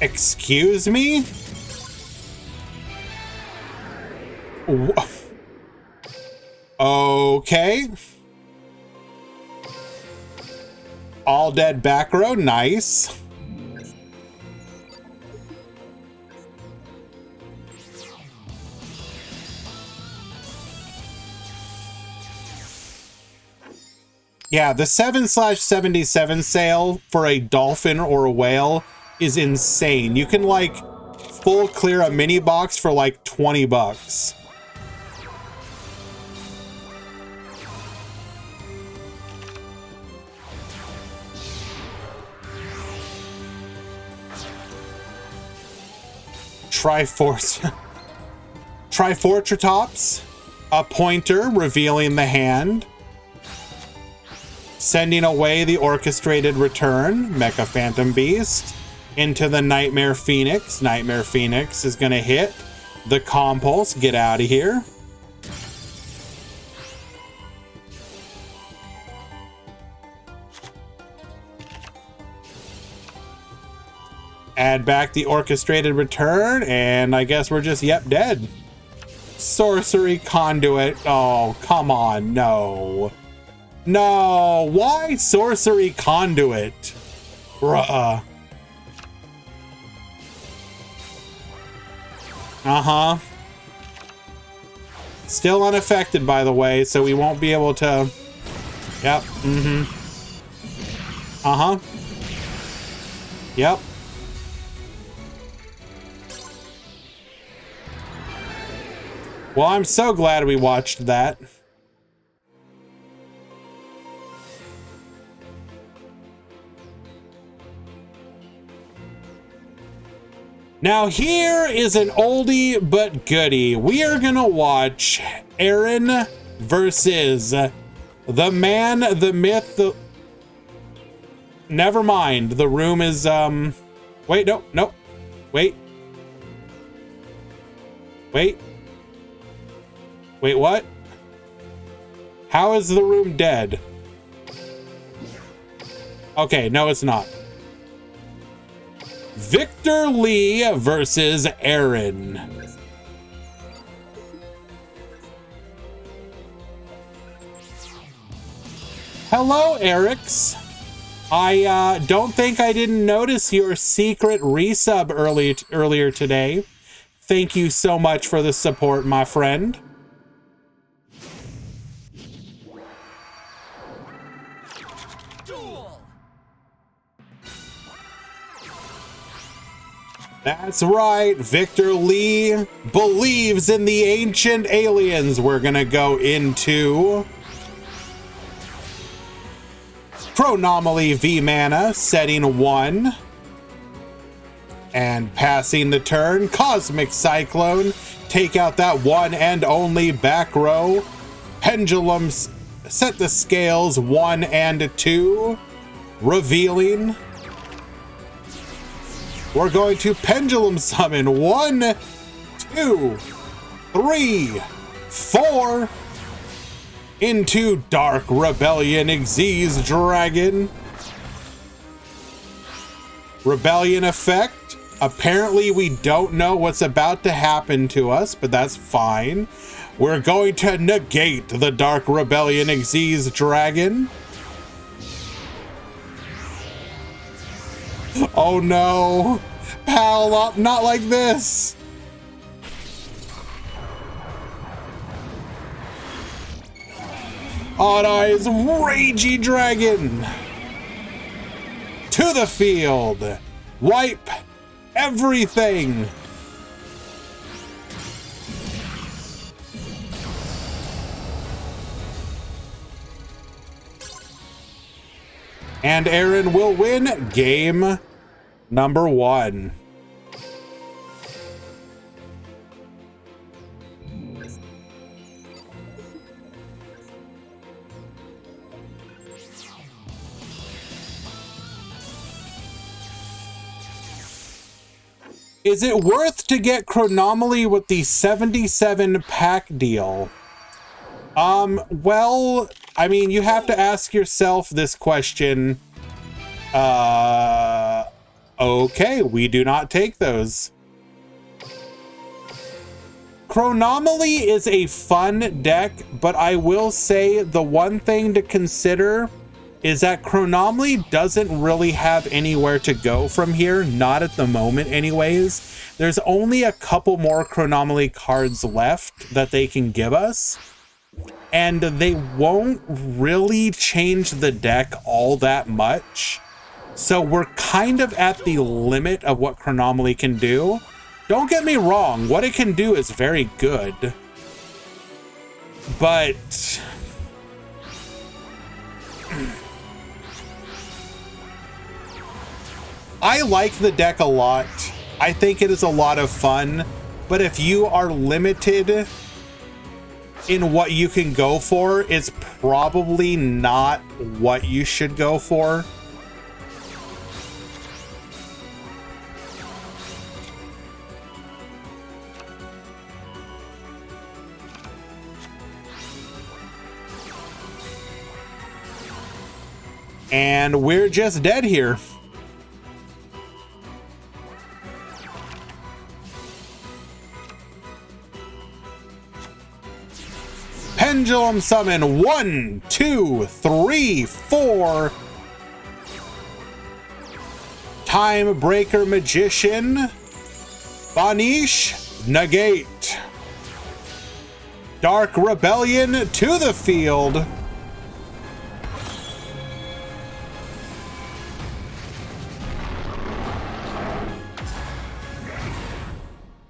A: Excuse me? Okay. All dead back row, nice. Yeah, the 7/77 sale for a dolphin or a whale is insane. You can like full clear a mini box for like 20 bucks. Trifortratops, a pointer revealing the hand, sending away the orchestrated return, Mecha Phantom Beast, into the Nightmare Phoenix. Nightmare Phoenix is gonna hit the Compulse, get out of here. Add back the orchestrated return, and I guess we're just, yep, dead. Sorcery Conduit. Oh, come on, no. No, why Sorcery Conduit? Bruh. Uh-huh. Still unaffected, by the way, so we won't be able to... Yep, mm-hmm. Uh-huh. Yep. Well, I'm so glad we watched that. Now here is an oldie but goodie. We are gonna watch Aaron versus the man, the myth, never mind. The room is, wait, no, no. Wait. Wait. Wait, what? How is the room dead? Okay, no, it's not. Victor Lee versus Aaron. Hello, Eric's. I don't think I didn't notice your secret resub earlier today. Thank you so much for the support, my friend. Duel. That's right, Victor Lee believes in the ancient aliens. We're gonna go into Chronomaly V Mana, setting 1. And passing the turn, Cosmic Cyclone, take out that one and only back row. Pendulums, set the scales 1 and 2. Revealing. We're going to Pendulum Summon 1, 2, 3, 4. Into Dark Rebellion Xyz Dragon. Rebellion effect. Apparently we don't know what's about to happen to us, but that's fine. We're going to negate the Dark Rebellion Xyz Dragon. Oh no. Pal up, not like this. Odd Eyes Ragey Dragon. To the field. Wipe everything. And Aaron will win game number 1. Is it worth to get Chronomaly with the 77 pack deal? Well, I mean, you have to ask yourself this question. Okay, we do not take those. Chronomaly is a fun deck, but I will say the one thing to consider is that Chronomaly doesn't really have anywhere to go from here, not at the moment anyways. There's only a couple more Chronomaly cards left that they can give us, and they won't really change the deck all that much. So we're kind of at the limit of what Chronomaly can do. Don't get me wrong, what it can do is very good, but I like the deck a lot. I think it is a lot of fun, but if you are limited in what you can go for, it's probably not what you should go for. And we're just dead here. Pendulum Summon 1, 2, 3, 4. Time Breaker Magician. Banish, negate. Dark Rebellion to the field.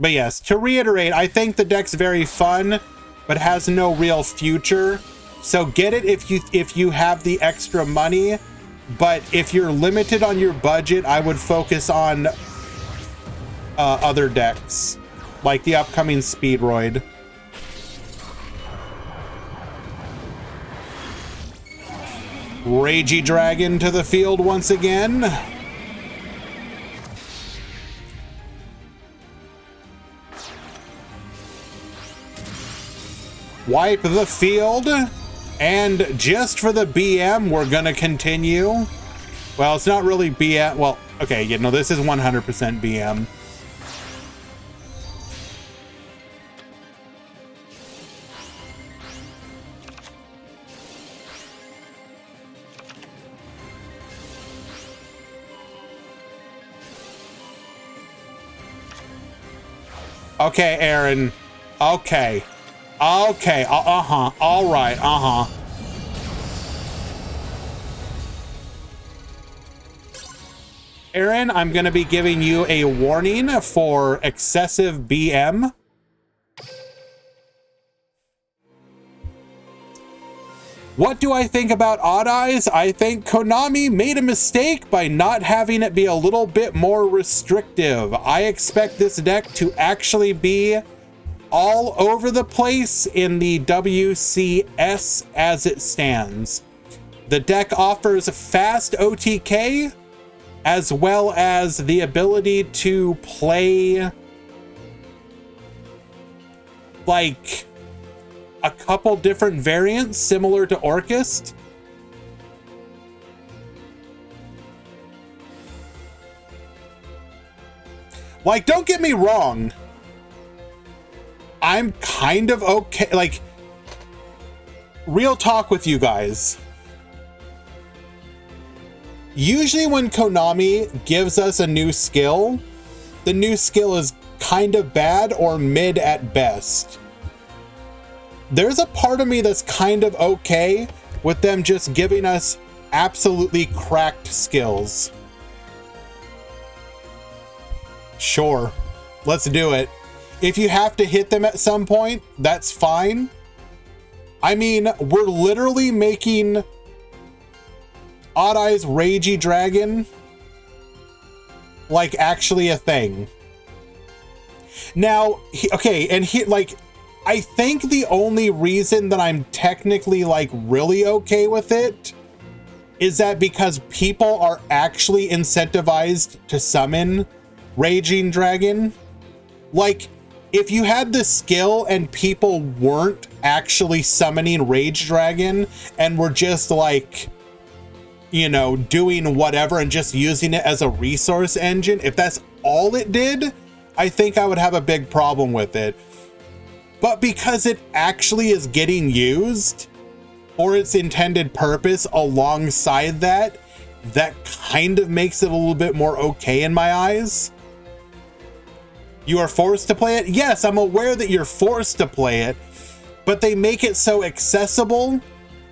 A: But yes, to reiterate, I think the deck's very fun, but has no real future. So get it if you have the extra money, but if you're limited on your budget, I would focus on other decks, like the upcoming Speedroid. Ragey Dragon to the field once again. Wipe the field. And just for the BM, we're going to continue. Well, it's not really BM. Well, okay, you know, this is 100% BM. Okay, Aaron. Okay. Okay. Uh-huh. All right. Uh-huh. Aaron, I'm going to be giving you a warning for excessive BM. What do I think about Odd Eyes? I think Konami made a mistake by not having it be a little bit more restrictive. I expect this deck to actually be all over the place in the WCS as it stands. The deck offers fast OTK as well as the ability to play like a couple different variants similar to Orchest. Like, don't get me wrong. I'm kind of okay. Like, real talk with you guys. Usually when Konami gives us a new skill, the new skill is kind of bad or mid at best. There's a part of me that's kind of okay with them just giving us absolutely cracked skills. Sure, let's do it. If you have to hit them at some point, that's fine. I mean, we're literally making Odd Eyes Ragey Dragon like actually a thing. Now, okay, and he like, I think the only reason that I'm technically like really okay with it is that because people are actually incentivized to summon Raging Dragon. Like, if you had the skill and people weren't actually summoning Rage Dragon and were just like, you know, doing whatever and just using it as a resource engine, if that's all it did, I think I would have a big problem with it. But because it actually is getting used for its intended purpose alongside that, that kind of makes it a little bit more okay in my eyes. You are forced to play it? Yes, I'm aware that you're forced to play it, but they make it so accessible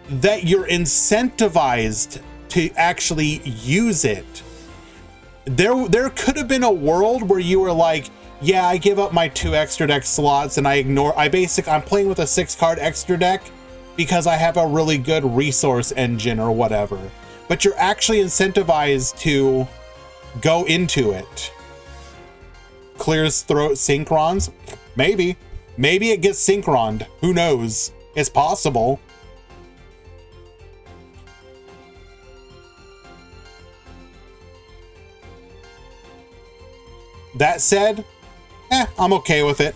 A: that you're incentivized to actually use it. There could have been a world where you were like, yeah, I give up my 2 extra deck slots and I'm playing with a 6-card extra deck because I have a really good resource engine or whatever. But you're actually incentivized to go into it. Clears throat synchrons? Maybe. Maybe it gets synchroned. Who knows? It's possible. That said, I'm okay with it.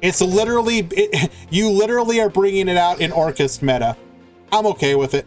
A: It's literally, you literally are bringing it out in Orchest meta. I'm okay with it.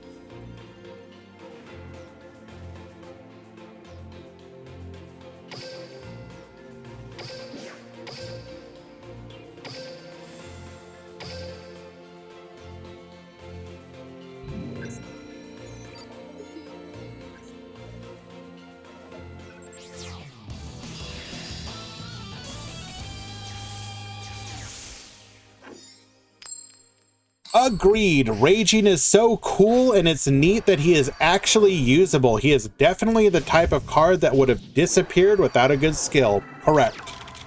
A: Agreed. Raging is so cool, and it's neat that he is actually usable. He is definitely the type of card that would have disappeared without a good skill. Correct.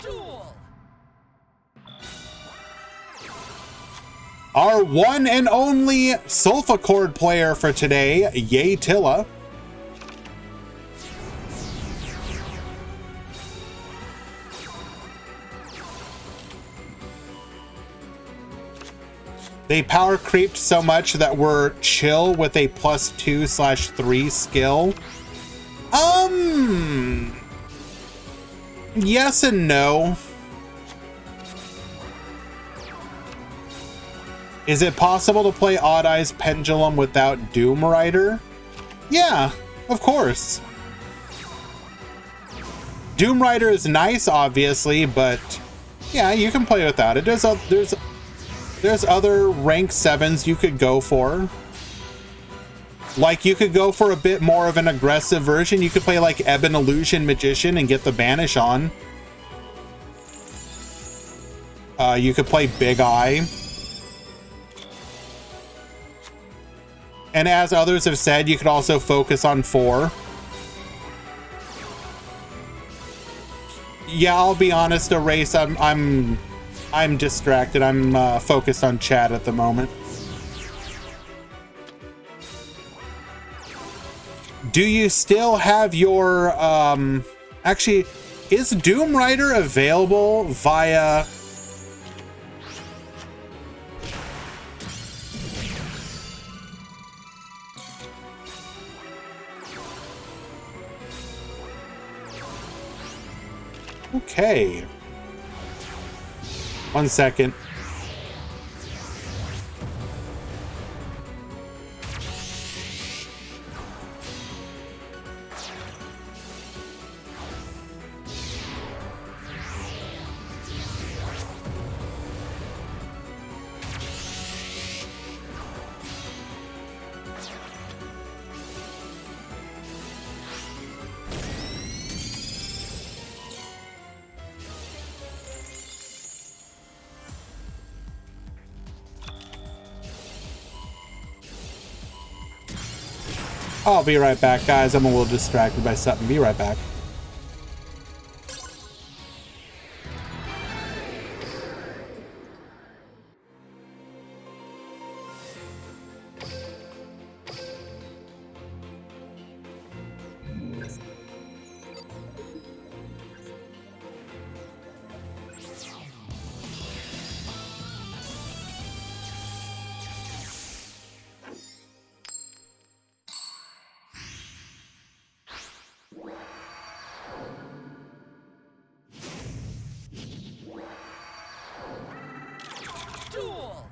B: Duel.
A: Our one and only Sulfa Chord player for today, Yay Tilla. They power creeped so much that we're chill with a +2/3 skill. Yes and no. Is it possible to play Odd Eyes Pendulum without Doom Rider? Yeah, of course. Doom Rider is nice, obviously, but yeah, you can play without it. There's other rank 7s you could go for. Like, you could go for a bit more of an aggressive version. You could play like Ebon Illusion Magician and get the Banish on. You could play Big Eye. And as others have said, you could also focus on 4. Yeah, I'll be honest, Erase, I'm distracted. I'm focused on chat at the moment. Do you still have your actually, is Doom Rider available via Okay. 1 second. I'll be right back, guys. I'm a little distracted by something. Be right back.
B: Duel!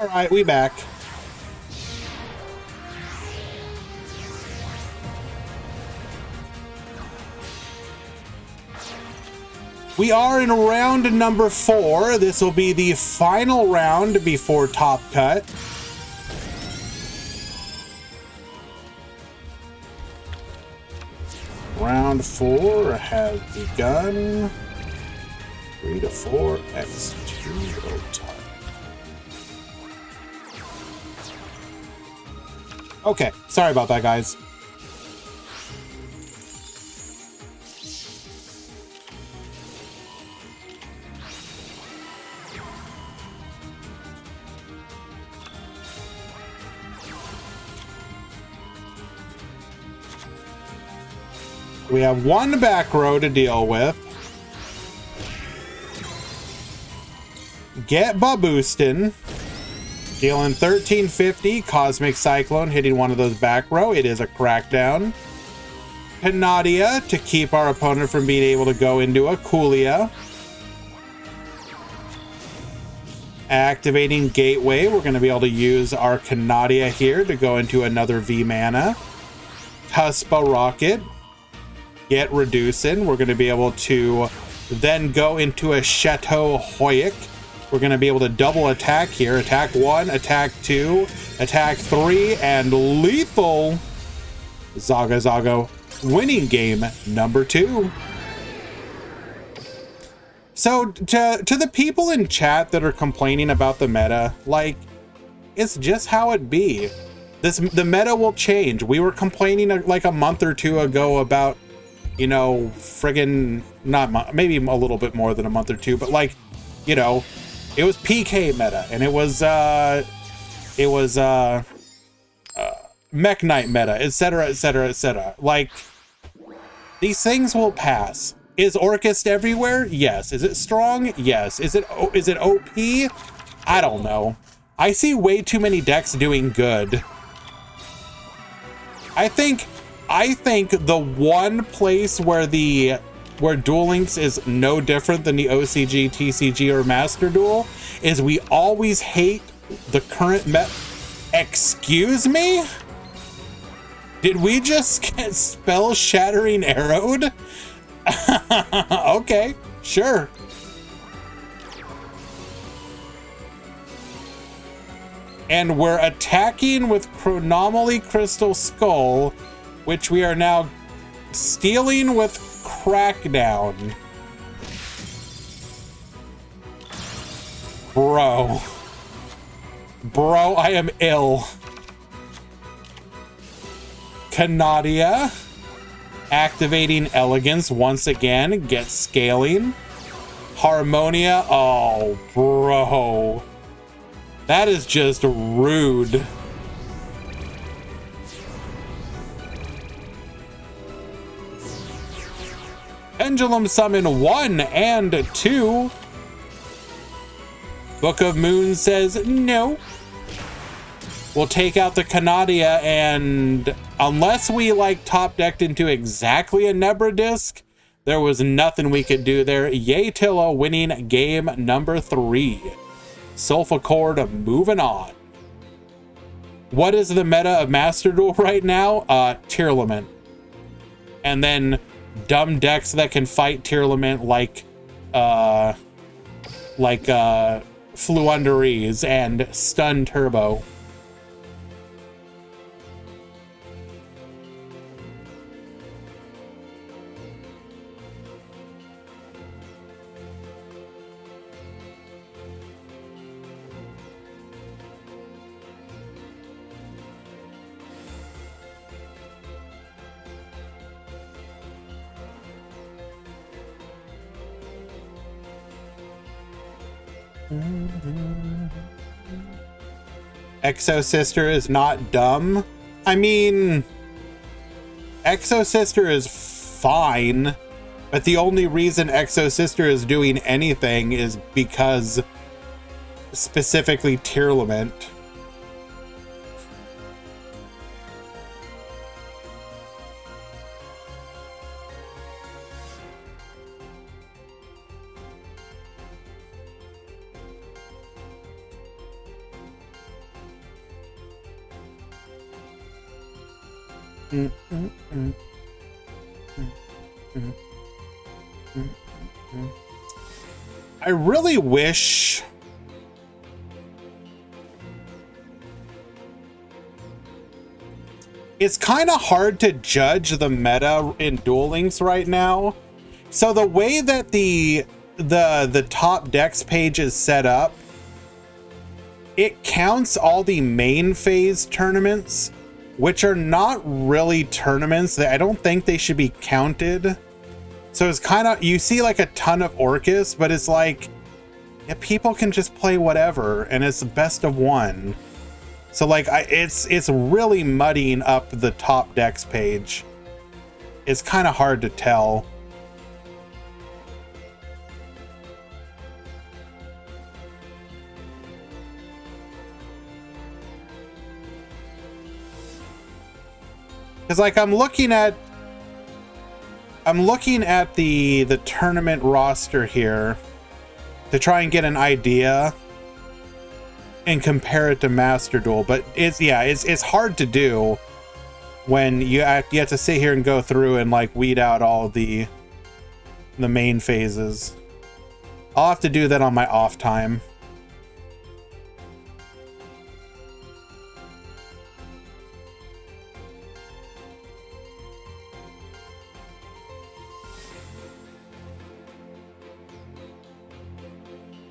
A: All right, we back. We are in round number 4. This will be the final round before Top Cut. Round 4 has begun. 3 to 4, X2 go time. Okay, sorry about that, guys. We have one back row to deal with. Get Baboostin. Dealing 1350, Cosmic Cyclone hitting one of those back row. It is a crackdown. Panadia to keep our opponent from being able to go into a Coolia. Activating Gateway, we're going to be able to use our Canadia here to go into another V mana. Cuspa Rocket, get Reducing. We're going to be able to then go into a Chateau Hoyok. We're going to be able to double attack here. Attack 1, attack 2, attack 3, and lethal. Zaga Zaga, winning game number 2. So to the people in chat that are complaining about the meta, like, it's just how it be. The meta will change. We were complaining like a month or two ago about, you know, friggin' maybe a little bit more than a month or two, but like, you know, it was PK meta, and it was Mech Knight meta, etc., etc., etc. Like, these things will pass. Is Orcust everywhere? Yes. Is it strong? Yes. Is it OP? I don't know. I see way too many decks doing good. I think the one place where Duel Links is no different than the OCG, TCG, or Master Duel is we always hate the current Excuse me? Did we just get spell shattering arrowed? Okay, sure. And we're attacking with Chronomaly Crystal Skull, which we are now stealing with Crackdown. Bro, I am ill. Canadia, activating Elegance once again, get scaling. Harmonia, oh, bro. That is just rude. Pendulum Summon 1 and 2. Book of Moon says no. We'll take out the Canadia, and unless we like top decked into exactly a Nebra disc, there was nothing we could do there. Yatilla winning game number 3. Sulfur moving on. What is the meta of Master Duel right now? Tearlament. And then dumb decks that can fight Tearlament like Fluunderies and Stun Turbo. Exo Sister is not dumb. I mean, Exo Sister is fine, but the only reason Exo Sister is doing anything is because specifically Tearlament. I really wish it's kind of hard to judge the meta in Duel Links right now. So the way that the top decks page is set up, it counts all the main phase tournaments, which are not really tournaments. I don't think they should be counted. So it's kind of, you see like a ton of Orcus, but it's like, yeah, people can just play whatever, and it's the best of one. So like, it's really muddying up the top decks page. It's kind of hard to tell. Because like I'm looking at the tournament roster here to try and get an idea. and compare it to Master Duel, but it's hard to do when you have to sit here and go through and like weed out all the main phases. I'll have to do that on my off time.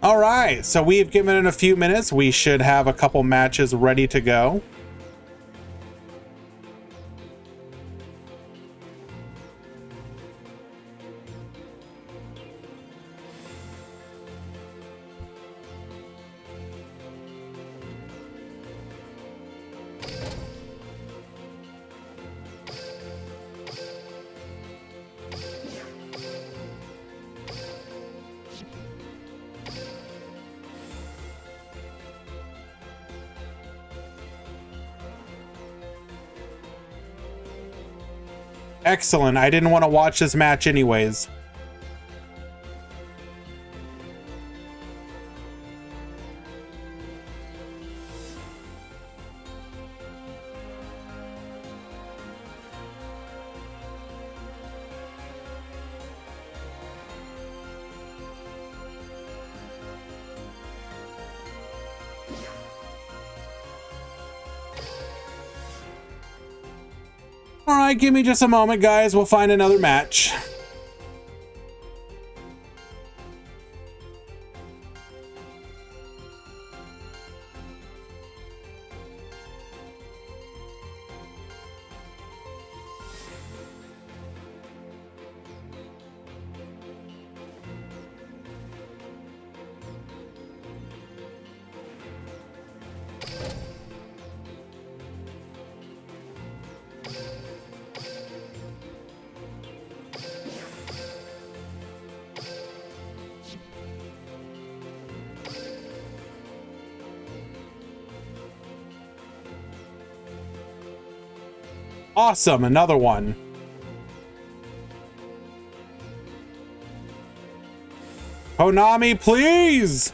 A: All right, so we've given it a few minutes. We should have a couple matches ready to go. Excellent. I didn't want to watch this match anyways. All right, give me just a moment, guys. We'll find another match. Awesome, another one. Konami, please!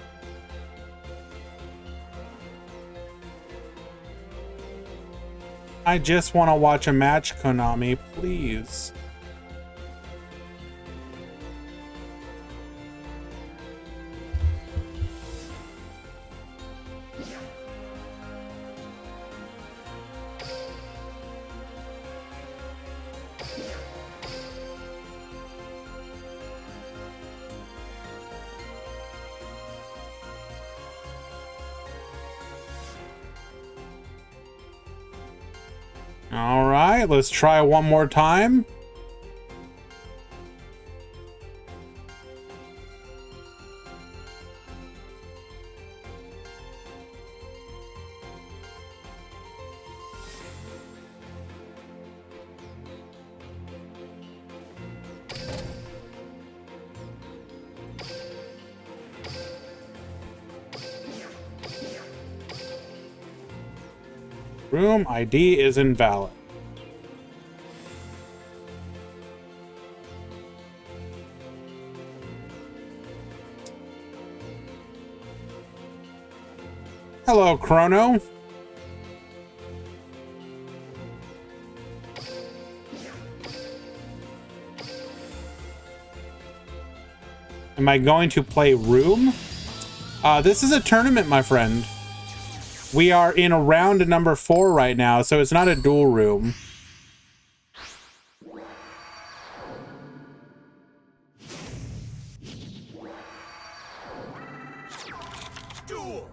A: I just want to watch a match, Konami, please. All right, let's try one more time. Room ID is invalid. Hello, Chrono. Am I going to play Room? This is a tournament, my friend. We are in round number 4 right now, so it's not a duel room.
B: Duel.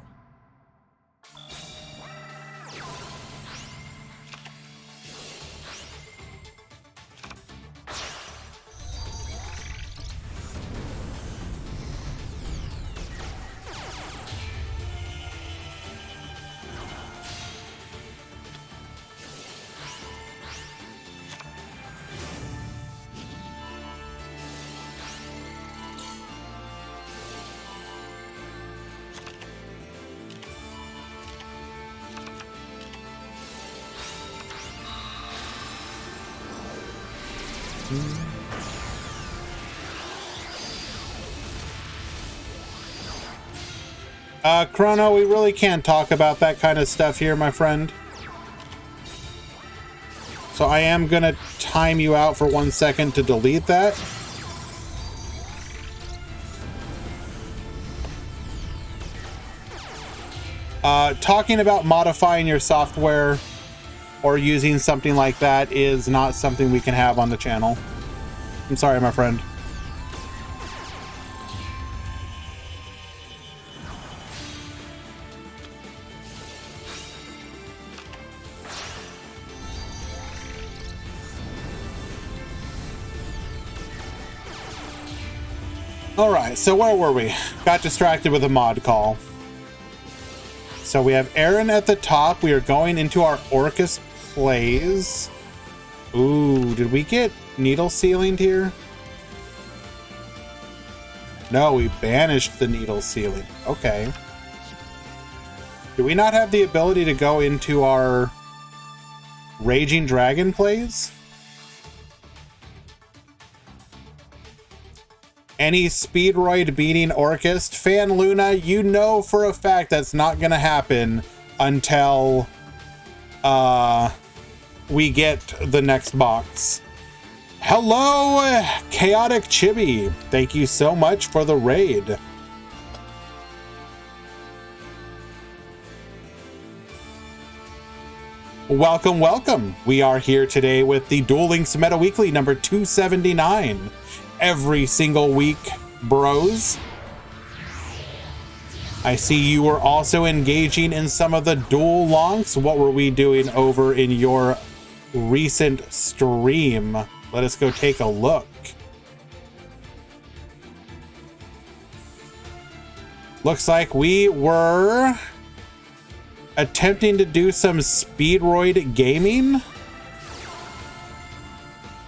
A: Chrono, we really can't talk about that kind of stuff here, my friend. So I am gonna time you out for 1 second to delete that. Talking about modifying your software or using something like that is not something we can have on the channel. I'm sorry, my friend. All right, so where were we? Got distracted with a mod call. So we have Aaron at the top. We are going into our Orcus plays. Ooh, did we get needle sealing here? No, we banished the needle sealing. Okay. Do we not have the ability to go into our Raging Dragon plays? Any Speedroid beating Orcust? Fan Luna, you know for a fact that's not gonna happen until we get the next box. Hello, Chaotic Chibi. Thank you so much for the raid. Welcome, welcome. We are here today with the Duel Links Meta Weekly number 279. Every single week, bros. I see you were also engaging in some of the duel lonks. What were we doing over in your recent stream? Let us go take a look. Looks like we were attempting to do some Speedroid gaming.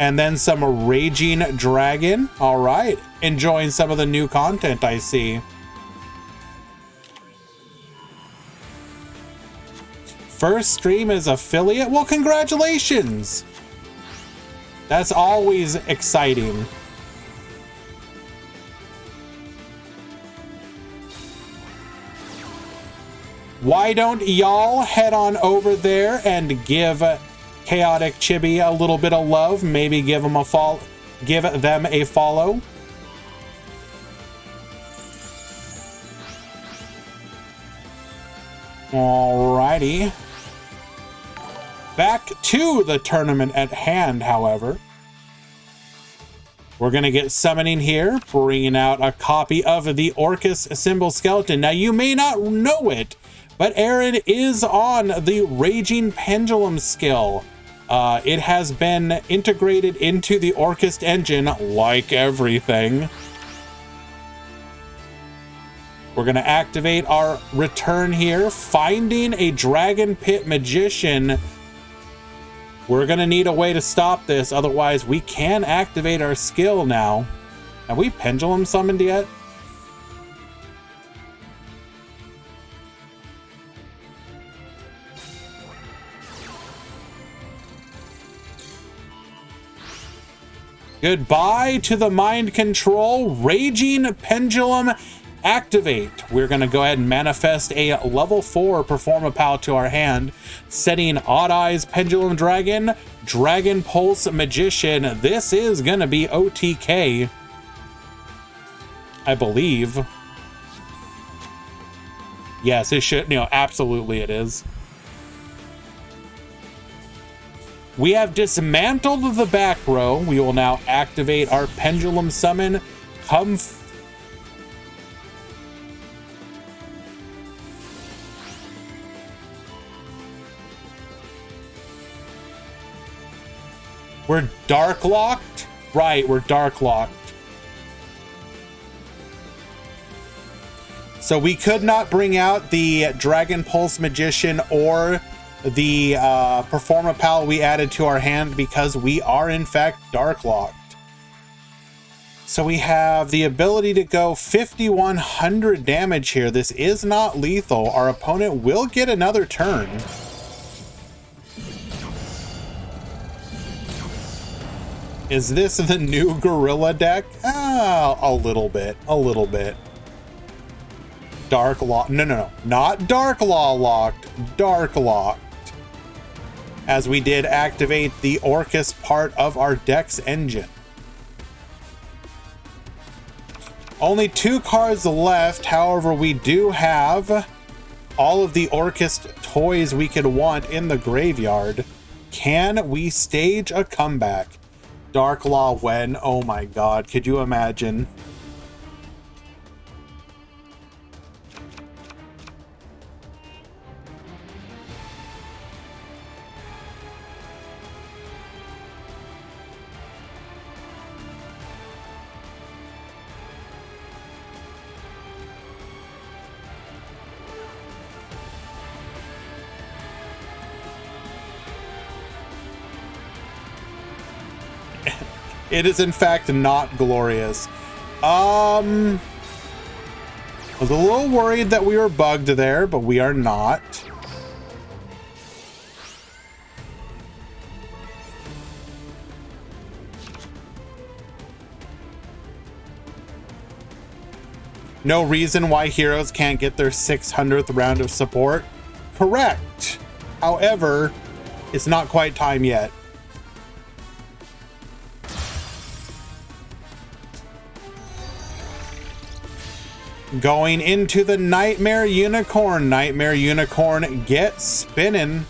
A: And then some Raging Dragon. All right. Enjoying some of the new content, I see. First stream as affiliate? Well, congratulations. That's always exciting. Why don't y'all head on over there and give Chaotic Chibi a little bit of love? Maybe give them a follow. Give them a follow. Alrighty. Back to the tournament at hand, however. We're going to get summoning here, bringing out a copy of the Orcus symbol skeleton. Now, you may not know it, but Aaron is on the Raging Pendulum skill. It has been integrated into the Orcust engine like everything. We're going to activate our return here, finding a Dragon Pit Magician. We're going to need a way to stop this, otherwise we can activate our skill now. Have we Pendulum summoned yet? Goodbye to the mind control. Raging Pendulum activate. We're going to go ahead and manifest a level 4 Performapal to our hand, setting Odd Eyes Pendulum Dragon, Dragon Pulse Magician. This is going to be OTK, I believe. Yes, it should. No, absolutely it is. We have dismantled the back row. We will now activate our Pendulum Summon. We're dark locked? Right, we're dark locked. So we could not bring out the Dragon Pulse Magician or the Performapal we added to our hand because we are in fact dark locked. So we have the ability to go 5100 damage here. This is not lethal. Our opponent will get another turn. Is this the new Gorilla deck? Ah, a little bit, a little bit. Dark Law. No. Not Dark Law locked. Dark locked. As we did activate the Orcus part of our Dex engine. Only 2 cards left. However, we do have all of the Orcus toys we could want in the graveyard. Can we stage a comeback? Dark Law when? Oh my god, could you imagine? It is in fact not glorious. I was a little worried that we were bugged there, but we are not. No reason why heroes can't get their 600th round of support. Correct. However, it's not quite time yet. Going into the Nightmare Unicorn. Nightmare Unicorn, get spinning.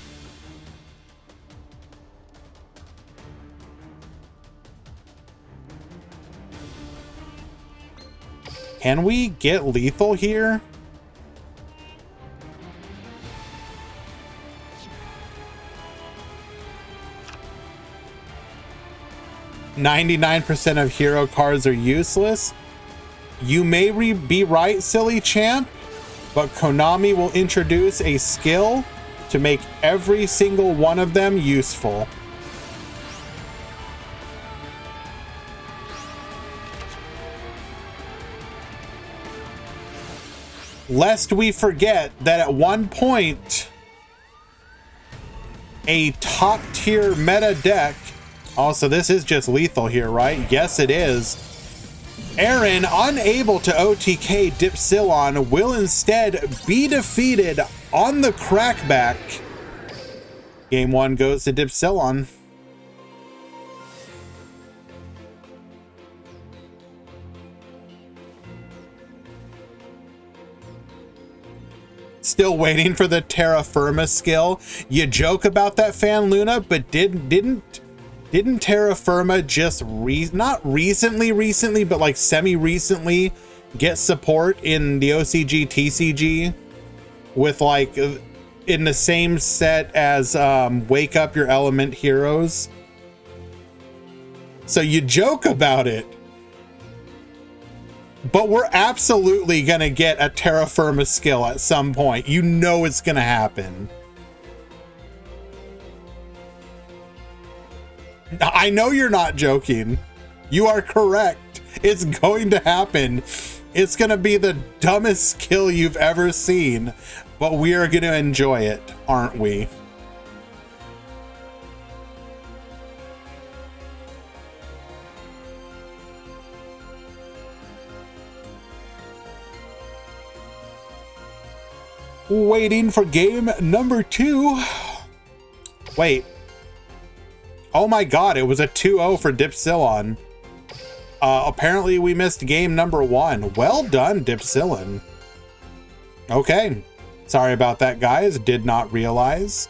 A: Can we get lethal here? "99% of hero cards are useless." You may be right, silly champ, but Konami will introduce a skill to make every single one of them useful. Lest we forget that at one point, a top tier meta deck, also this is just lethal here, right? Yes, it is. Aaron, unable to OTK Dipsilon, will instead be defeated on the crackback. Game 1 goes to Dipsilon. Still waiting for the Terra Firma skill. You joke about that, Fan Luna, but didn't Terra Firma just not recently, but like semi-recently get support in the OCG TCG with like in the same set as Wake Up Your Element Heroes? So you joke about it, but we're absolutely gonna get a Terra Firma skill at some point. You know it's gonna happen. I know you're not joking. You are correct. It's going to happen. It's going to be the dumbest skill you've ever seen, but we are going to enjoy it, aren't we? Waiting for game number 2. Wait. Oh my god, it was a 2-0 for Dipsilon. Apparently we missed game number 1. Well done, Dipsilon. Okay. Sorry about that, guys. Did not realize.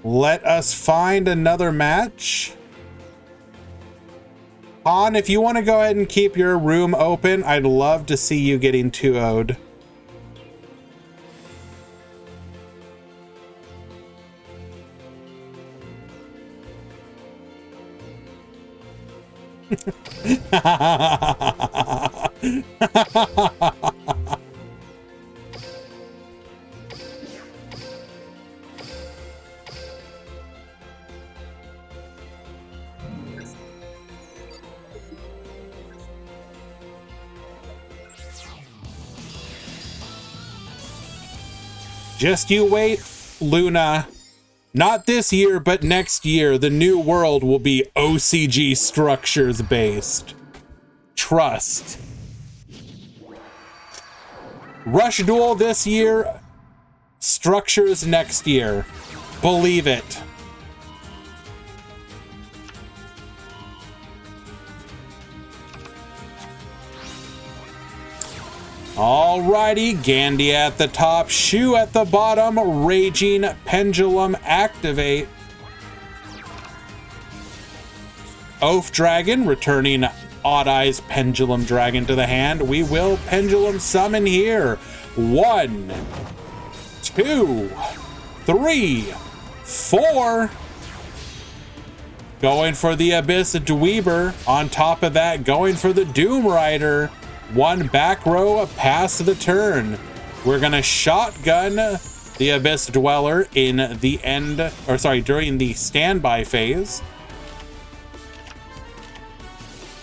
A: Let us find another match. Han, if you want to go ahead and keep your room open, I'd love to see you getting 2-0'd. Just you wait, Luna. Not this year, but next year, the new world will be OCG structures based. Trust. Rush Duel this year, structures next year. Believe it. Alrighty, Gandhi at the top, Shu at the bottom, Raging Pendulum activate. Oaf Dragon returning Odd Eyes Pendulum Dragon to the hand. We will Pendulum Summon here. 1, 2, 3, 4. Going for the Abyss Dweeber. On top of that, going for the Doom Rider. 1 back row past the turn. We're gonna shotgun the Abyss Dweller in the during the standby phase.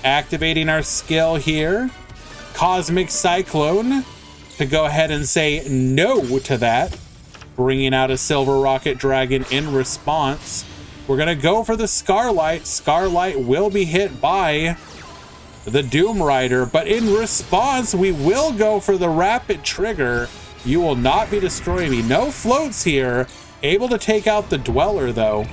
A: Activating our skill here. Cosmic Cyclone to go ahead and say no to that. Bringing out a Silver Rocket Dragon in response. We're gonna go for the Scarlight. Scarlight will be hit by the Doom Rider, but in response, we will go for the Rapid Trigger. You will not be destroying me. No floats here. Able to take out the Dweller, though.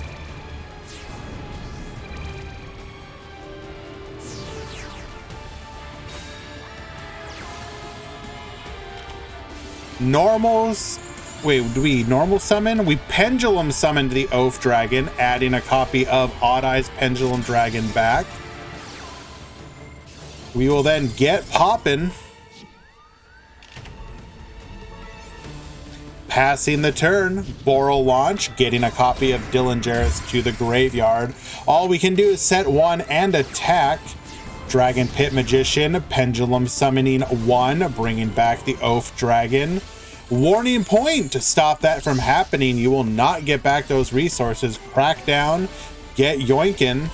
A: Normals. Wait, do we normal summon? We Pendulum summoned the Oaf Dragon, adding a copy of Odd Eyes Pendulum Dragon back. We will then get poppin'. Passing the turn, Boral launch, getting a copy of Dylan Jarrus to the graveyard. All we can do is set 1 and attack. Dragon Pit Magician, Pendulum summoning 1, bringing back the Oaf Dragon. Warning point to stop that from happening. You will not get back those resources. Crackdown, get yoinkin'.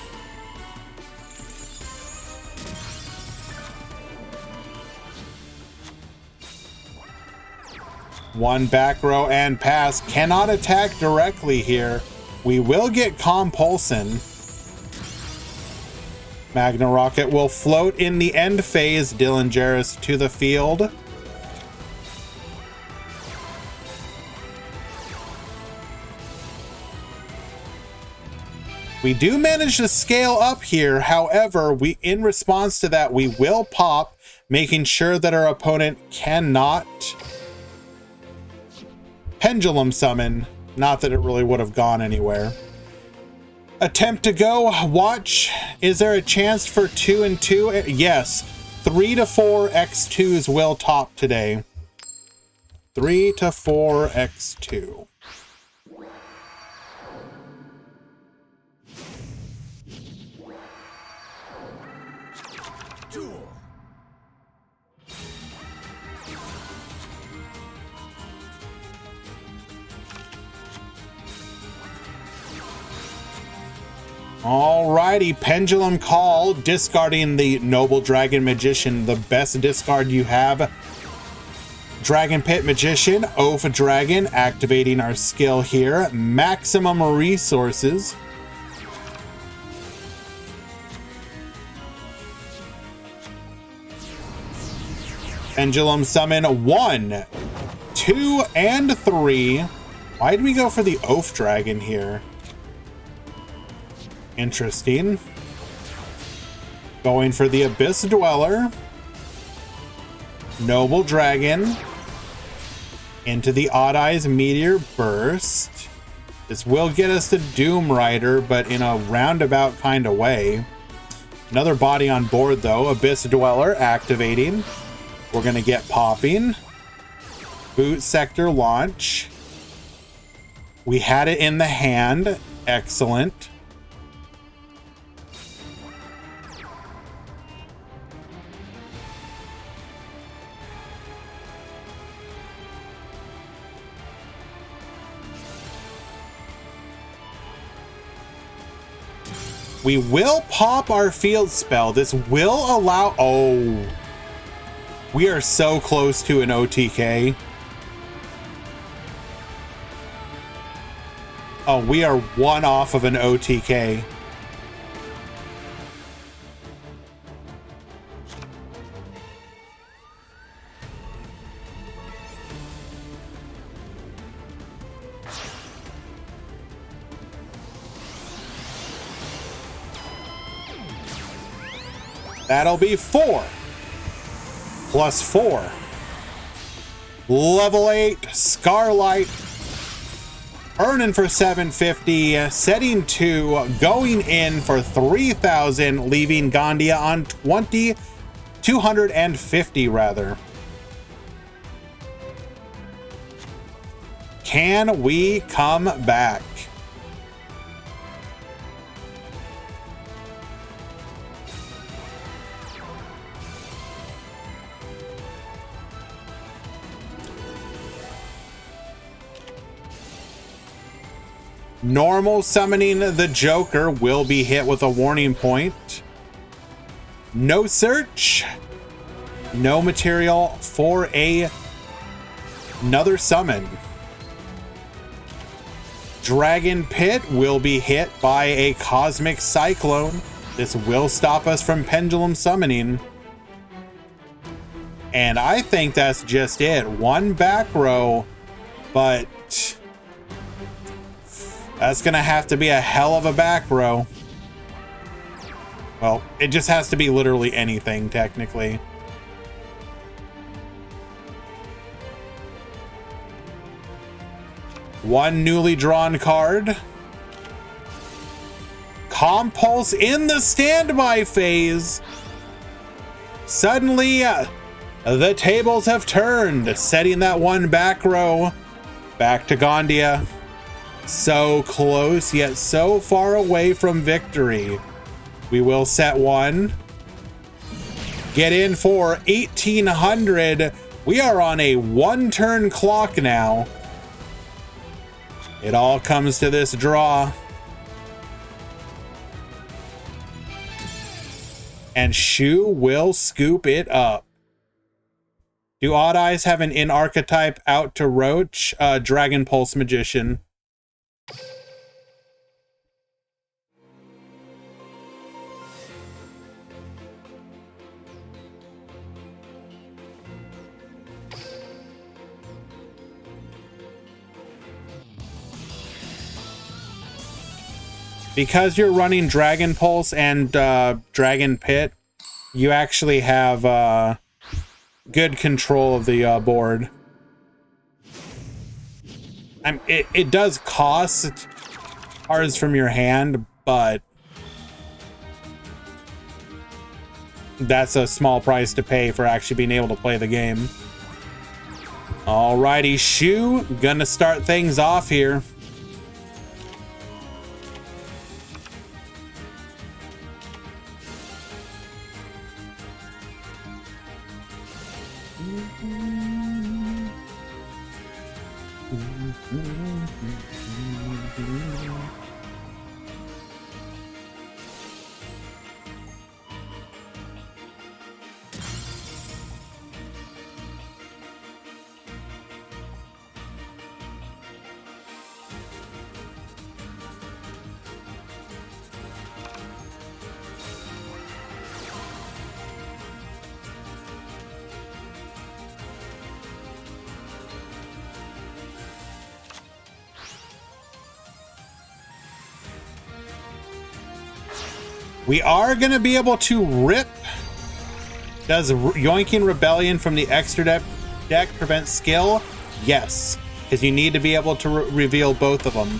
A: One back row and pass. Cannot attack directly here. We will get Compulsion. Magna Rocket will float in the end phase. Dylan Jarrus to the field. We do manage to scale up here. However, in response to that, we will pop, making sure that our opponent cannot Pendulum summon. Not that it really would have gone anywhere. Attempt to go. Watch. Is there a chance for 2 and 2? Yes. 3 to 4 X2s will top today. 3 to 4 X2.
B: Duel.
A: Alrighty, Pendulum Call, discarding the Noble Dragon Magician, the best discard you have. Dragon Pit Magician, Oaf Dragon, activating our skill here. Maximum resources. Pendulum summon 1, 2, and 3. Why did we go for the Oaf Dragon here? Interesting. Going for the Abyss Dweller. Noble Dragon. Into the Odd Eyes Meteor Burst. This will get us to Doom Rider, but in a roundabout kind of way. Another body on board, though. Abyss Dweller activating. We're going to get popping. Boot Sector launch. We had it in the hand. Excellent. We will pop our field spell. This will allow... Oh. We are so close to an OTK. Oh, we are one off of an OTK. That'll be 4 plus 4. Level 8 Scarlight. Earning for 750, setting 2, going in for 3,000, leaving Gandia on 250 rather. Can we come back? Normal summoning the Joker will be hit with a warning point. No search. No material for another summon. Dragon Pit will be hit by a Cosmic Cyclone. This will stop us from pendulum summoning. And I think that's just it. One back row, but that's gonna have to be a hell of a back row. Well, it just has to be literally anything, technically. One newly drawn card. Compulse in the standby phase. Suddenly, the tables have turned, setting that one back row back to Gandia. So close, yet so far away from victory. We will set one. Get in for 1,800. We are on a 1-turn clock now. It all comes to this draw. And Shu will scoop it up. Do Odd Eyes have an in-archetype out to Roach? Dragon Pulse Magician. Because you're running Dragon Pulse and Dragon Pit, you actually have good control of the board. It does cost cards from your hand, but that's a small price to pay for actually being able to play the game. Alrighty, Shu, gonna start things off here. We are going to be able to rip. Does yoinking Rebellion from the extra deck prevent skill? Yes, because you need to be able to reveal both of them.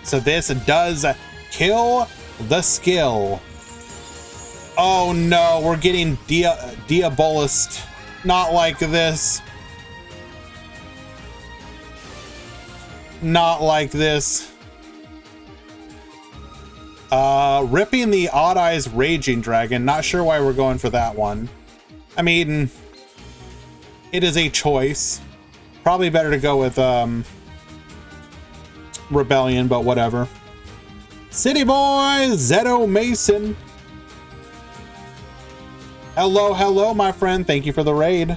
A: So this does kill the skill. Oh no, we're getting Diabolist. Not like this. Not like this. Ripping the Odd Eyes Raging Dragon. Not sure why we're going for that one. I mean, it is a choice. Probably better to go with Rebellion, but whatever. City Boy, Zeto Mason. Hello, hello, my friend. Thank you for the raid.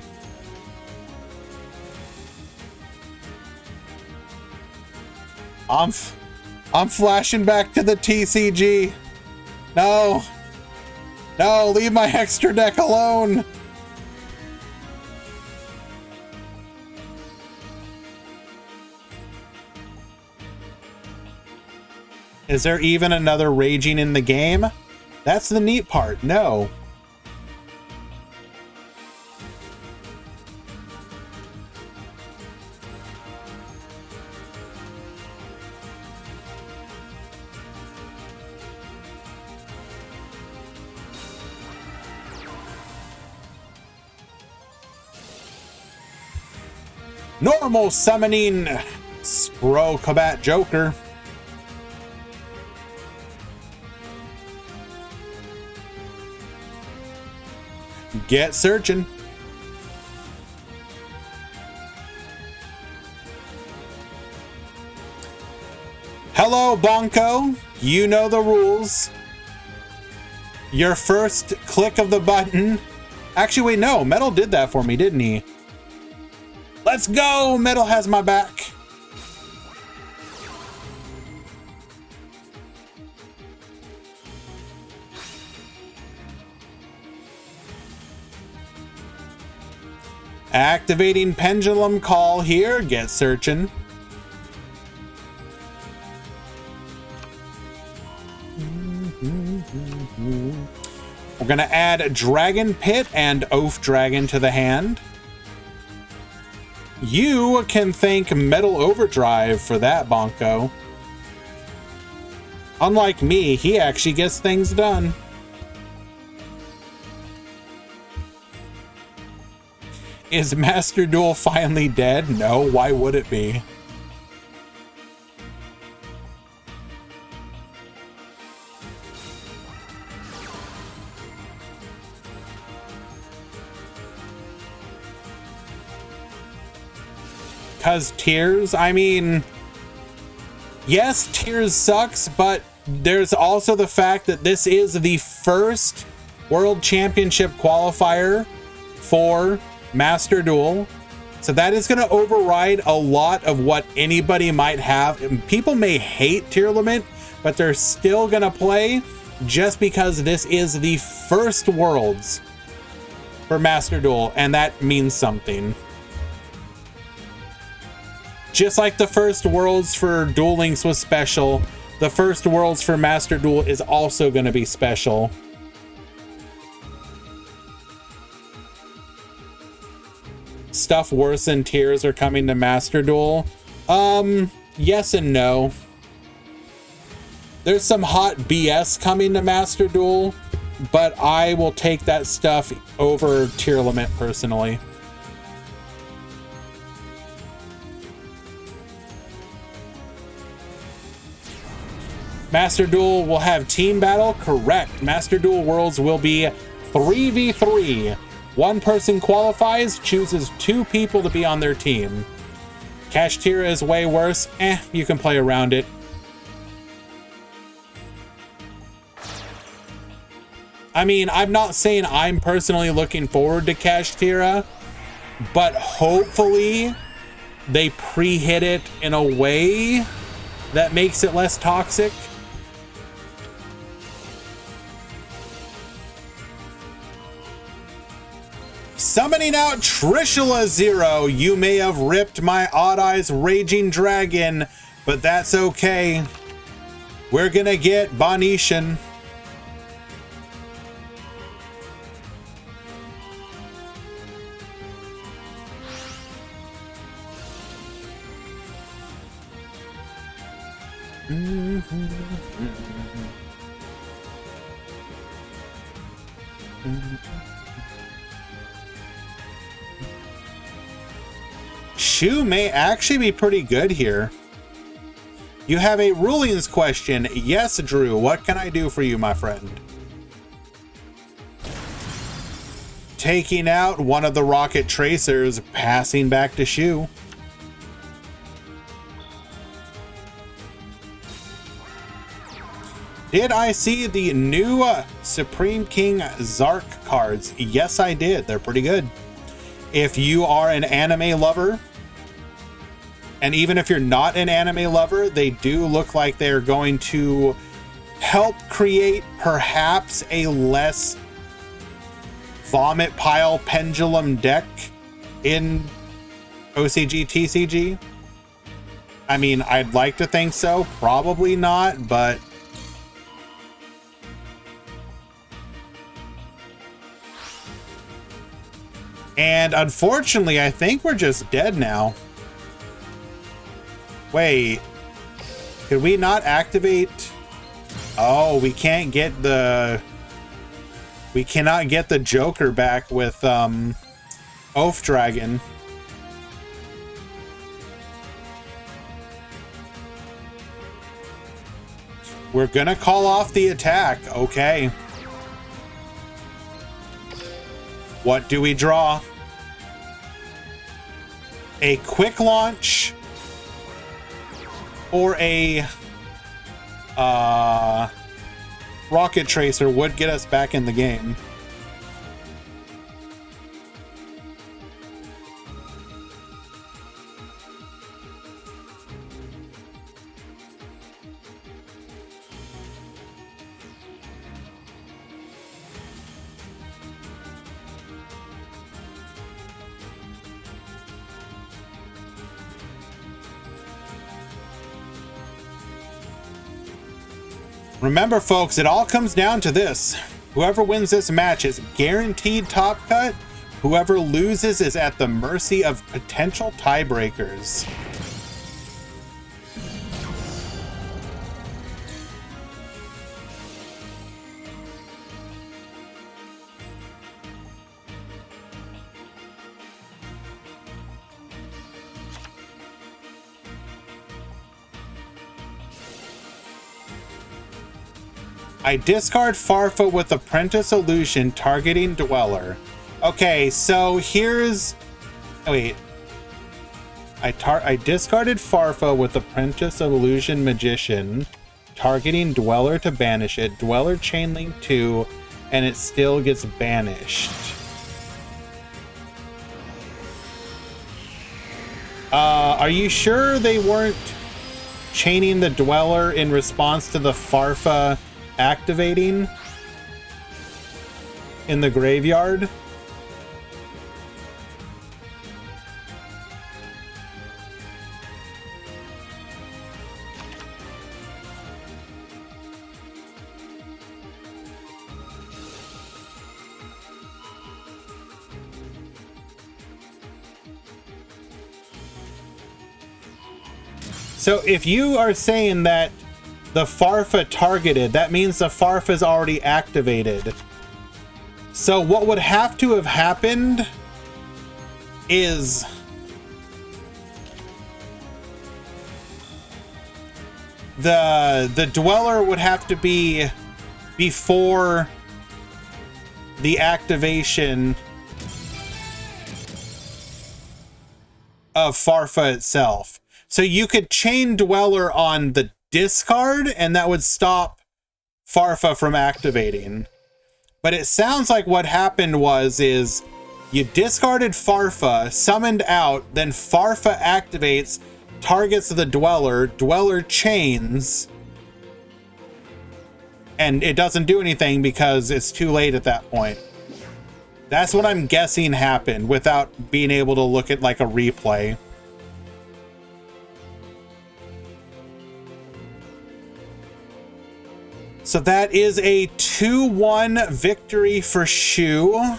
A: I'm flashing back to the TCG. No. No, leave my extra deck alone. Is there even another raging in the game? That's the neat part. No. Normal summoning Spro Combat Joker. Get searching. Hello, Bonko. You know the rules. Your first click of the button. Actually, wait, no. Metal did that for me, didn't he? Let's go! Metal has my back. Activating Pendulum Call here. Get searching. We're going to add Dragon Pit and Oath Dragon to the hand. You can thank Metal Overdrive for that, Bonko. Unlike me, he actually gets things done. Is Master Duel finally dead? No, why would it be? Because Tears, I mean, yes, Tears sucks, but there's also the fact that this is the first World Championship qualifier for Master Duel. So that is going to override a lot of what anybody might have. People may hate Tier Limit, but they're still going to play just because this is the first Worlds for Master Duel, and that means something. Just like the first Worlds for Duel Links was special, the first Worlds for Master Duel is also going to be special. Stuff worse than Tears are coming to Master Duel. Yes and no. There's some hot BS coming to Master Duel, but I will take that stuff over Tier Limit personally. Master Duel will have team battle? Correct. Master Duel Worlds will be 3v3. One person qualifies, chooses 2 people to be on their team. Kashtira is way worse. You can play around it. I mean, I'm not saying I'm personally looking forward to Kashtira, but hopefully they pre-hit it in a way that makes it less toxic. Summoning out Trishula Zero. You may have ripped my Odd Eyes Raging Dragon, but that's okay. We're gonna get Bonishan. Shu may actually be pretty good here. You have a rulings question. Yes, Drew. What can I do for you, my friend? Taking out one of the Rocket Tracers, passing back to Shu. Did I see the new Supreme King Zark cards? Yes, I did. They're pretty good. If you are an anime lover, And even if you're not an anime lover, they do look like they're going to help create perhaps a less vomit pile pendulum deck in OCG TCG. I mean, I'd like to think so, probably not, but and unfortunately, I think we're just dead now. Wait, could we not activate? Oh, we can't get the, we cannot get the Joker back with Oath Dragon. We're gonna call off the attack. Okay. What do we draw? A quick launch or a rocket tracer would get us back in the game. Remember, folks, it all comes down to this. Whoever wins this match is guaranteed top cut. Whoever loses is at the mercy of potential tiebreakers. I discard Farfa with Apprentice Illusion targeting Dweller. Okay, so here's... Wait. I discarded Farfa with Apprentice Illusion Magician targeting Dweller to banish it. Dweller Chainlink 2, and it still gets banished. Are you sure they weren't chaining the Dweller in response to the Farfa activating in the graveyard? So if you are saying that the Farfa targeted, that means the Farfa is already activated. So what would have to have happened is the Dweller would have to be before the activation of Farfa itself. So you could chain Dweller on the discard, and that would stop Farfa from activating. But it sounds like what happened is you discarded Farfa, summoned out, then Farfa activates, targets the Dweller, Dweller chains, and it doesn't do anything because it's too late at that point. That's what I'm guessing happened without being able to look at like a replay. So that is a 2-1 victory for Shu.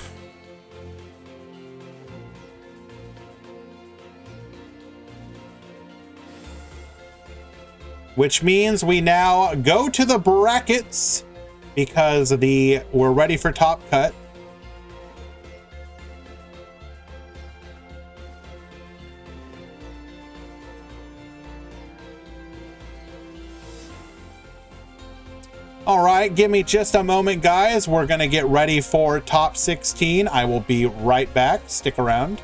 A: Which means we now go to the brackets because we're ready for Top Cut. All right, give me just a moment, guys. We're going to get ready for top 16. I will be right back. Stick around.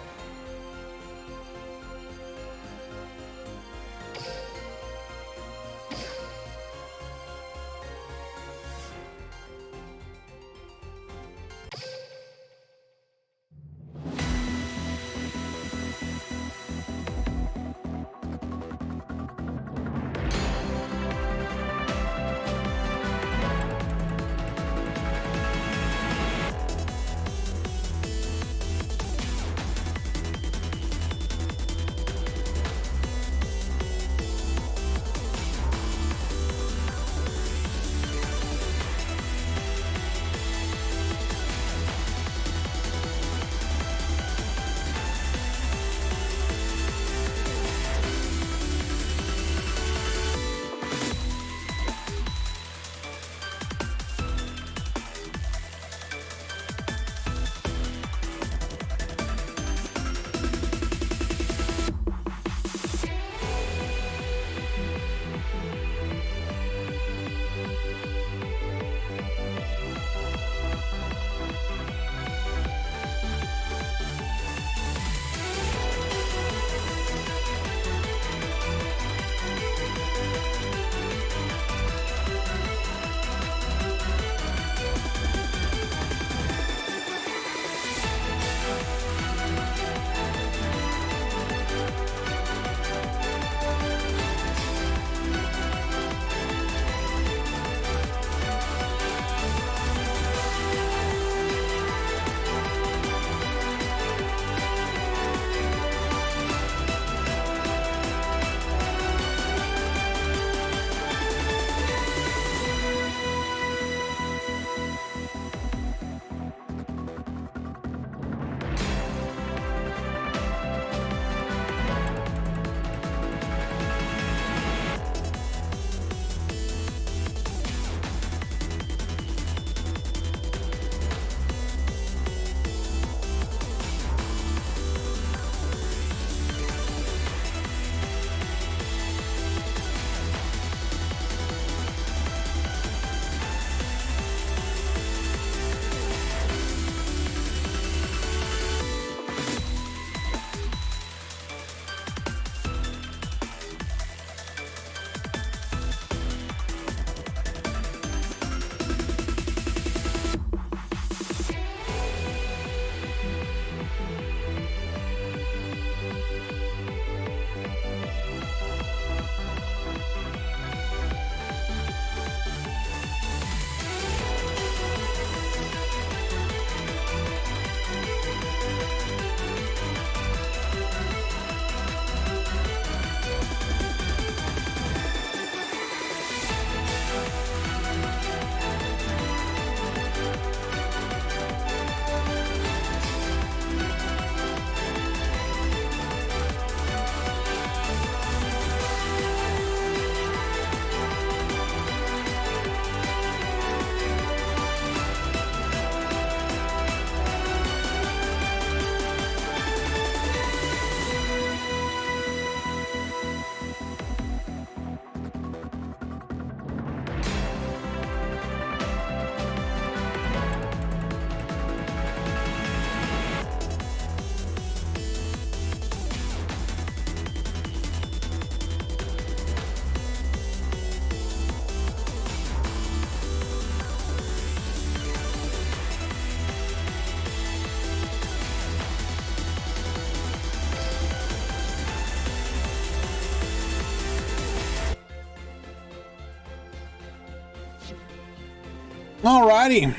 A: Alrighty,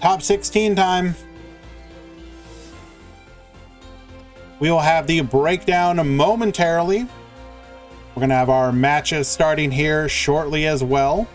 A: top 16 time. We will have the breakdown momentarily. We're going to have our matches starting here shortly as well.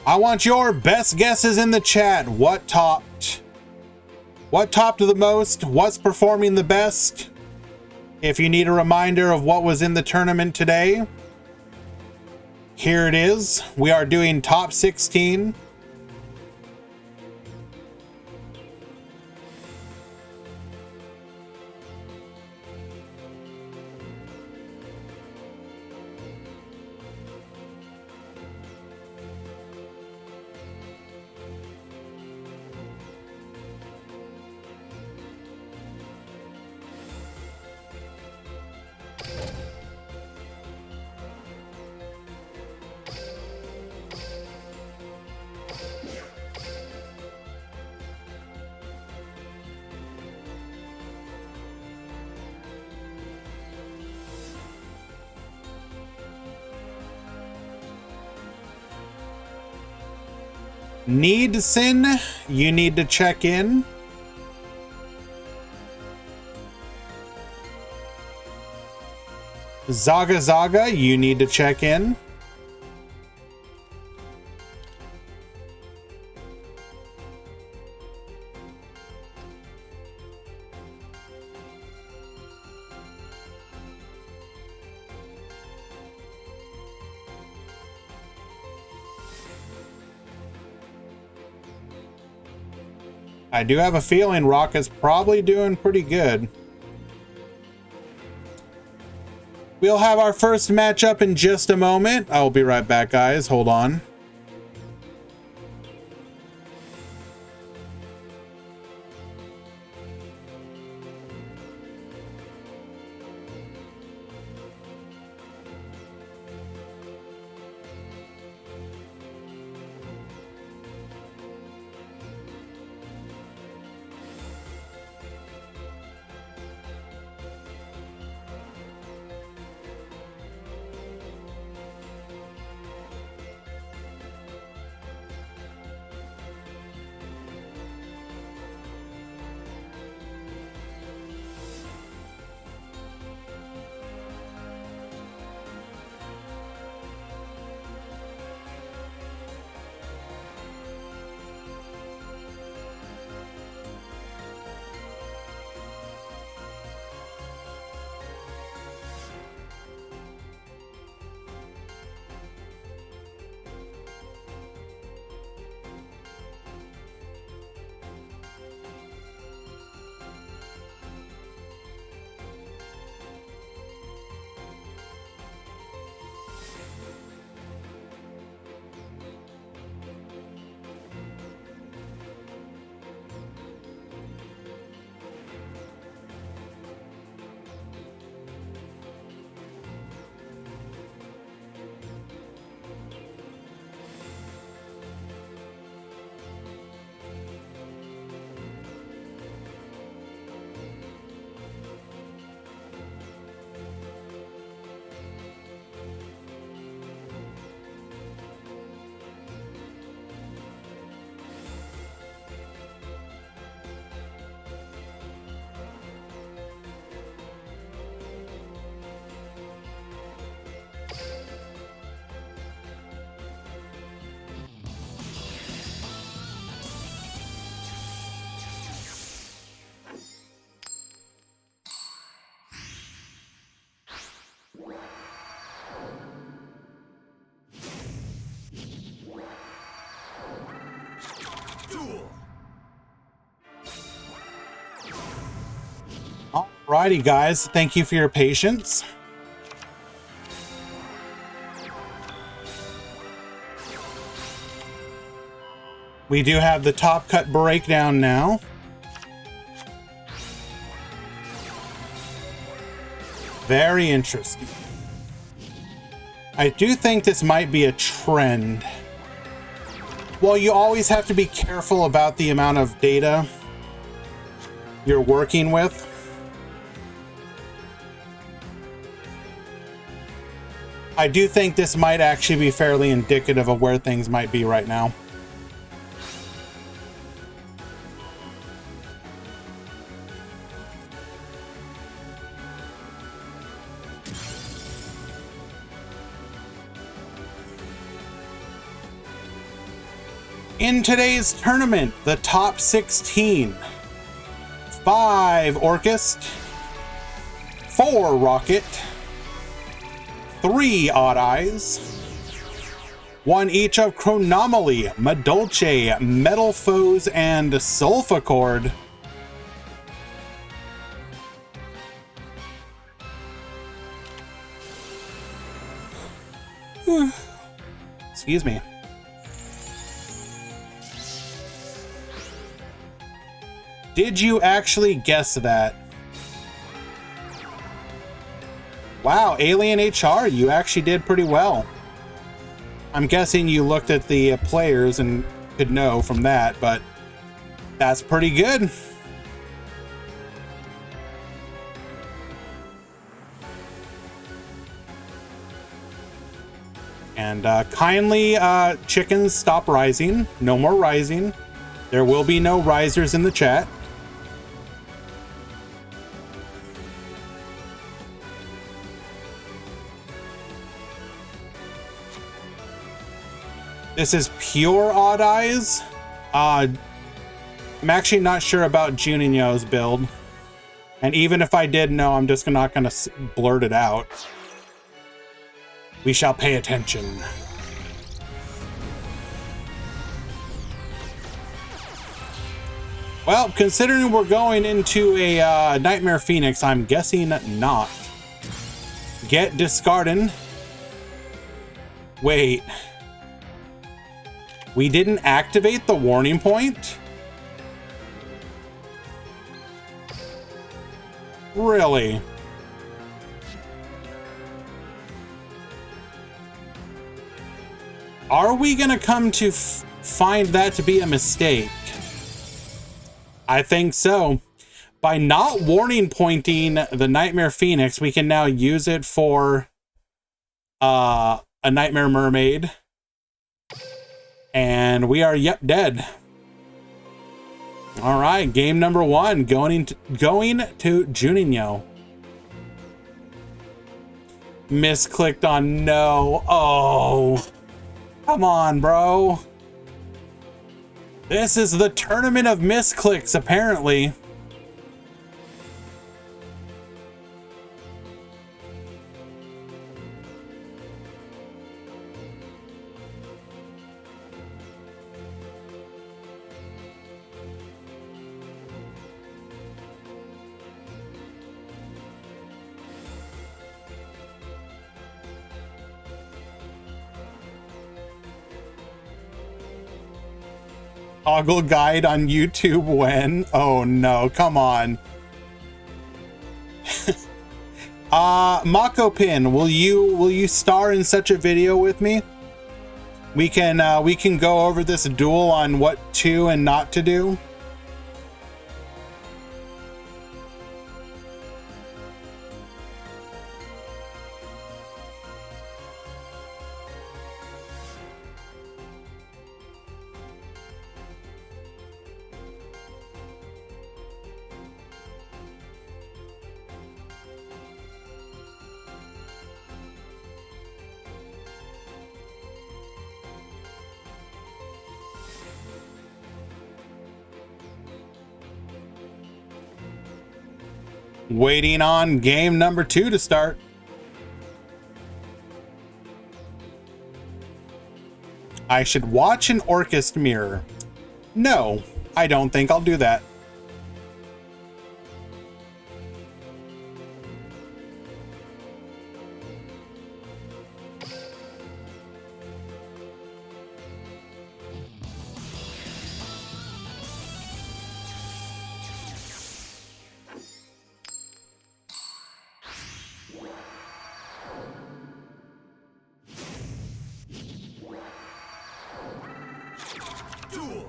A: I want your best guesses in the chat. What topped? What topped the most? What's performing the best? If you need a reminder of what was in the tournament today, here it is. We are doing top 16. Needsin, you need to check in. Zaga Zaga, you need to check in. I do have a feeling Rock is probably doing pretty good. We'll have our first matchup in just a moment. I'll be right back, guys. Hold on.
B: Duel.
A: Alrighty, guys. Thank you for your patience. We do have the top cut breakdown now. Very interesting. I do think this might be a trend. Well, you always have to be careful about the amount of data you're working with. I do think this might actually be fairly indicative of where things might be right now. In today's tournament, the top 16. 5 Orchest, 4 Rocket, 3 Odd Eyes, 1 each of Chronomaly, Madolche, Metal Foes, and Sulfacord. Excuse me. Did you actually guess that? Wow, Alien HR, you actually did pretty well. I'm guessing you looked at the players and could know from that, but that's pretty good. And kindly, chickens, stop rising. No more rising. There will be no risers in the chat. This is pure Odd Eyes. I'm actually not sure about Juninho's build. And even if I did know, I'm just not going to blurt it out. We shall pay attention. Well, considering we're going into a Nightmare Phoenix, I'm guessing not. Get discarded. Wait. We didn't activate the warning point? Really? Are we gonna come to find that to be a mistake? I think so. By not warning pointing the Nightmare Phoenix, we can now use it for a Nightmare Mermaid. And we are, yep, dead. All right, game number 1, going to Juninho. Misclicked on no. Oh, come on, bro. This is the tournament of misclicks, apparently. Toggle guide on YouTube when? Oh no, come on. Mako Pin, will you star in such a video with me? We can go over this duel on what to and not to do. Waiting on game number 2 to start. I should watch an Orchest mirror. No, I don't think I'll do that.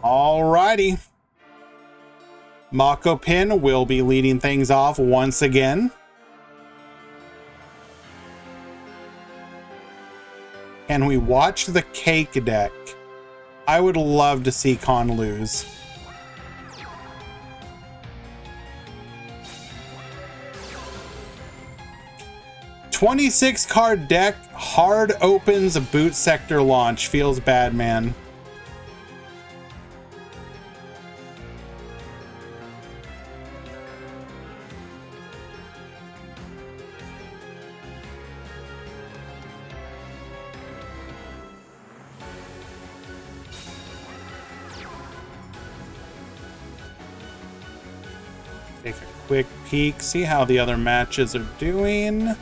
A: Alrighty. Mako Pin will be leading things off once again. Can we watch the cake deck? I would love to see Khan lose. $26 card deck, hard opens, boot sector launch. Feels bad, man. Take a quick peek, see how the other matches are doing.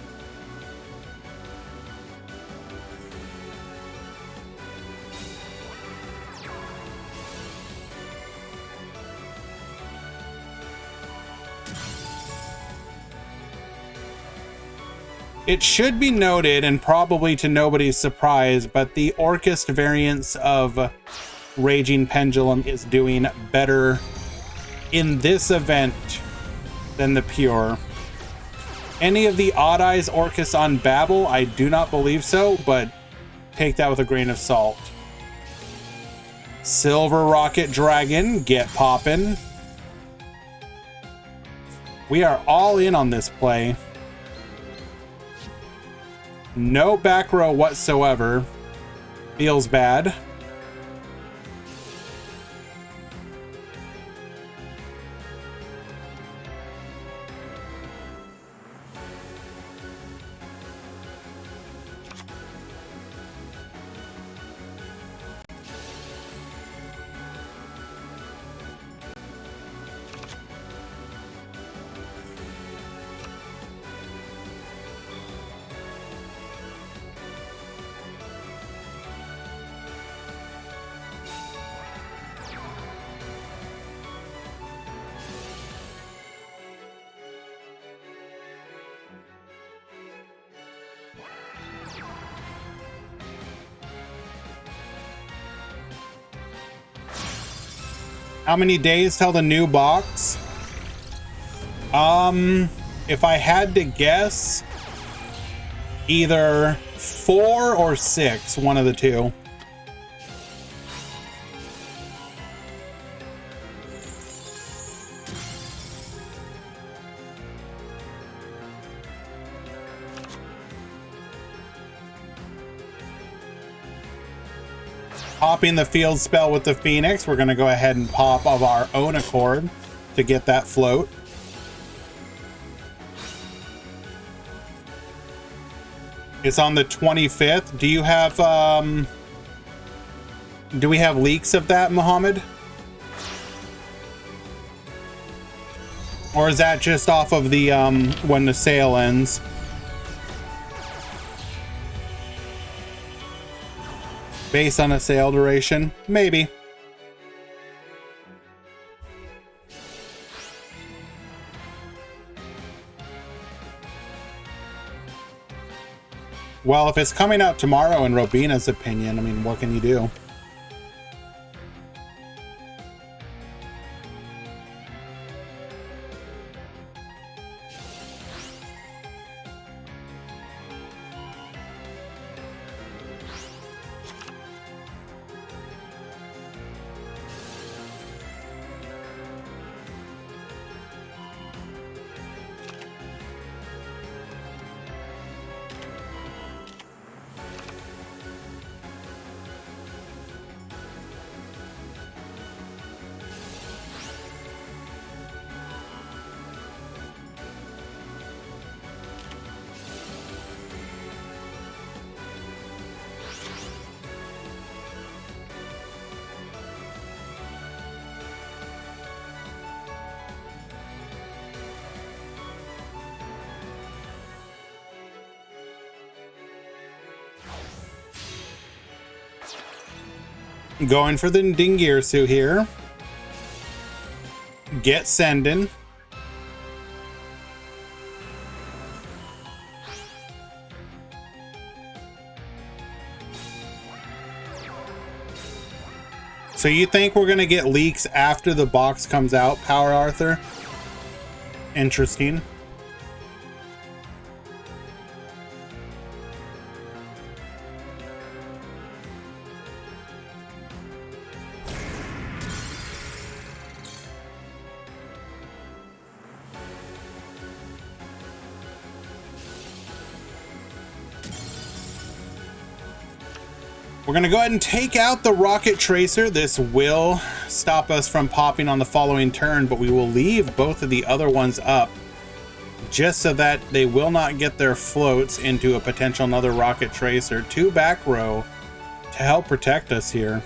A: It should be noted, and probably to nobody's surprise, but the Orchest variants of Raging Pendulum is doing better in this event than the Pure. Any of the Odd Eyes Orchis on Babel, I do not believe so, but take that with a grain of salt. Silver Rocket Dragon, get poppin'. We are all in on this play. No back row whatsoever. Feels bad. How many days till the new box? If I had to guess, either 4 or 6, one of the two. Popping the field spell with the Phoenix. We're going to go ahead and pop of our own accord to get that float. It's on the 25th. Do you have, do we have leaks of that, Mohammed? Or is that just off of the, when the sale ends? Based on a sale duration? Maybe. Well, if it's coming out tomorrow in Robina's opinion, I mean, what can you do? Going for the Dingirsu here. Get sending. So you think we're gonna get leaks after the box comes out, Power Arthur? Interesting. We're gonna go ahead and take out the Rocket Tracer. This will stop us from popping on the following turn, but we will leave both of the other ones up just so that they will not get their floats into a potential another Rocket Tracer. 2 back row to help protect us here.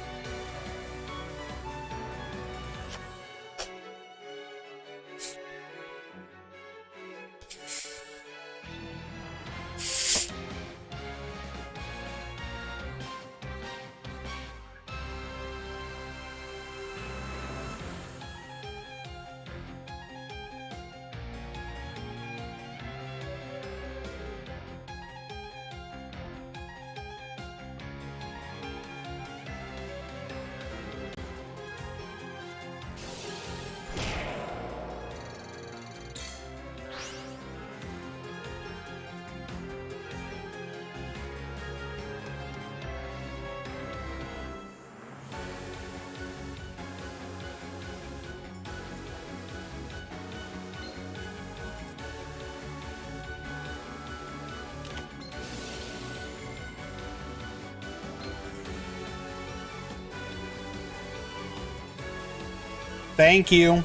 A: Thank you.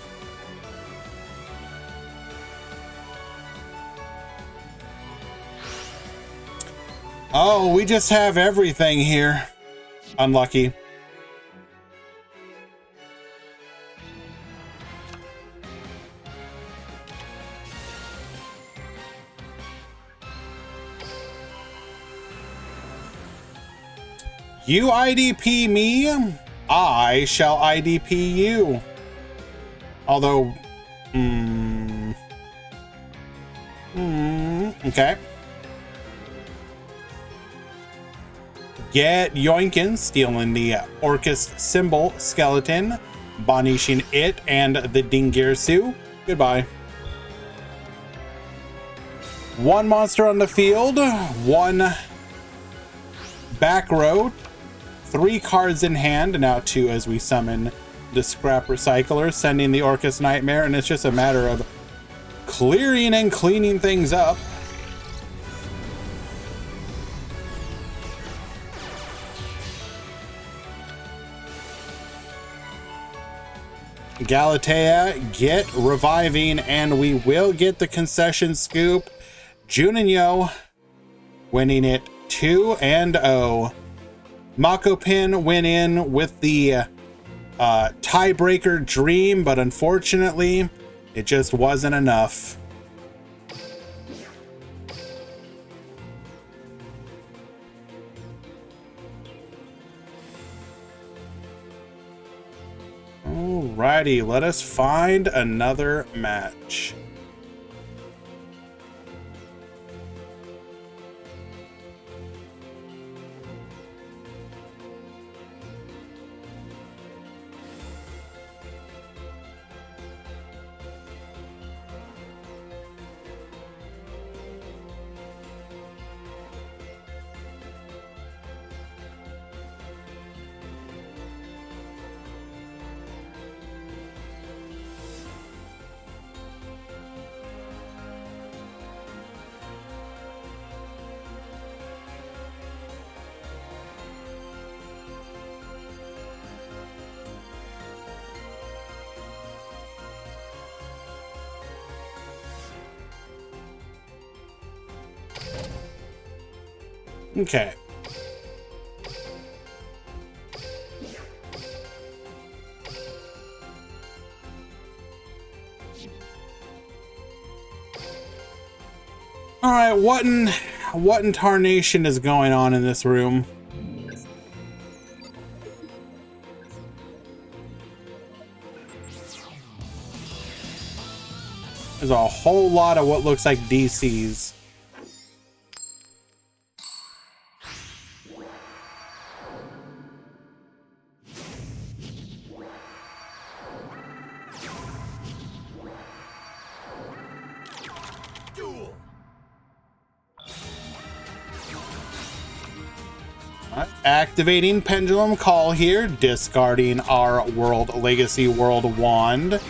A: Oh, we just have everything here. Unlucky. You IDP me, I shall IDP you. Although, okay. Get Yoinkin, stealing the Orcus symbol skeleton, banishing it and the Dingirsu. Goodbye. 1 monster on the field, 1 back row, 3 cards in hand, now 2 as we summon the Scrap Recycler, sending the Orcus Nightmare, and it's just a matter of clearing and cleaning things up. Galatea, get reviving, and we will get the concession scoop. Juninho winning it 2-0. Makopin went in with the tiebreaker dream, but unfortunately it just wasn't enough. Alrighty, let us find another match. Okay. All right, what in tarnation is going on in this room? There's a whole lot of what looks like DCs. Activating Pendulum Call here, discarding our World Legacy World Wand.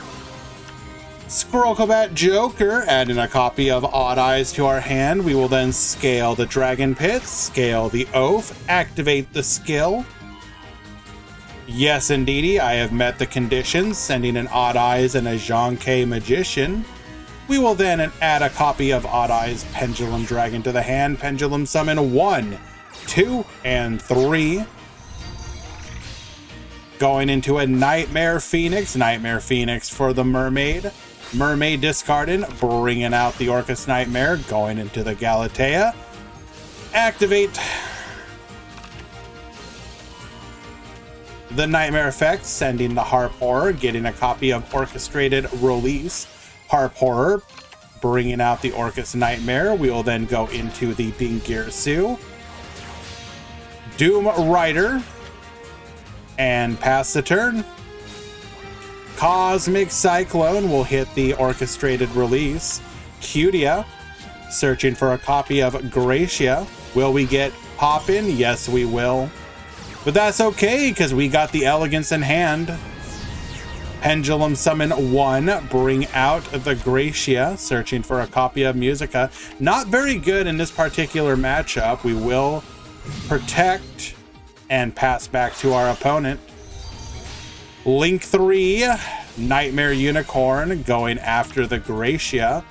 A: Squirrel Combat Joker, adding a copy of Odd Eyes to our hand. We will then scale the Dragon Pit, scale the Oath, activate the skill. Yes, indeedy, I have met the conditions, sending an Odd Eyes and a Zhang Magician. We will then add a copy of Odd Eyes Pendulum Dragon to the hand. Pendulum Summon 1, 2, and 3. Going into a Nightmare Phoenix. Nightmare Phoenix for the Mermaid. Mermaid discarded, bringing out the Orcus Nightmare. Going into the Galatea. Activate the Nightmare Effect, sending the Harp Horror, getting a copy of Orchestrated Release. Harp Horror, bringing out the Orcus Nightmare. We will then go into the Dingirsu. Doom Rider, and pass the turn. Cosmic Cyclone will hit the Orchestrated Release. Cutia, searching for a copy of Gracia. Will we get Poppin'? Yes, we will. But that's okay, because we got the Elegance in hand. Pendulum Summon 1, bring out the Gracia, searching for a copy of Musica. Not very good in this particular matchup. We will protect and pass back to our opponent. Link 3, Nightmare Unicorn, going after the Gracia.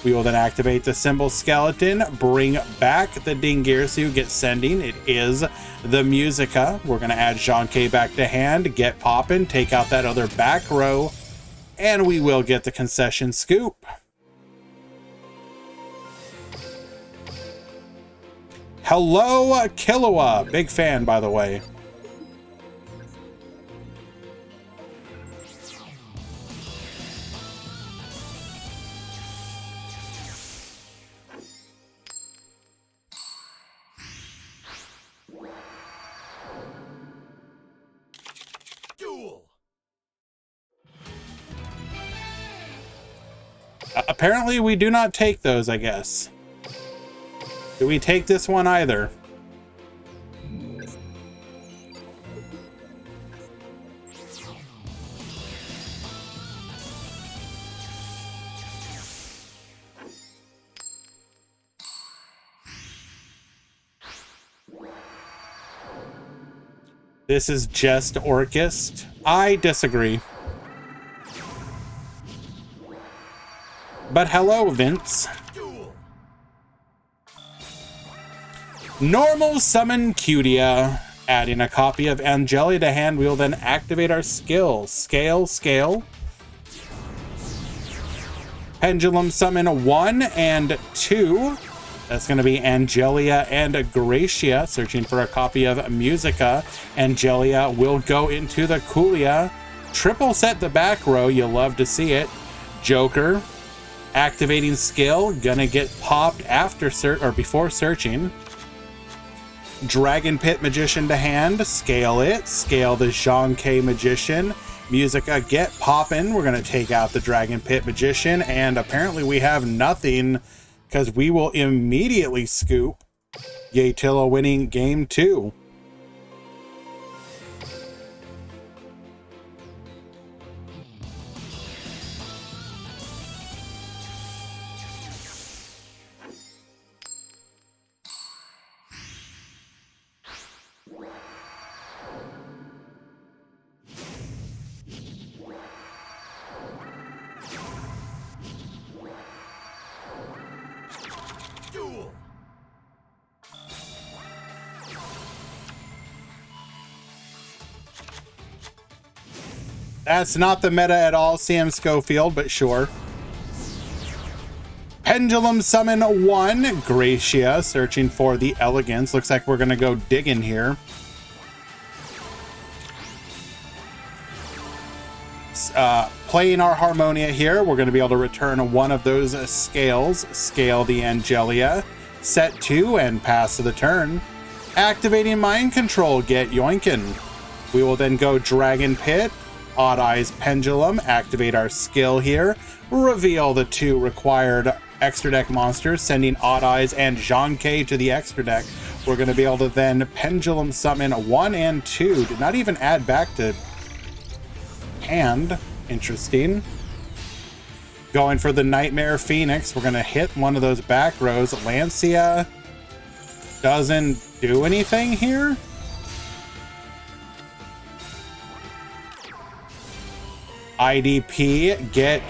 A: We will then activate the Symbol Skeleton, bring back the Dingirsu, get sending. It is the Musica. We're going to add Zhang back to hand, get poppin', take out that other back row, and we will get the Concession Scoop. Hello, Killua. Big fan, by the way.
B: Duel.
A: Apparently, we do not take those, I guess. Do we take this one either? This is just Orcust. I disagree. But hello, Vince. Normal Summon Cutia. Adding a copy of Angelia to hand, we will then activate our skill. Scale, scale. Pendulum Summon 1 and 2. That's going to be Angelia and Gracia, searching for a copy of Musica. Angelia will go into the Kulia. Triple set the back row. You'll love to see it. Joker, activating skill, gonna get popped after before searching. Dragon Pit Magician to hand, scale it, scale the Zhang Magician. Musica, get poppin'. We're gonna take out the Dragon Pit Magician, and apparently we have nothing, because we will immediately scoop Yatilla winning game 2.
B: Duel.
A: That's not the meta at all, Sam Schofield, but sure. Pendulum Summon 1, Gracia, searching for the Elegance. Looks like we're going to go digging here. Playing our Harmonia here, we're going to be able to return one of those scales. Scale the Angelia. Set 2 and pass to the turn. Activating Mind Control, get yoinkin'. We will then go Dragon Pit, Odd Eyes Pendulum, activate our skill here. Reveal the 2 required extra deck monsters, sending Odd Eyes and Zhang to the extra deck. we're going to be able to then pendulum summon 1 and 2. Did not even add back to hand. Interesting. Going for the Nightmare Phoenix. We're going to hit one of those back rows. Lancia doesn't do anything here. IDP, get...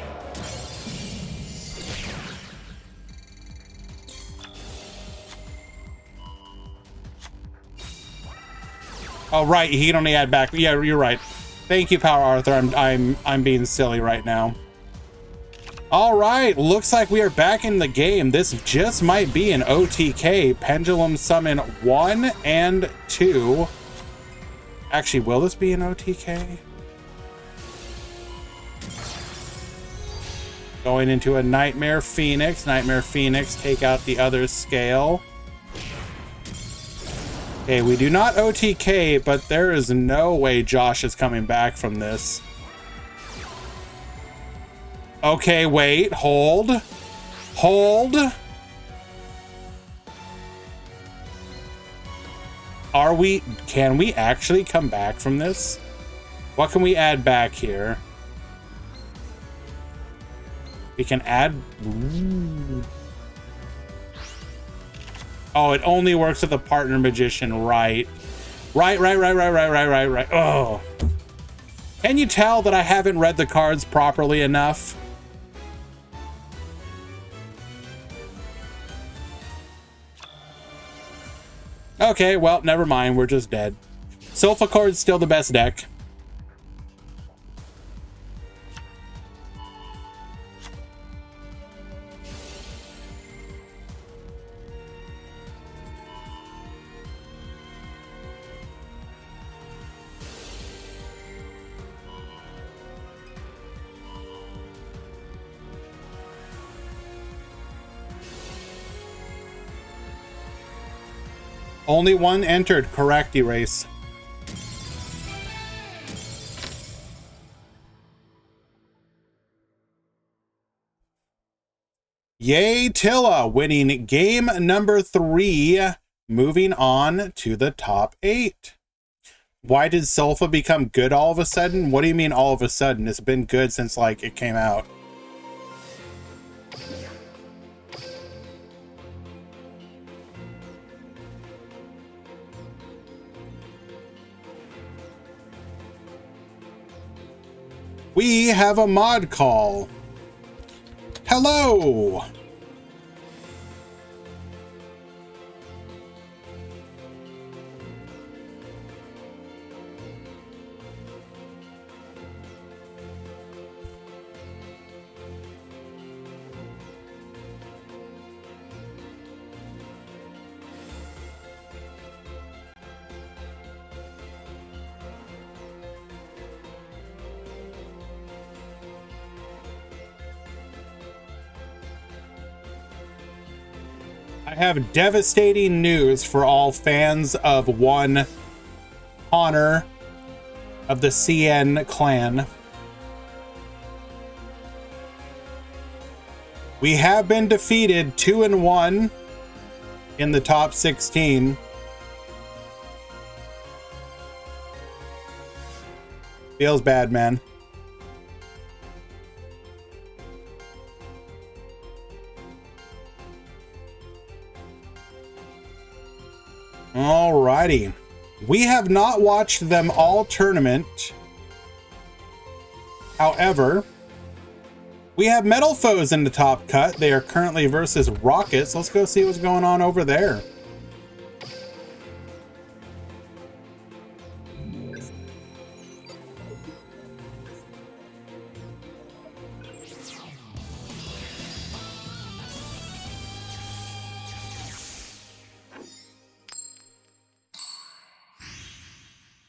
A: Oh, right, he can only add back. Yeah, you're right. Thank you, Power Arthur. I'm being silly right now. All right, looks like we are back in the game. This just might be an OTK. Pendulum summon 1 and 2. Actually, will this be an OTK? Going into a Nightmare Phoenix. Nightmare Phoenix, take out the other scale. Okay, we do not OTK, but there is no way Josh is coming back from this. Okay, wait, hold. Hold. Can we actually come back from this? What can we add back here? We can add... Ooh. Oh, it only works with the partner magician, right. Right. Oh. Can you tell that I haven't read the cards properly enough? Okay, well, never mind. We're just dead. Sulfachord's still the best deck. Only one entered. Correct, Erase. Yay, Tilla, winning game number 3. Moving on to the top 8. Why did Sulfa become good all of a sudden? What do you mean all of a sudden? It's been good since, like, it came out. We have a mod call. Hello. I have devastating news for all fans of one Honor of the CN clan. We have been defeated 2-1 in the top 16. Feels bad, man. Alrighty. We have not watched them all tournament. However, we have Metal Foes in the top cut. They are currently versus Rockets. Let's go see what's going on over there.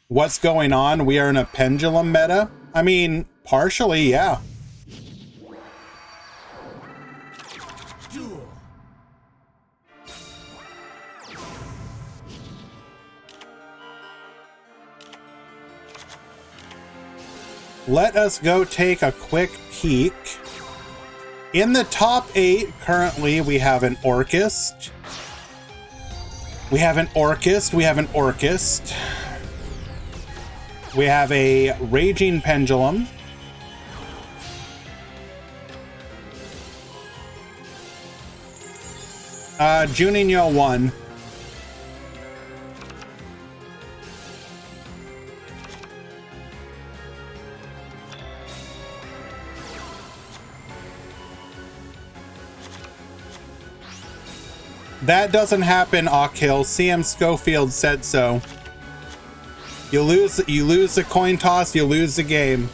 A: What's going on? We are in a pendulum meta? I mean, partially, yeah.
B: Duel.
A: Let us go take a quick peek. In the top 8, currently, we have an Orcust, We have an Orchist. We have an Orchist. We have a Raging Pendulum. Juninho 1. That doesn't happen, Akhil. CM Schofield said so. You lose the coin toss, you lose the game.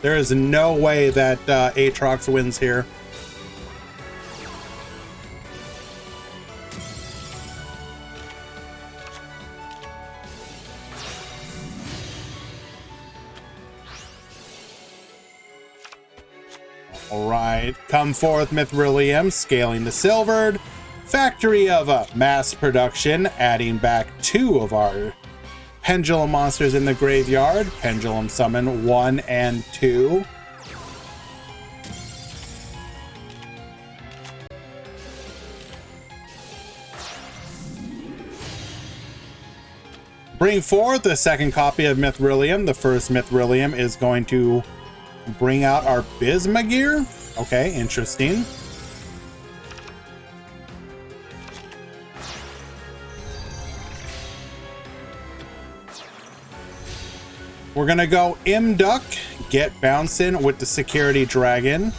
A: There is no way that Aatrox wins here. All right, come forth, Mithrilium, scaling the Silvered. Factory of mass production, adding back 2 of our Pendulum monsters in the graveyard. Pendulum summon 1 and 2. Bring forth the second copy of Mithrilium. The first Mithrilium is going to bring out our Bismugear. Okay, interesting. We're gonna go Imduck, get bouncing with the Security Dragon.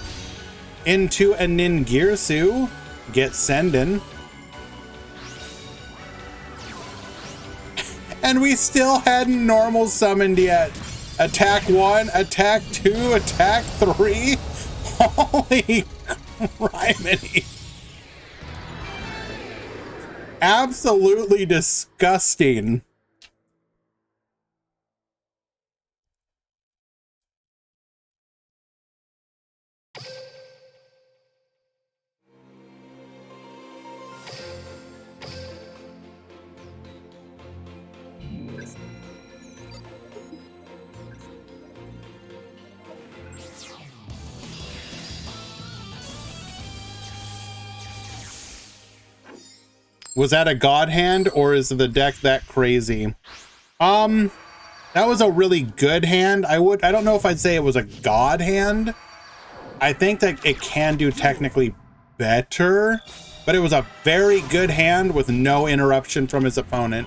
A: Into a Ningirsu, get sending. And we still hadn't normal summoned yet. Attack 1, attack 2, attack 3. Holy criminy. Absolutely disgusting. Was that a god hand, or is the deck that crazy? That was a really good hand. I don't know if I'd say it was a god hand. I think that it can do technically better, but it was a very good hand with no interruption from his opponent.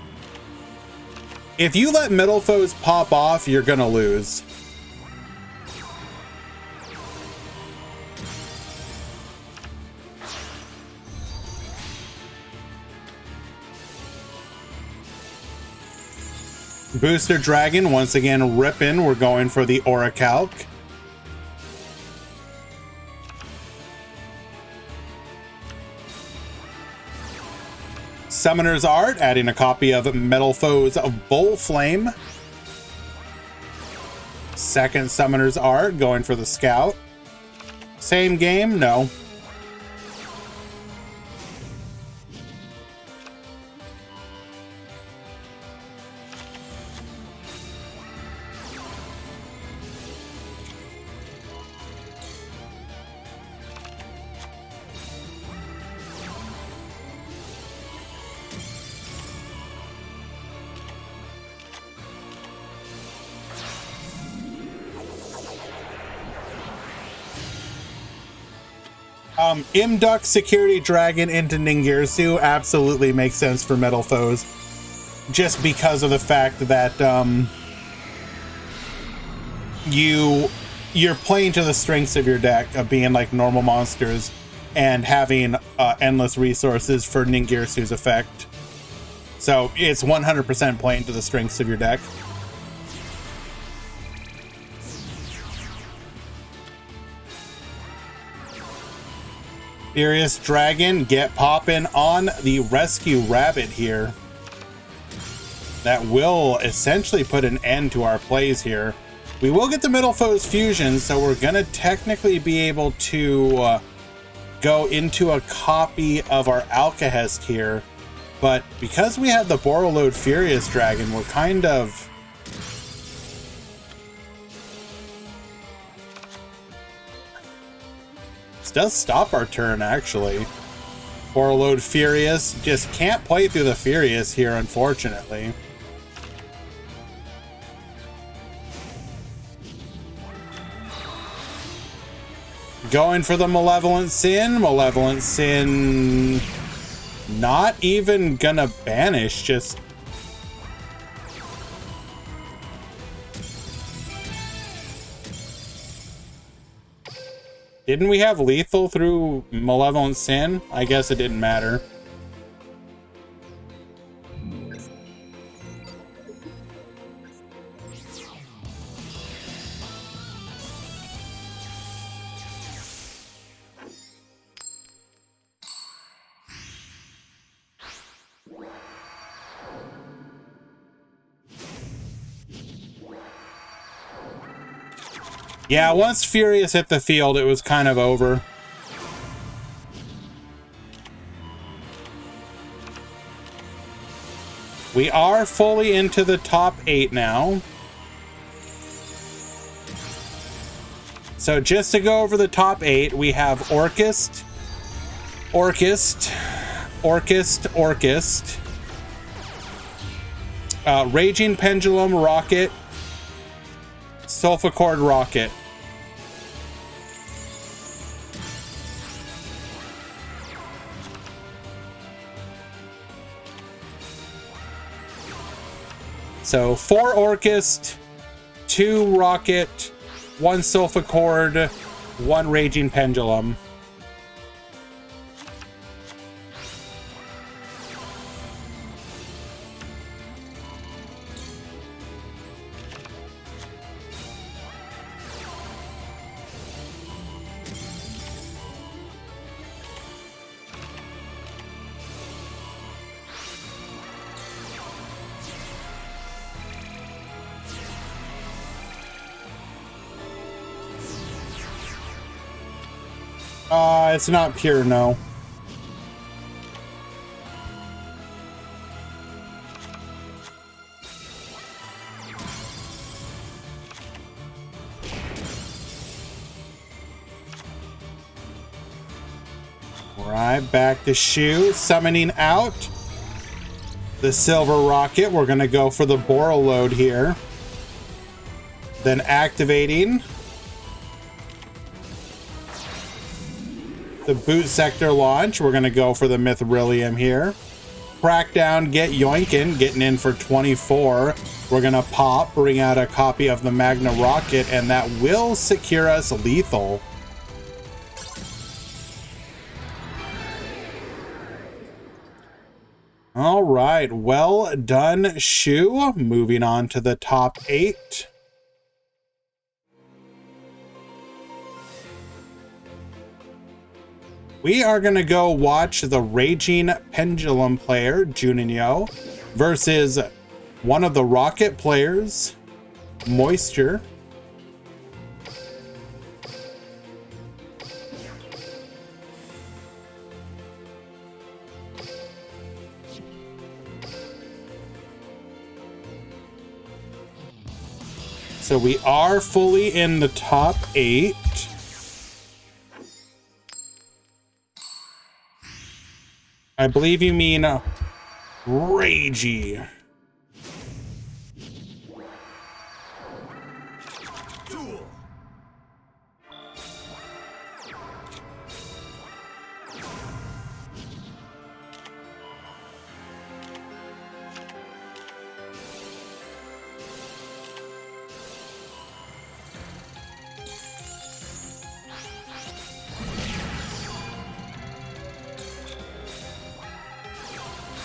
A: If you let middle foes pop off, you're gonna lose. Booster Dragon, once again, ripping. We're going for the Orichalc. Summoner's Art, adding a copy of Metal Foes of Bullflame. Second Summoner's Art, going for the Scout. Same game? No. Imduck Security Dragon into Ningirsu absolutely makes sense for Metal Foes. Just because of the fact that you're playing to the strengths of your deck of being like normal monsters and having endless resources for Ningirsu's effect. So it's 100% playing to the strengths of your deck. Furious Dragon, get poppin' on the Rescue Rabbit here. That will essentially put an end to our plays here. We will get the Middle Foes Fusion, so we're gonna technically be able to go into a copy of our Alcahest here. But because we have the Borreload Furious Dragon, we're kind of... This does stop our turn, actually. Overload Furious. Just can't play through the Furious here, unfortunately. Going for the Malevolent Sin. Malevolent Sin not even gonna banish, just... Didn't we have lethal through Malevolent Sin? I guess it didn't matter. Yeah, once Furious hit the field, it was kind of over. We are fully into the top 8 now. So just to go over the top 8, we have Orchist, Raging Pendulum, Rocket, Sulfur Rocket. So 4 Orchist, 2 Rocket, 1 Sulfur 1 Raging Pendulum. It's not pure, no. Right, back to Shu, summoning out the Silver Rocket. We're gonna go for the Boral load here. Then activating the Boot Sector launch. We're gonna go for the Mithrilium here. Crackdown, get yoinkin', getting in for 24. We're gonna pop, bring out a copy of the Magna Rocket, and that will secure us lethal. All right, well done, Shu. Moving on to the top 8. We are going to go watch the Raging Pendulum player, Juninho, versus one of the Rocket players, Moisture. So we are fully in the top 8. I believe you mean Ragey.
B: Duel.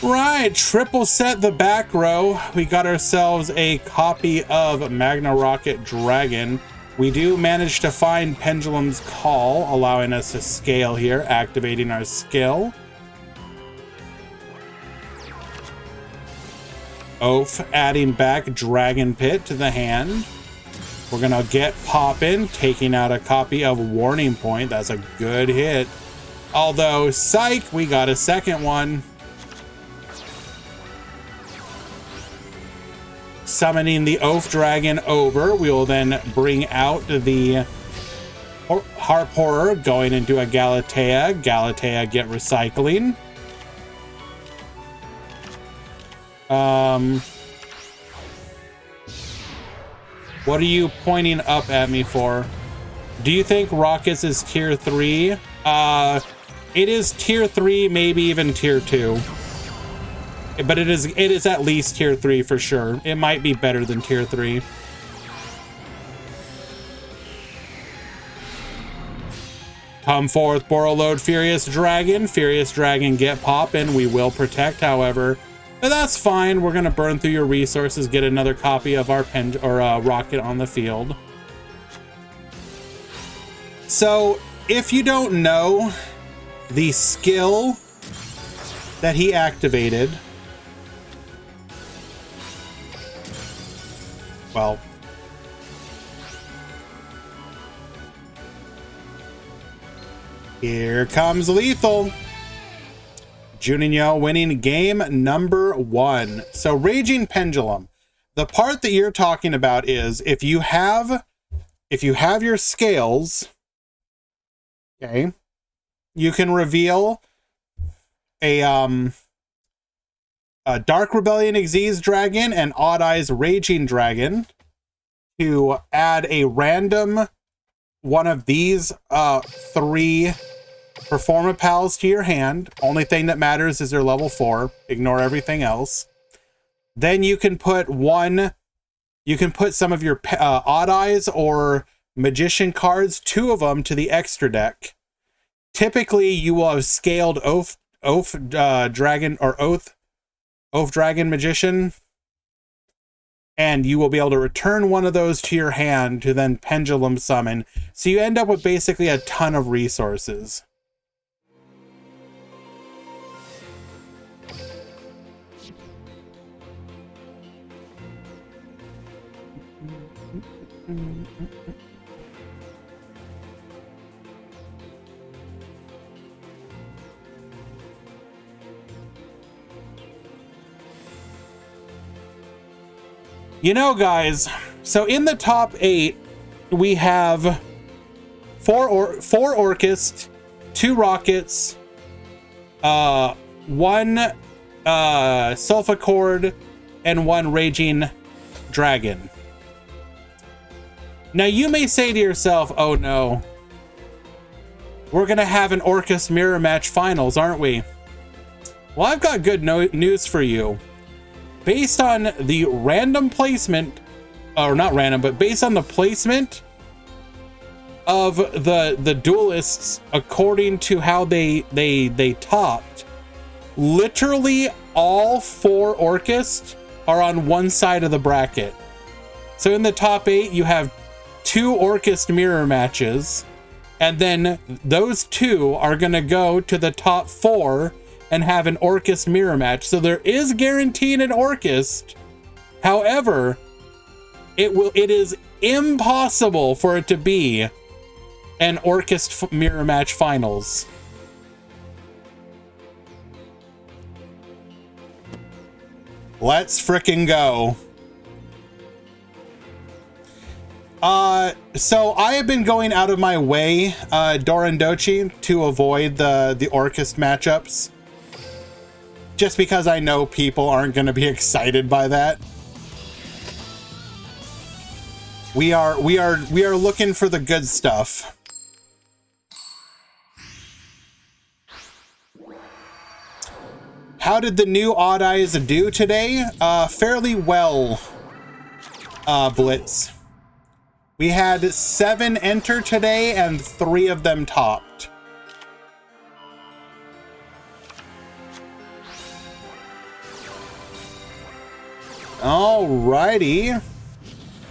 A: Right, triple set the back row. We got ourselves a copy of Magna Rocket Dragon. We do manage to find Pendulum's Call, allowing us to scale here, activating our skill. Oaf, adding back Dragon Pit to the hand. We're gonna get poppin', taking out a copy of Warning Point. That's a good hit. Although, psych, we got a second one. Summoning the Oaf Dragon over, we will then bring out the Harp Horror going into a Galatea. Galatea get recycling. What are you pointing up at me for? Do you think Rockets is tier 3? It is tier 3, maybe even tier 2. But it is at least tier 3 for sure. It might be better than tier 3. Come forth, Borrowload Furious Dragon. Furious Dragon get poppin'. We will protect, however. But that's fine. We're gonna burn through your resources, get another copy of our rocket on the field. So, if you don't know the skill that he activated, well, here comes Lethal. Juninho winning game number 1. So Raging Pendulum. The part that you're talking about is if you have your scales, okay, you can reveal a Dark Rebellion Xyz Dragon and Odd Eyes Raging Dragon to add a random one of these 3 Performa Pals to your hand. Only thing that matters is they're level 4. Ignore everything else. Then you can put some of your Odd Eyes or Magician cards, 2 of them, to the extra deck. Typically, you will have scaled Oath Dragon or Oath Dragon Magician, and you will be able to return one of those to your hand to then Pendulum Summon. So you end up with basically a ton of resources. You know, guys, so in the top 8, we have 4 Orcust, 2 Rockets, 1 Sulfacord, and 1 Raging Dragon. Now, you may say to yourself, oh no, we're going to have an Orcust Mirror Match Finals, aren't we? Well, I've got good news for you. Based on the random placement, or not random, but based on the placement of the duelists according to how they topped, literally all 4 Orcust are on one side of the bracket. So in the top 8, you have 2 Orcust mirror matches, and then those 2 are going to go to the top 4 and have an Orcust mirror match. So there is guaranteed an Orcust. However, it is impossible for it to be an Orcust mirror match finals. Let's frickin' go. So I have been going out of my way, Dorandochi, to avoid the Orcust matchups. Just because I know people aren't going to be excited by that. We are looking for the good stuff. How did the new Odd Eyes do today? Fairly well, Blitz. We had 7 enter today and 3 of them topped. Alrighty.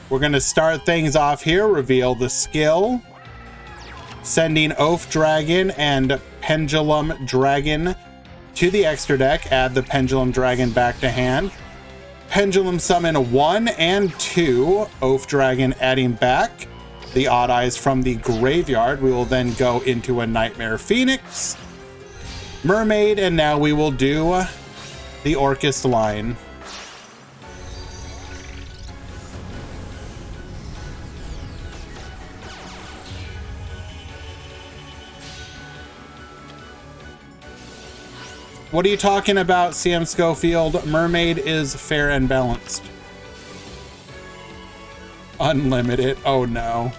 A: We're going to start things off here. Reveal the skill. Sending Oath Dragon and Pendulum Dragon to the extra deck. Add the Pendulum Dragon back to hand. Pendulum Summon 1 and 2. Oath Dragon adding back the Odd Eyes from the graveyard. We will then go into a Nightmare Phoenix, Mermaid, and now we will do the Orcust line. What are you talking about, CM Schofield? Mermaid is fair and balanced. Unlimited. Oh no.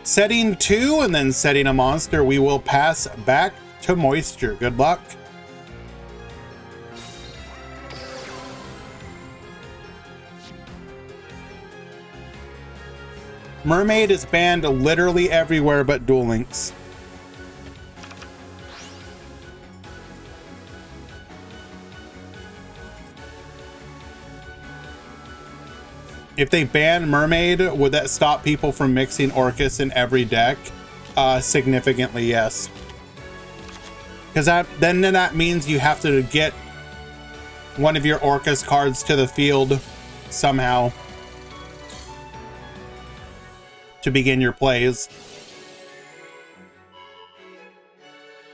A: Setting 2 and then setting a monster. We will pass back to Moisture. Good luck. Mermaid is banned literally everywhere but Duel Links. If they ban Mermaid, would that stop people from mixing Orcus in every deck? Significantly, yes. Because then that means you have to get one of your Orcus cards to the field somehow to begin your plays.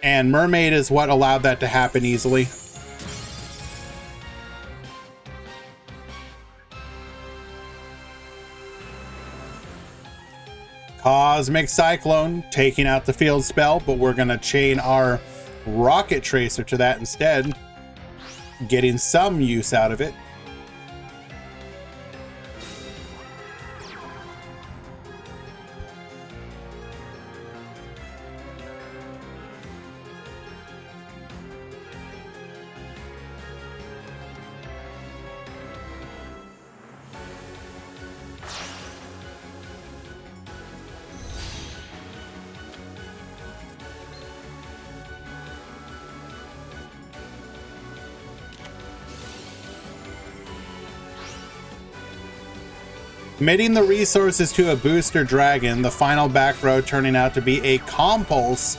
A: And Mermaid is what allowed that to happen easily. Cosmic Cyclone taking out the field spell, but we're gonna chain our Rocket Tracer to that instead, getting some use out of it. Committing the resources to a booster dragon, the final back row turning out to be a compulse,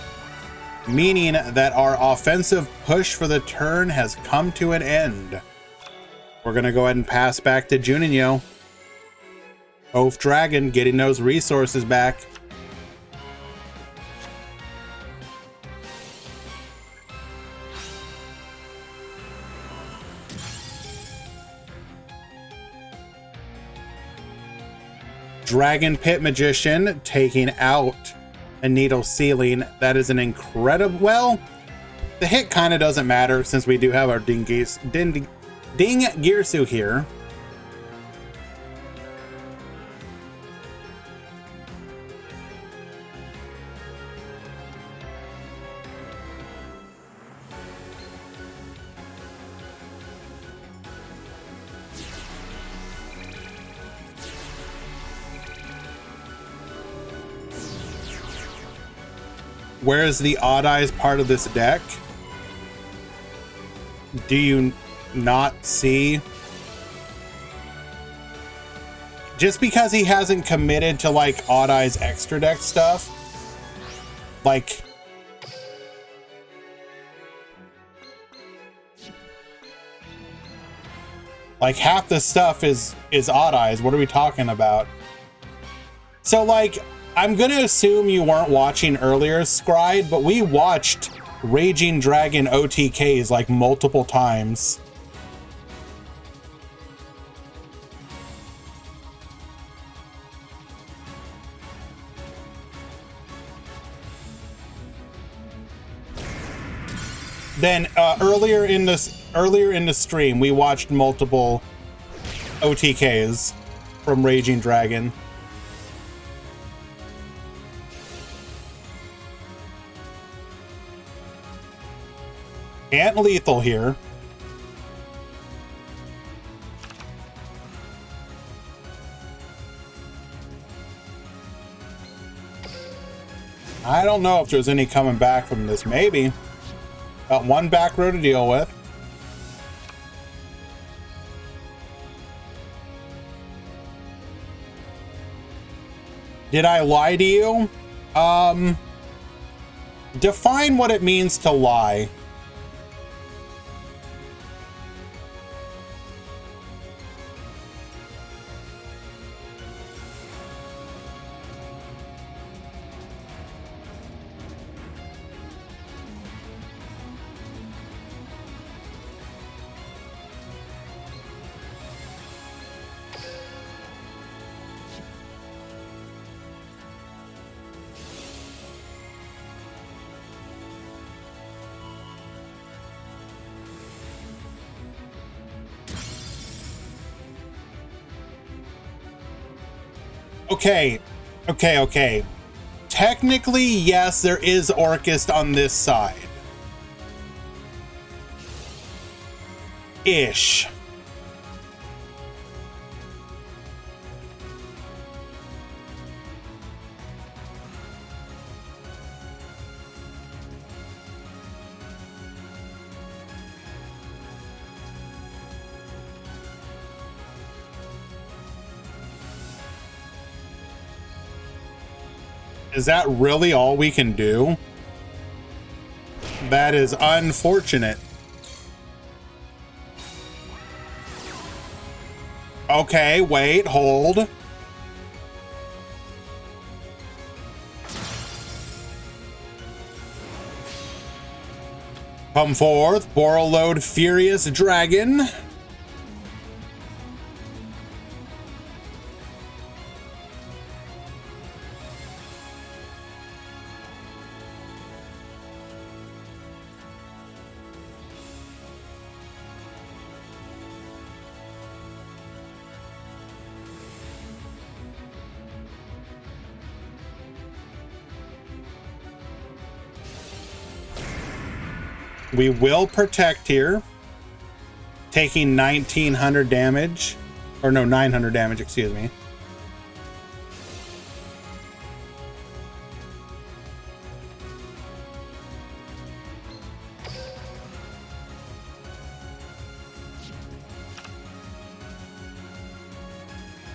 A: meaning that our offensive push for the turn has come to an end. We're going to go ahead and pass back to Juninho. Oath Dragon getting those resources back. Dragon Pit Magician taking out a Needle Ceiling. That is an incredible... Well, the hit kind of doesn't matter since we do have our Ding Girsu here. Where's the Odd Eyes part of this deck? Do you not see? Just because he hasn't committed to like Odd Eyes extra deck stuff, like half the stuff is Odd Eyes. What are we talking about? So like, I'm gonna assume you weren't watching earlier, Scribe, but we watched Raging Dragon OTKs like multiple times. Then earlier in the stream, we watched multiple OTKs from Raging Dragon. And lethal here. I don't know if there's any coming back from this. Maybe. Got one back row to deal with. Did I lie to you? Define what it means to lie. Okay. Technically, yes, there is Orcust on this side. Ish. Is that really all we can do? That is unfortunate. Okay, wait, hold. Come forth, Borreload Furious Dragon. We will protect here, taking 1900 damage, or no, 900 damage, excuse me.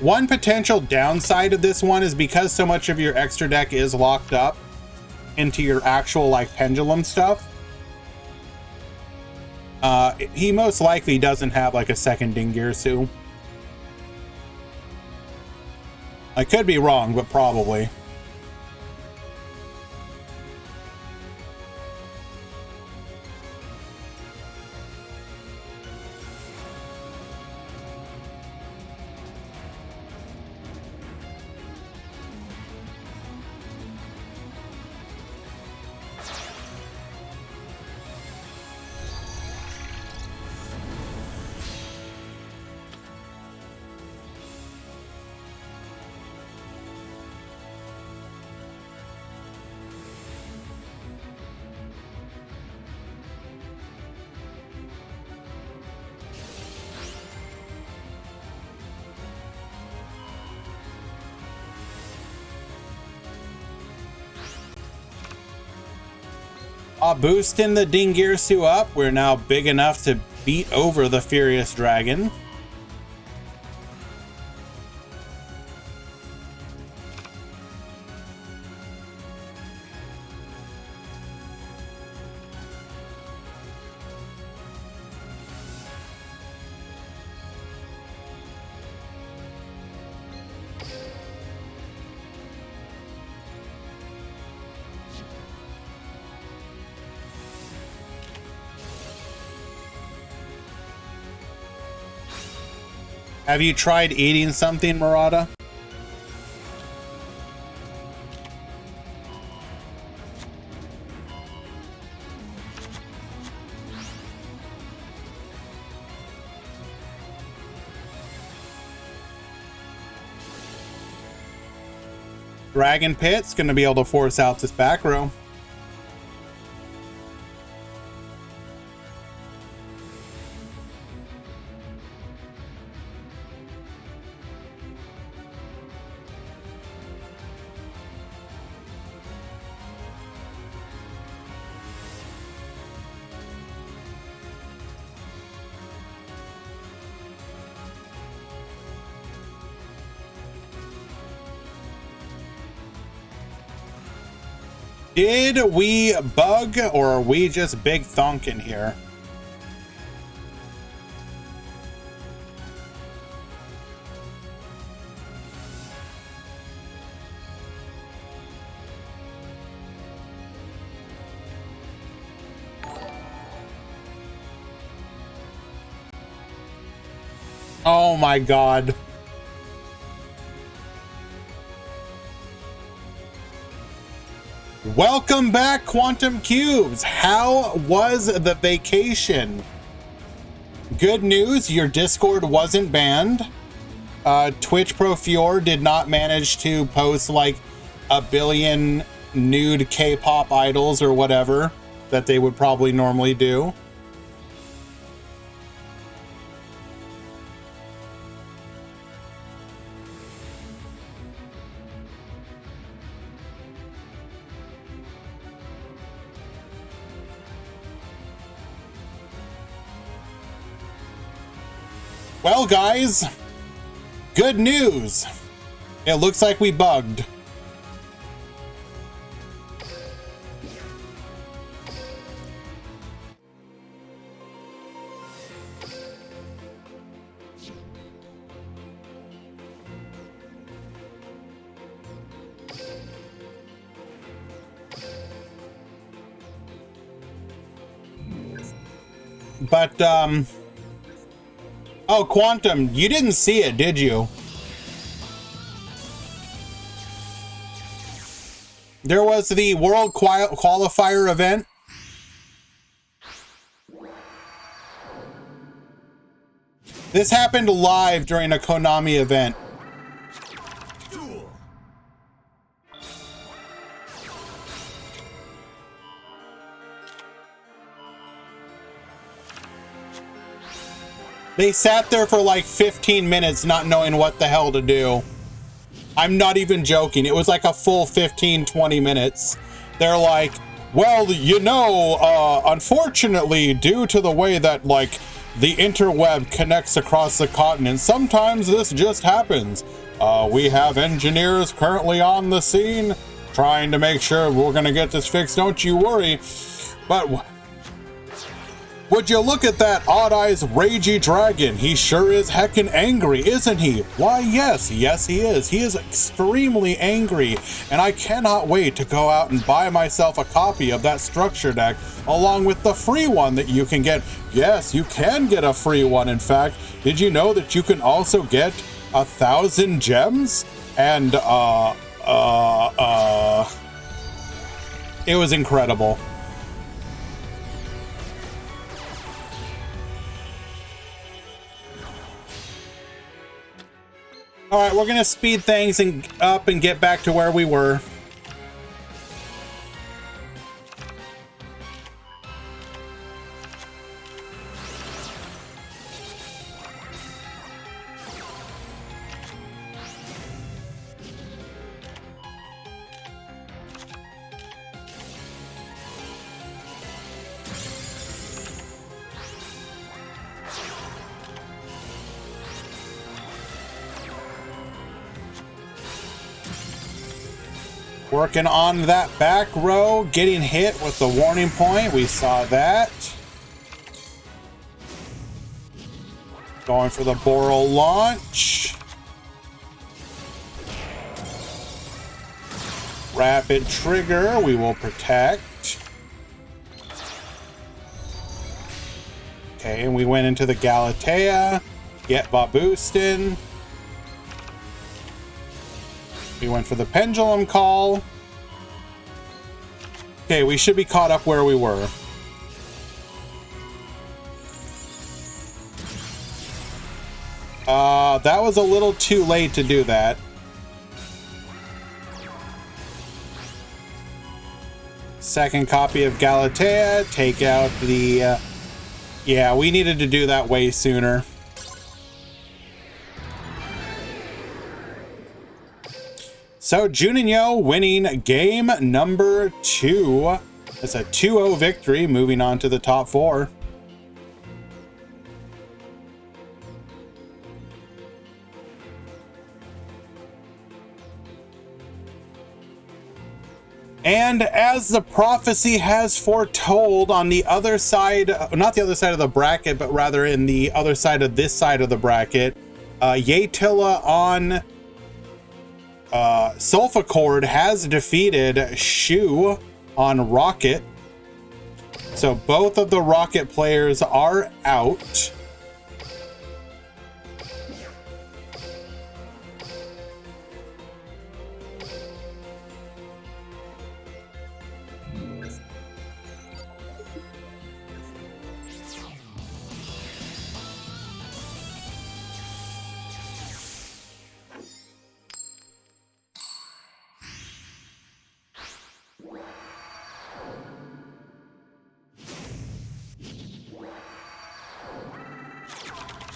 A: One potential downside of this one is because so much of your extra deck is locked up into your actual like pendulum stuff. He most likely doesn't have like a second Dingirsu. I could be wrong, but probably. Boosting the Dingirsu up, we're now big enough to beat over the Furious Dragon. Have you tried eating something, Murata? Dragon Pit's gonna be able to force out this back row. Did we bug, or are we just big thonkin' here? Oh my god. Welcome back, Quantum Cubes. How was the vacation? Good news, your Discord wasn't banned. Twitch Pro Fior did not manage to post like a billion nude K-pop idols or whatever that they would probably normally do. Well, guys, good news. It looks like we bugged. But, oh, Quantum, you didn't see it, did you? There was the World Qualifier event. This happened live during a Konami event.
B: Duel.
A: They sat there for like 15 minutes not knowing what the hell to do. I'm not even joking. It was like a full 15, 20 minutes. They're like, well, you know, unfortunately, due to the way that like the interweb connects across the continent, sometimes this just happens. We have engineers currently on the scene trying to make sure we're going to get this fixed. Don't you worry. But would you look at that odd-eyes ragey dragon? He sure is heckin' angry, isn't he? Why, yes, he is. He is extremely angry, and I cannot wait to go out and buy myself a copy of that structure deck, along with the free one that you can get. Yes, you can get a free one, in fact. Did you know that you can also get 1,000 gems? And, it was incredible. All right, we're gonna speed things up and get back to where we were. Working on that back row, getting hit with the warning point. We saw that. Going for the Boral launch. Rapid trigger, we will protect. Okay, and we went into the Galatea. Get Baboostin. We went for the pendulum call. Okay, we should be caught up where we were. That was a little too late to do that. Second copy of Galatea. Take out the... yeah, we needed to do that way sooner. So Juninho winning game number 2. It's a 2-0 victory, moving on to the top 4. And as the prophecy has foretold, on the other side, not the other side of the bracket, but rather in the other side of this side of the bracket, Yatilla on Sulfacord has defeated Shu on Rocket. So both of the Rocket players are out.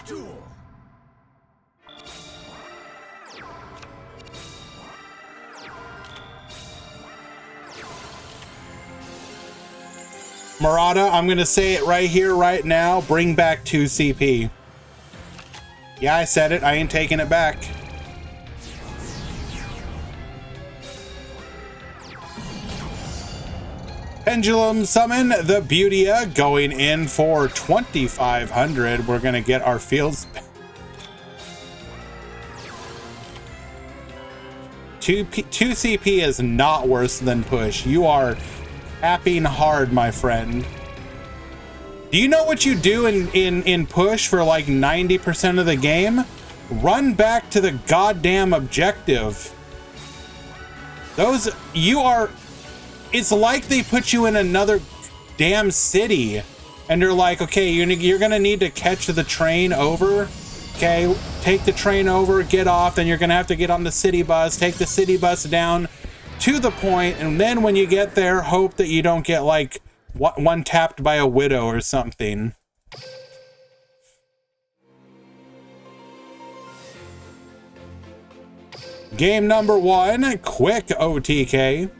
B: Duel.
A: Murata, I'm going to say it right here, right now. Bring back 2 CP. Yeah, I said it. I ain't taking it back. Pendulum Summon the Beautia going in for 2,500. We're going to get our fields. 2 CP is not worse than push. You are tapping hard, my friend. Do you know what you do in push for like 90% of the game? Run back to the goddamn objective. It's like they put you in another damn city and they're like, okay, you're gonna need to catch the train over. Okay, take the train over, get off, then you're gonna have to get on the city bus, take the city bus down to the point, and then when you get there, hope that you don't get like one tapped by a widow or something. Game number 1, quick OTK.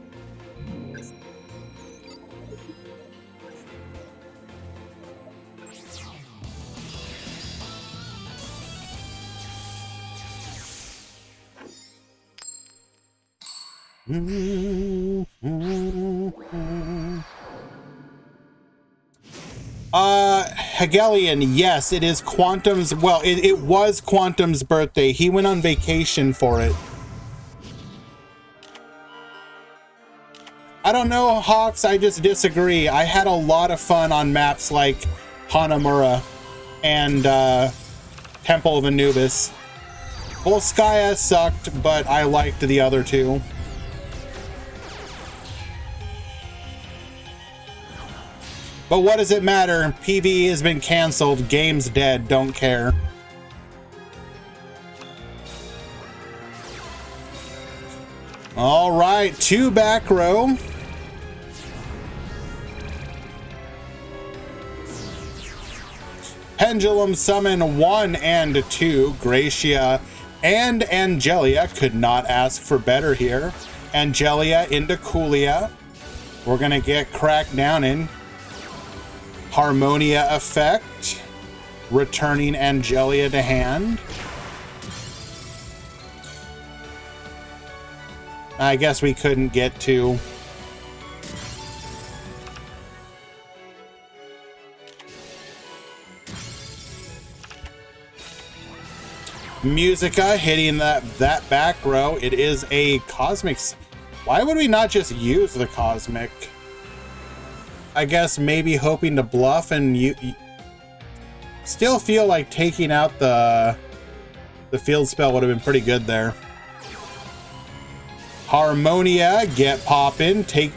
A: Hegelian, yes, it is Quantum's. Well, it was Quantum's birthday. He went on vacation for it. I don't know, Hawks, I just disagree. I had a lot of fun on maps like Hanamura and Temple of Anubis. Volskaya sucked, but I liked the other two. But what does it matter? PvE has been canceled. Game's dead. Don't care. All right, 2 back row. Pendulum Summon 1 and 2. Gracia and Angelia could not ask for better here. Angelia into Coolia. We're going to get cracked down in Harmonia effect. Returning Angelia to hand. I guess we couldn't get to. Musica hitting that back row. It is a Cosmic. Why would we not just use the Cosmic? I guess maybe hoping to bluff, and you still feel like taking out the field spell would have been pretty good there. Harmonia, get poppin', take.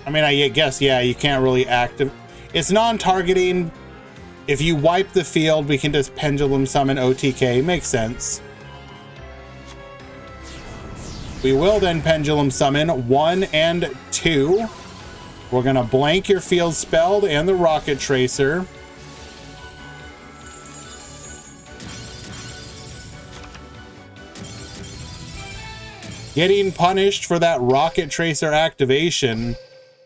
A: I mean, I guess, yeah, you can't really active. It's non-targeting. If you wipe the field, we can just Pendulum Summon OTK. Makes sense. We will then Pendulum Summon 1 and 2. We're going to blank your field spell and the Rocket Tracer. Getting punished for that Rocket Tracer activation.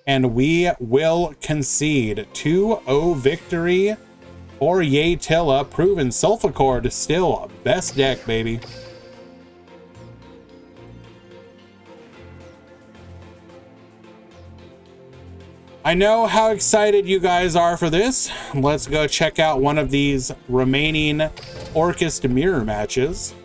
A: And we will concede 2-0 victory for Yatilla. Proven Sulfacord still best deck, baby. I know how excited you guys are for this. Let's go check out one of these remaining Orcust mirror matches.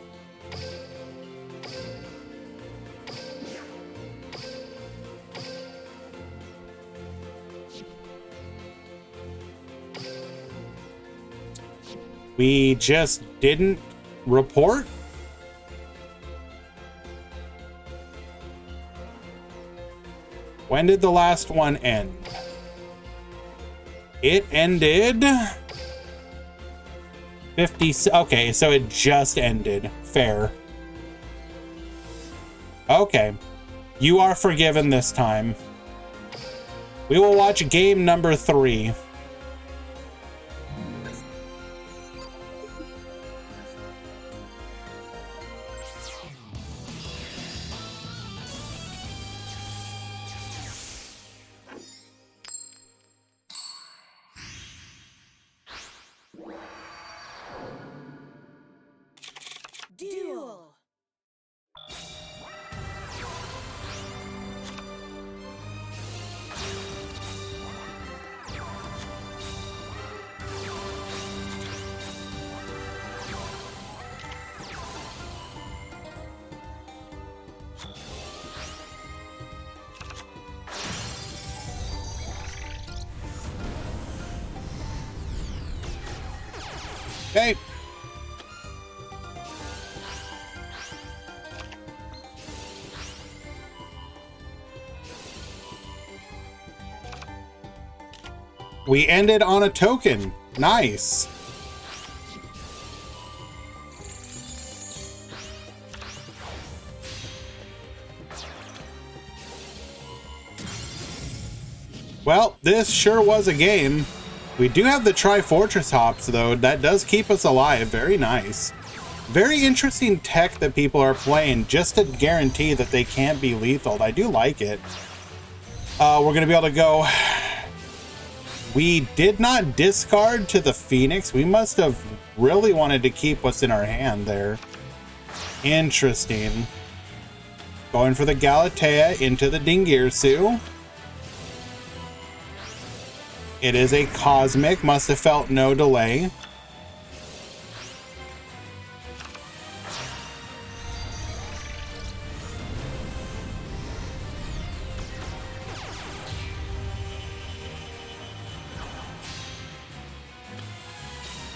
A: We just didn't report. When did the last one end? It ended 50. Okay, so it just ended. Fair. Okay. You are forgiven this time. We will watch game number 3.
B: Duel.
A: Okay. We ended on a token. Nice. Well, this sure was a game. We do have the Trifortress hops, though. That does keep us alive. Very nice. Very interesting tech that people are playing just to guarantee that they can't be lethal. I do like it. We're going to be able to go... We did not discard to the Phoenix. We must have really wanted to keep what's in our hand there. Interesting. Going for the Galatea into the Dingirsu. It is a Cosmic. Must have felt no delay.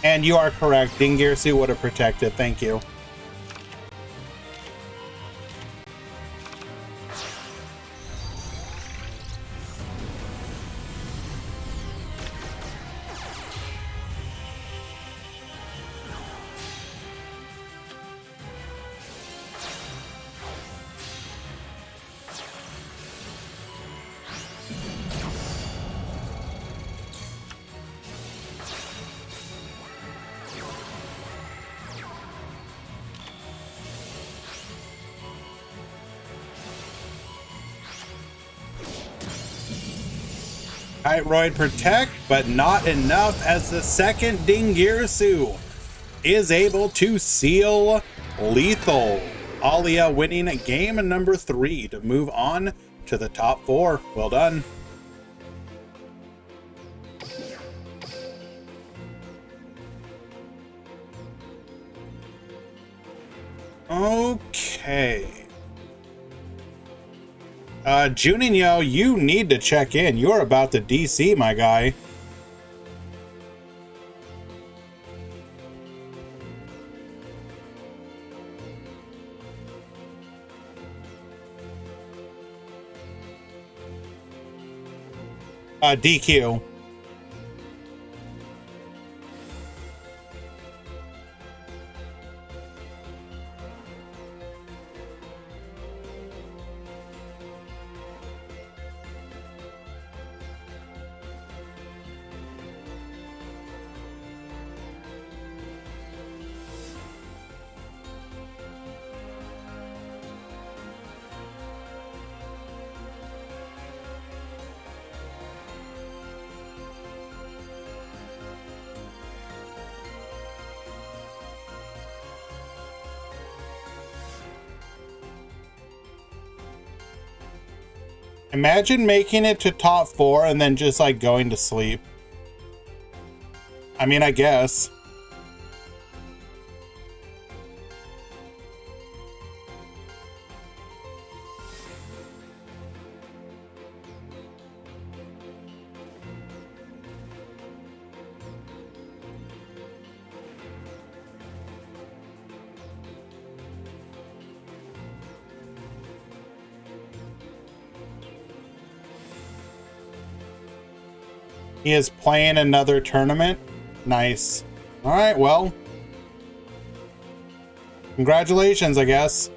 A: And you are correct. Dingirsu would have protected. Thank you. Tightroid protect, but not enough as the second Dingirsu is able to seal lethal. Alia winning game number 3 to move on to the top 4. Well done. Okay. Juninho, you need to check in. You're about to DC, my guy. DQ. Imagine making it to top 4 and then just like going to sleep. I mean, I guess. He is playing another tournament. Nice. All right, well. Congratulations, I guess.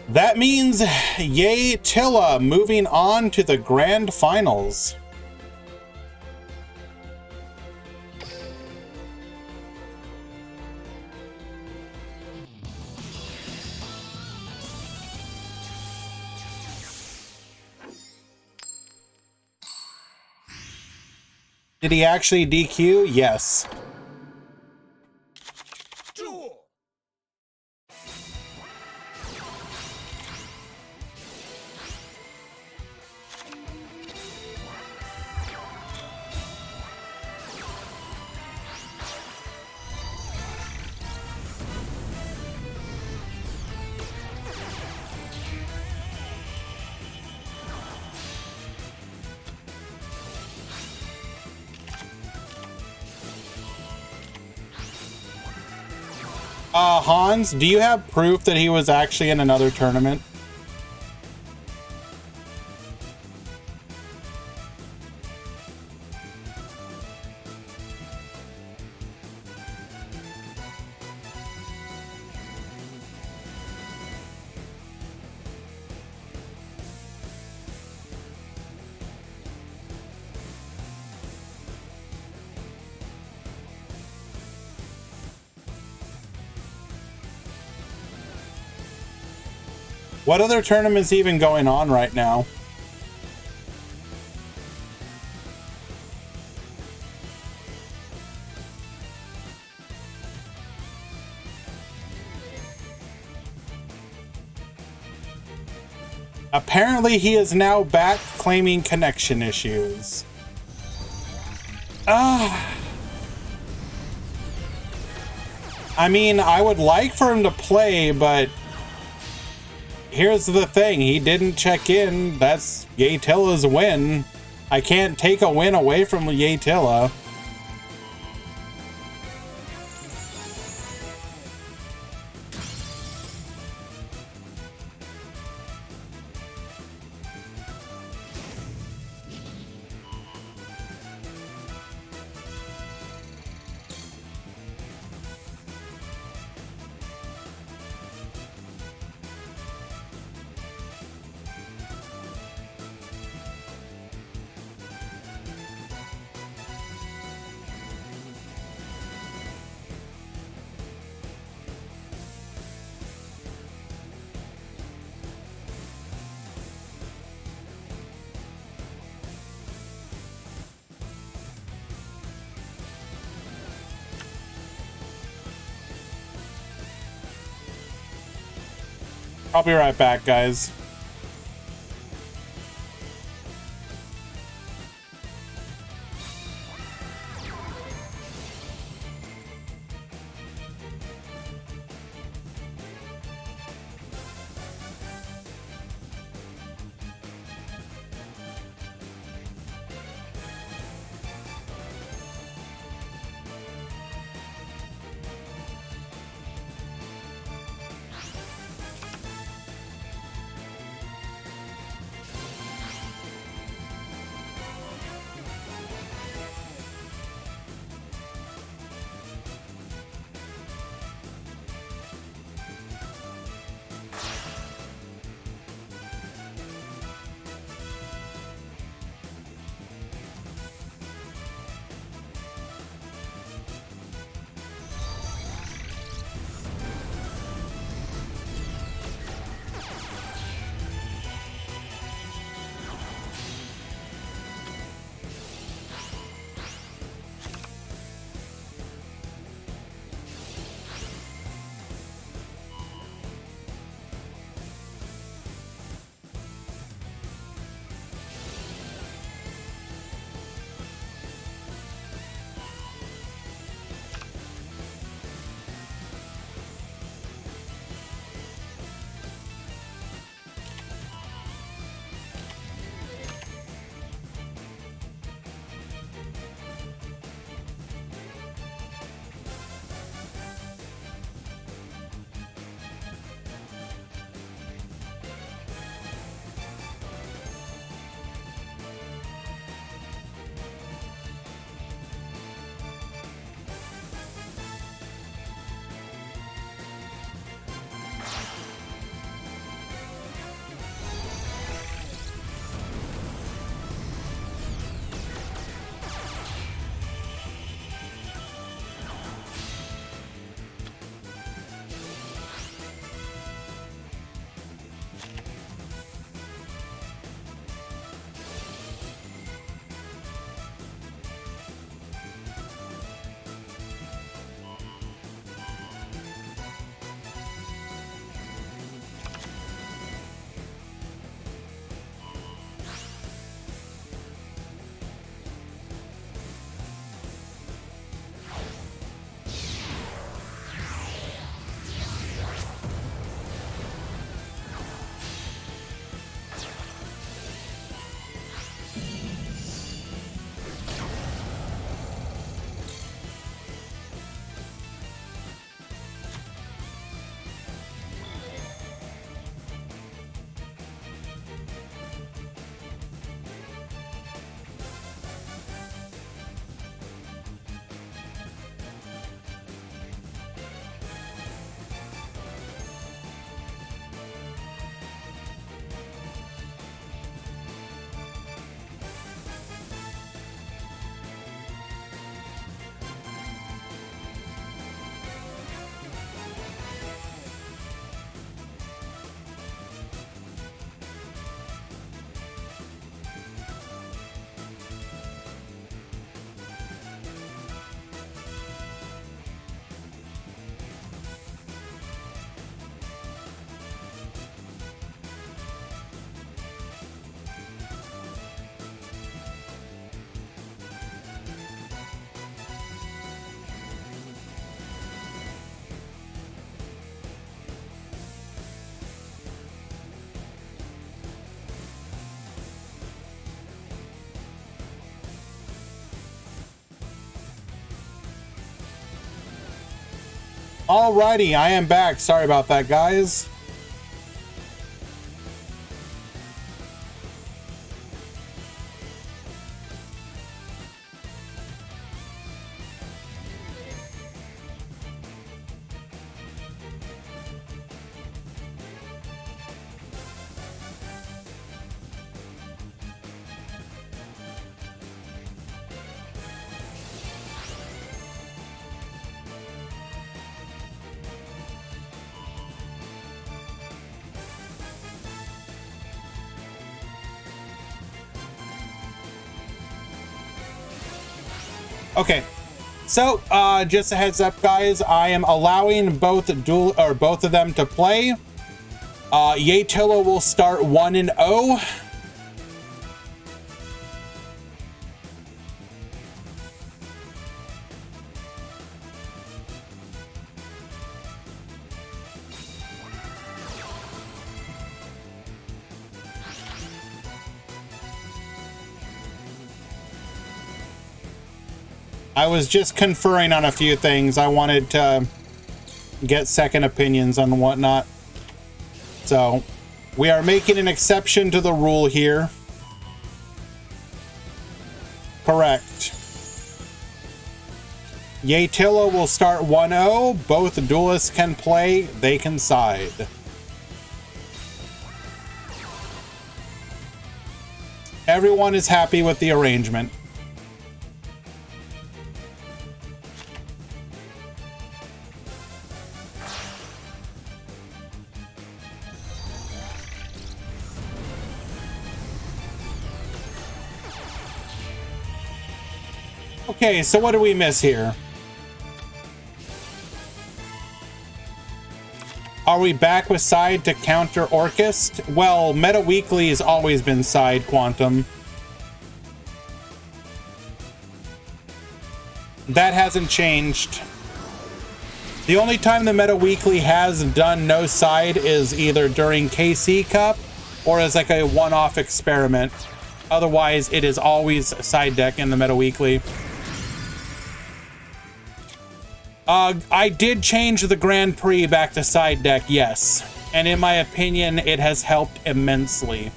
A: That means Yūgō moving on to the grand finals. Did he actually DQ? Yes.
B: Duel.
A: Hans, do you have proof that he was actually in another tournament? What other tournament's even going on right now? Apparently he is now back claiming connection issues. I mean, I would like for him to play, but here's the thing, he didn't check in. That's Yatilla's win. I can't take a win away from Yatilla. I'll be right back, guys. Alrighty, I am back. Sorry about that, guys. Okay, so just a heads up, guys. I am allowing both of them to play. Yatilla will start 1-0. I was just conferring on a few things. I wanted to get second opinions on whatnot. So we are making an exception to the rule here. Correct. Yatilla will start 1-0. Both duelists can play. They can side. Everyone is happy with the arrangement. Okay, so what do we miss here? Are we back with side to counter Orchist? Well, Meta Weekly has always been side Quantum. That hasn't changed. The only time the Meta Weekly has done no side is either during KC Cup or as like a one-off experiment. Otherwise, it is always side deck in the Meta Weekly. I did change the Grand Prix back to side deck, yes. And in my opinion, it has helped immensely.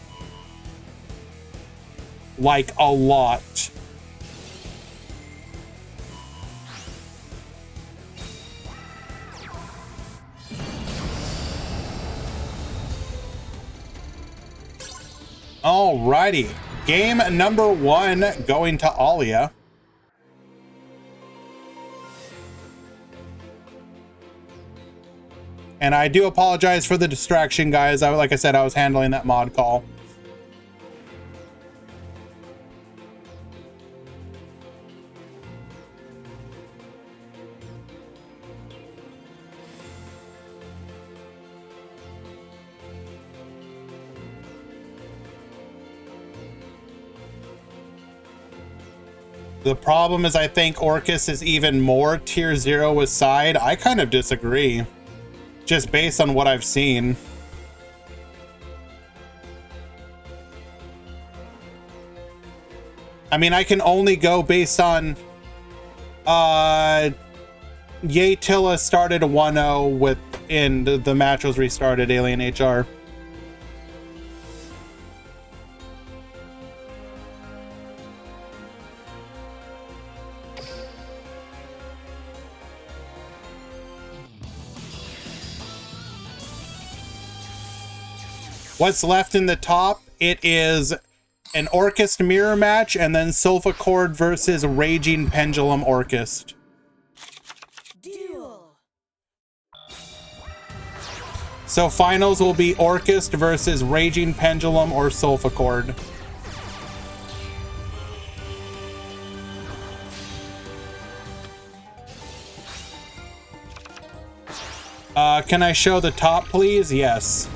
A: Like, a lot. Alrighty. Game number 1 going to Alia. And I do apologize for the distraction, guys. Like I said, I was handling that mod call. The problem is I think Orcus is even more tier 0 with side. I kind of disagree. Just based on what I've seen. I mean, I can only go based on Yatilla started 1-0 with in the match was restarted Alien HR. What's left in the top? It is an Orchist mirror match and then Sulfacord versus Raging Pendulum Orchist.
B: Duel.
A: So finals will be Orchist versus Raging Pendulum or Sulfacord. Can I show the top, please? Yes.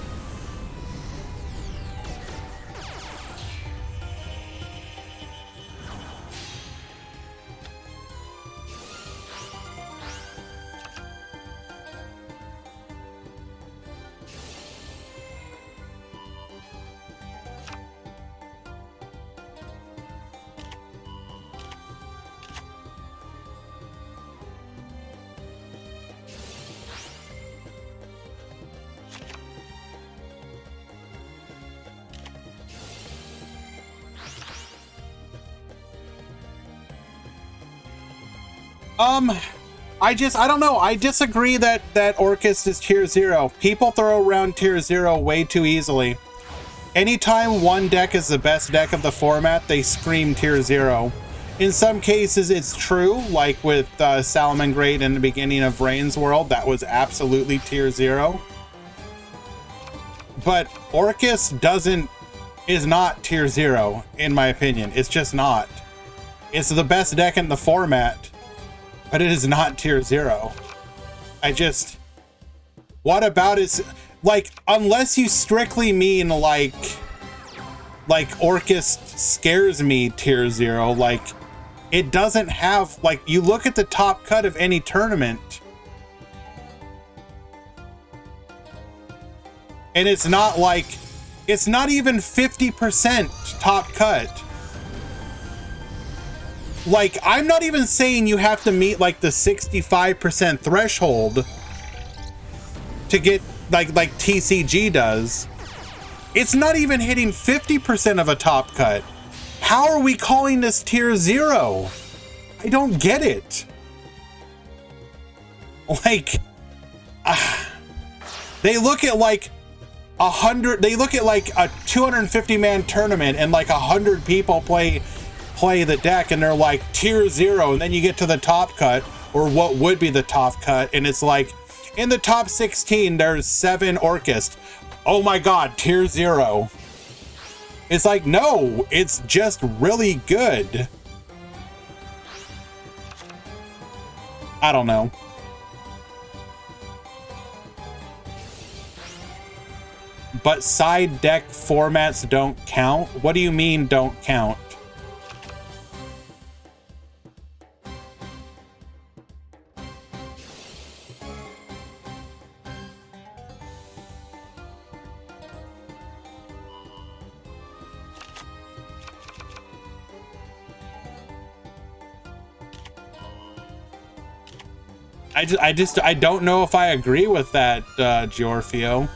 A: I don't know. I disagree that Orcust is tier 0. People throw around tier 0 way too easily. Anytime one deck is the best deck of the format, they scream tier 0. In some cases, it's true, like with Salamangreat in the beginning of Rain's World, that was absolutely tier 0. But Orcust is not tier 0, in my opinion. It's just not. It's the best deck in the format, but it is not tier 0. What about it? Like, unless you strictly mean like Orcust scares me tier 0, like, it doesn't have, like, you look at the top cut of any tournament, and it's not even 50% top cut. Like, I'm not even saying you have to meet like the 65% threshold to get like TCG does. It's not even hitting 50% of a top cut. How are we calling this tier 0? I don't get it. Like, they look at like 100, they look at like a 250 man tournament and like 100 people play the deck and they're like tier 0, and then you get to the top cut, or what would be the top cut, and it's like in the top 16 there's 7 Orcust. Oh my god, tier 0. It's like, no, it's just really good. I don't know. But side deck formats don't count? What do you mean don't count? I don't know if I agree with that, Giorfio.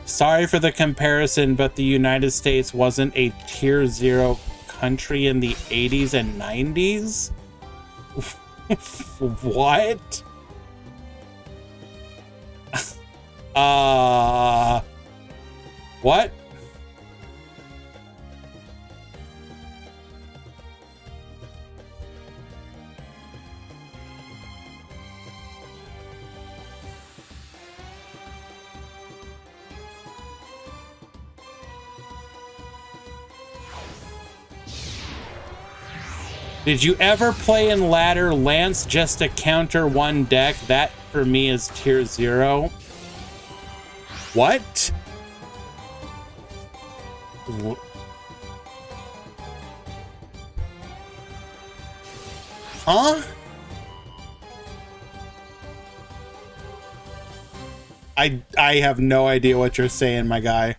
A: Sorry for the comparison, but the United States wasn't a tier 0 country in the 80s and 90s? What? What? Did you ever play in ladder Lance just to counter one deck? That for me is tier 0. What? Huh? I have no idea what you're saying, my guy.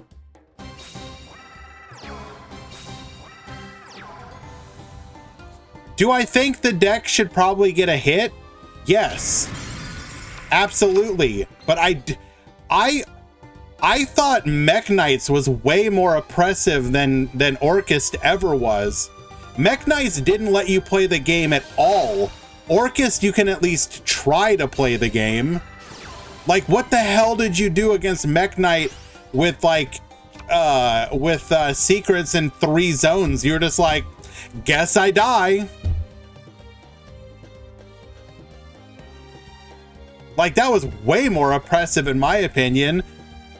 A: Do I think the deck should probably get a hit? Yes, absolutely. But I thought Mech Knights was way more oppressive than Orcust ever was. Mech Knights didn't let you play the game at all. Orcust, you can at least try to play the game. Like, what the hell did you do against Mech Knight with like secrets in 3 zones? You're just like, guess I die. Like, that was way more oppressive in my opinion.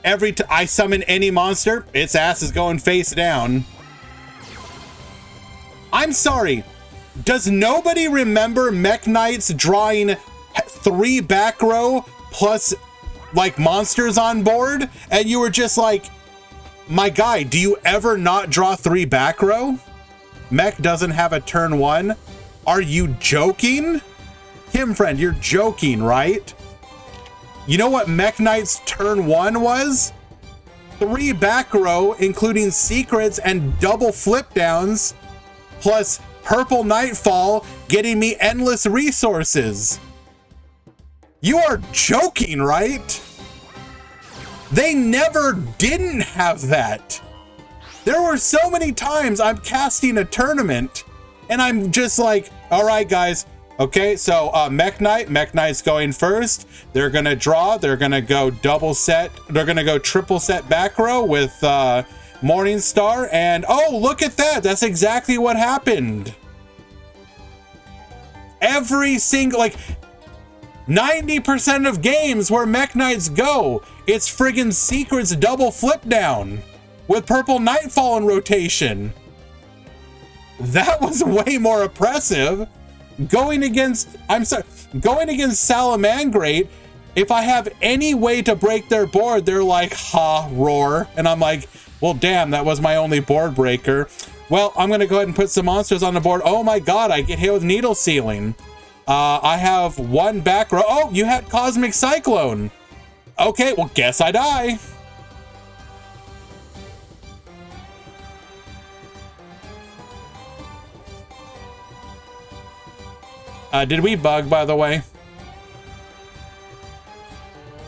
A: Every time I summon any monster, its ass is going face down. I'm sorry, does nobody remember Mech Knights drawing 3 back row plus like monsters on board? And you were just like, my guy, do you ever not draw 3 back row? Mech doesn't have a turn 1? Are you joking? Kim friend, you're joking, right? You know what Mech Knight's turn 1 was? 3 back row, including secrets and double flip downs, plus purple Nightfall, getting me endless resources. You are joking, right? They never didn't have that. There were so many times I'm casting a tournament And I'm just like, all right, guys. Okay, so Mech Knight's going first. They're going to draw. They're going to go double set. They're going to go triple set back row with Morningstar. And oh, look at that. That's exactly what happened. Every single, like 90% of games where Mech Knights go, it's friggin' Secret's double flip down with Purple Nightfall in rotation. That was way more oppressive. Going against Salamangrate, if I have any way to break their board, they're like, ha, roar. And I'm like, well, damn, that was my only board breaker. Well, I'm going to go ahead and put some monsters on the board. Oh my God, I get hit with Needle Sealing. I have one back row. Oh, you had Cosmic Cyclone. Okay, well, guess I die. Did we bug, by the way?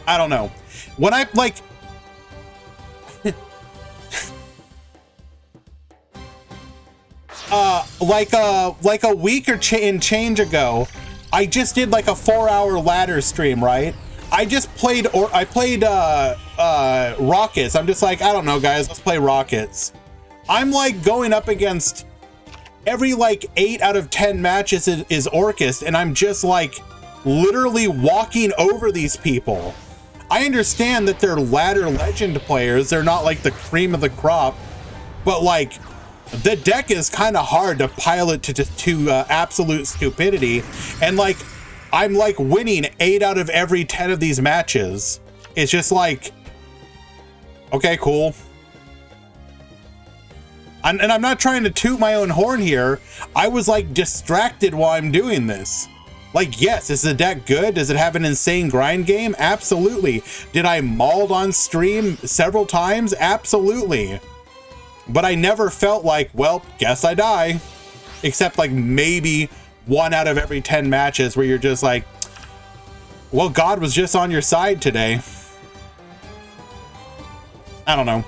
A: I don't know. When I, like... like a week or change ago, I just did like a 4-hour ladder stream, right? I played Rockets. I'm just like, I don't know, guys, let's play Rockets. I'm like going up against every like 8 out of 10 matches is Orcust, and I'm just like literally walking over these people. I understand that they're ladder legend players. They're not like the cream of the crop, but like the deck is kind of hard to pilot to absolute stupidity. And like, I'm like winning 8 out of every 10 of these matches. It's just like, okay, cool. And I'm not trying to toot my own horn here. I was like distracted while I'm doing this. Like, yes, is the deck good? Does it have an insane grind game? Absolutely. Did I mauled on stream several times? Absolutely. But I never felt like, well, guess I die. Except like maybe 1 out of every 10 matches where you're just like, well, God was just on your side today. I don't know.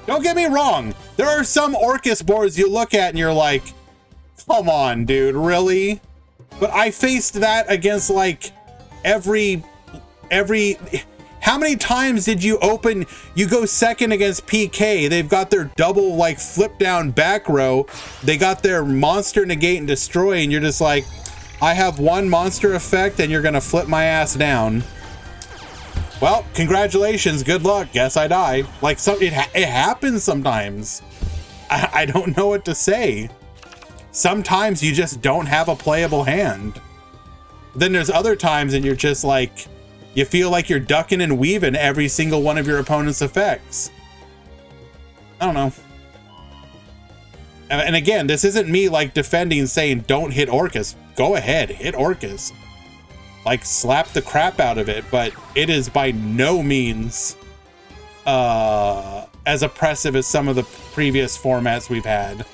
A: Don't get me wrong. There are some Orcust boards you look at and you're like, come on, dude, really? But I faced that against like every, how many times did you go second against PK? They've got their double like flip down back row. They got their monster negate and destroy, and you're just like, I have one monster effect and you're gonna flip my ass down. Well, congratulations, good luck, guess I die. Like, it happens sometimes. I don't know what to say. Sometimes you just don't have a playable hand. Then there's other times and you're just like, you feel like you're ducking and weaving every single one of your opponent's effects. I don't know. And again, this isn't me like defending saying don't hit Orcust. Go ahead, hit Orcust. Like, slap the crap out of it, but it is by no means as oppressive as some of the previous formats we've had.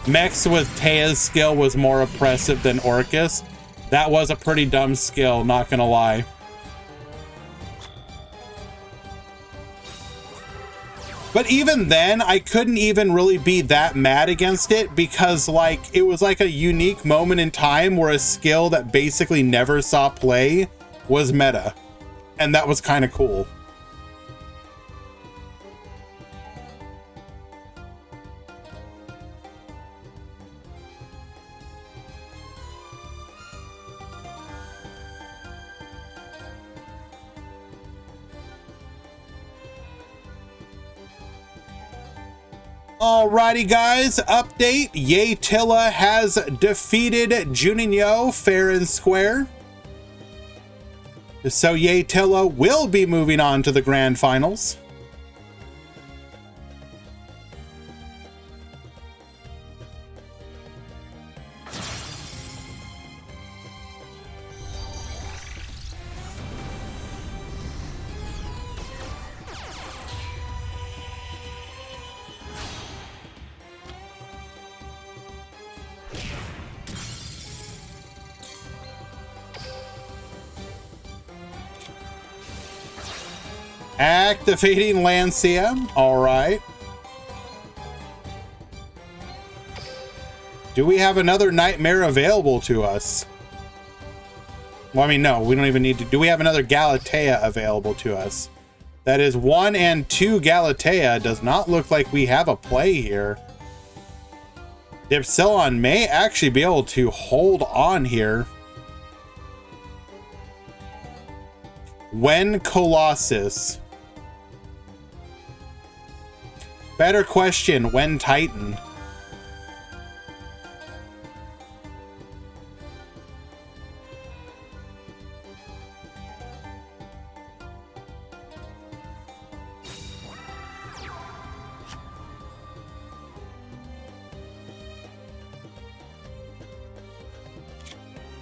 A: Mechs with Taya's skill was more oppressive than Orcust. That was a pretty dumb skill, not gonna lie. But even then, I couldn't even really be that mad against it because like it was like a unique moment in time where a skill that basically never saw play was meta. And that was kind of cool. Alrighty, guys, update. Yatilla has defeated Juninho fair and square. So Yatilla will be moving on to the grand finals. Activating Lancia. All right. Do we have another Nightmare available to us? Well, I mean, no, we don't even need to. Do we have another Galatea available to us? That is 1 and 2 Galatea. Does not look like we have a play here. Dipsilon may actually be able to hold on here. When Colossus. Better question, when Titan.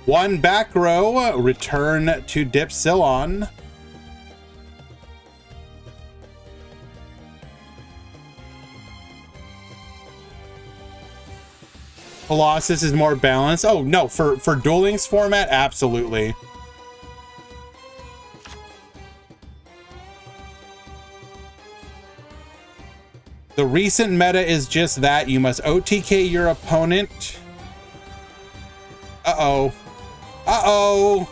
A: One back row, return to Dipsilon. Colossus is more balanced. Oh no, for Duel Links format, absolutely. The recent meta is just that you must OTK your opponent. Uh-oh. Uh-oh.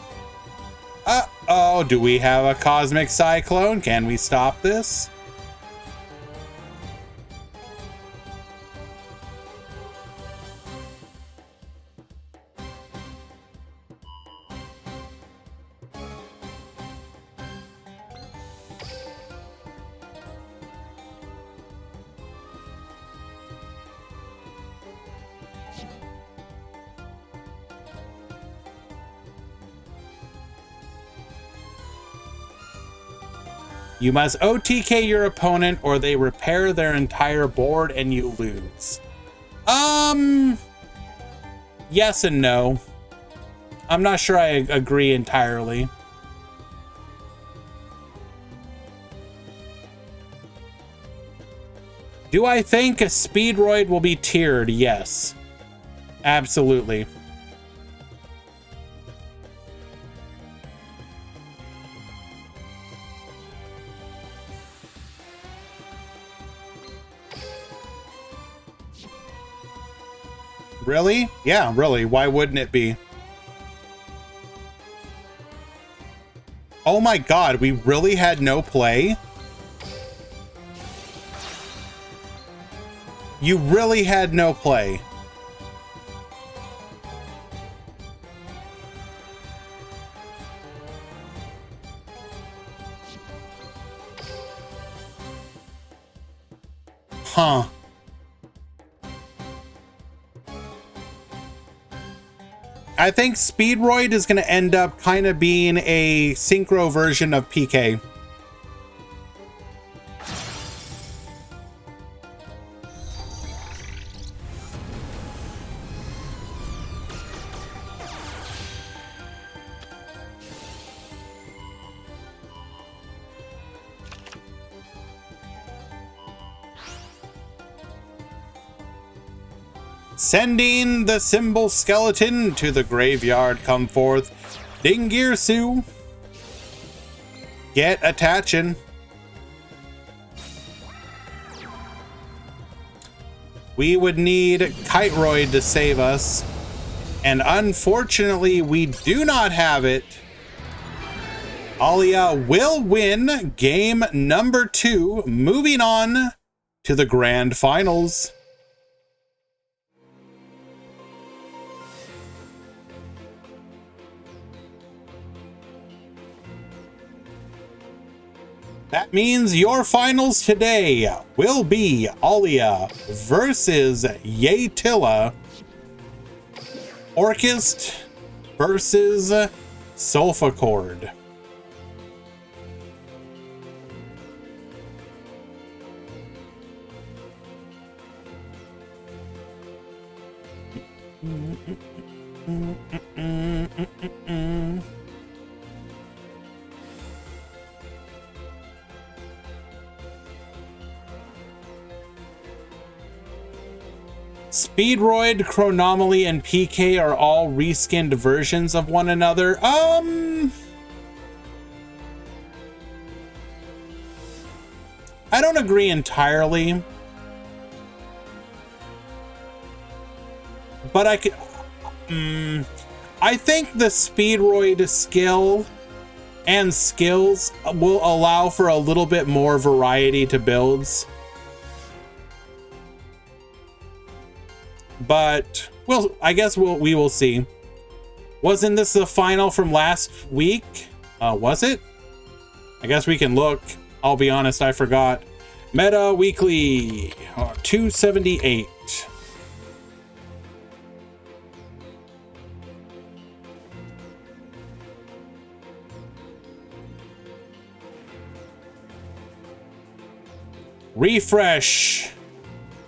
A: Uh-oh. Do we have a Cosmic Cyclone? Can we stop this? You must OTK your opponent or they repair their entire board and you lose. Yes and no. I'm not sure I agree entirely. Do I think a Speedroid will be tiered? Yes. Absolutely. Really? Yeah, really. Why wouldn't it be? Oh my god, we really had no play? You really had no play. Huh. I think Speedroid is going to end up kind of being a synchro version of PK. Sending the symbol skeleton to the graveyard, come forth. Dingirsu. Get attaching. We would need Kiteroid to save us. And unfortunately, we do not have it. Alia will win game number 2, moving on to the grand finals. That means your finals today will be Alia versus Yatilla, Orchist versus Sulfacord. Speedroid, Chronomaly, and PK are all reskinned versions of one another. I don't agree entirely, but I think the Speedroid skill and skills will allow for a little bit more variety to builds. But I guess we will see. Wasn't this the final from last week? Was it? I guess we can look. I'll be honest, I forgot. Meta Weekly 278. Refresh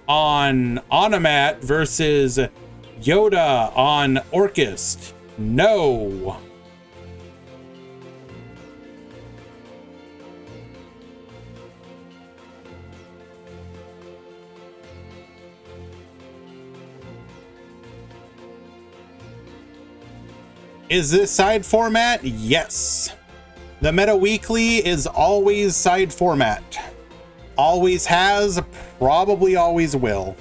A: on Onomat versus Yoda on Orchist. No. Is this side format? Yes. The Meta Weekly is always side format. Always has, probably always will.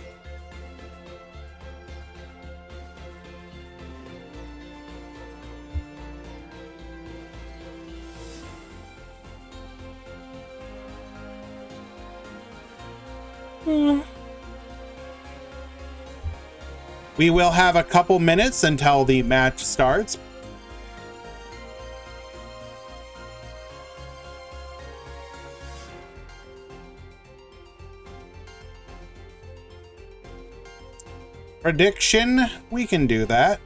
A: We will have a couple minutes until the match starts. Prediction, we can do that.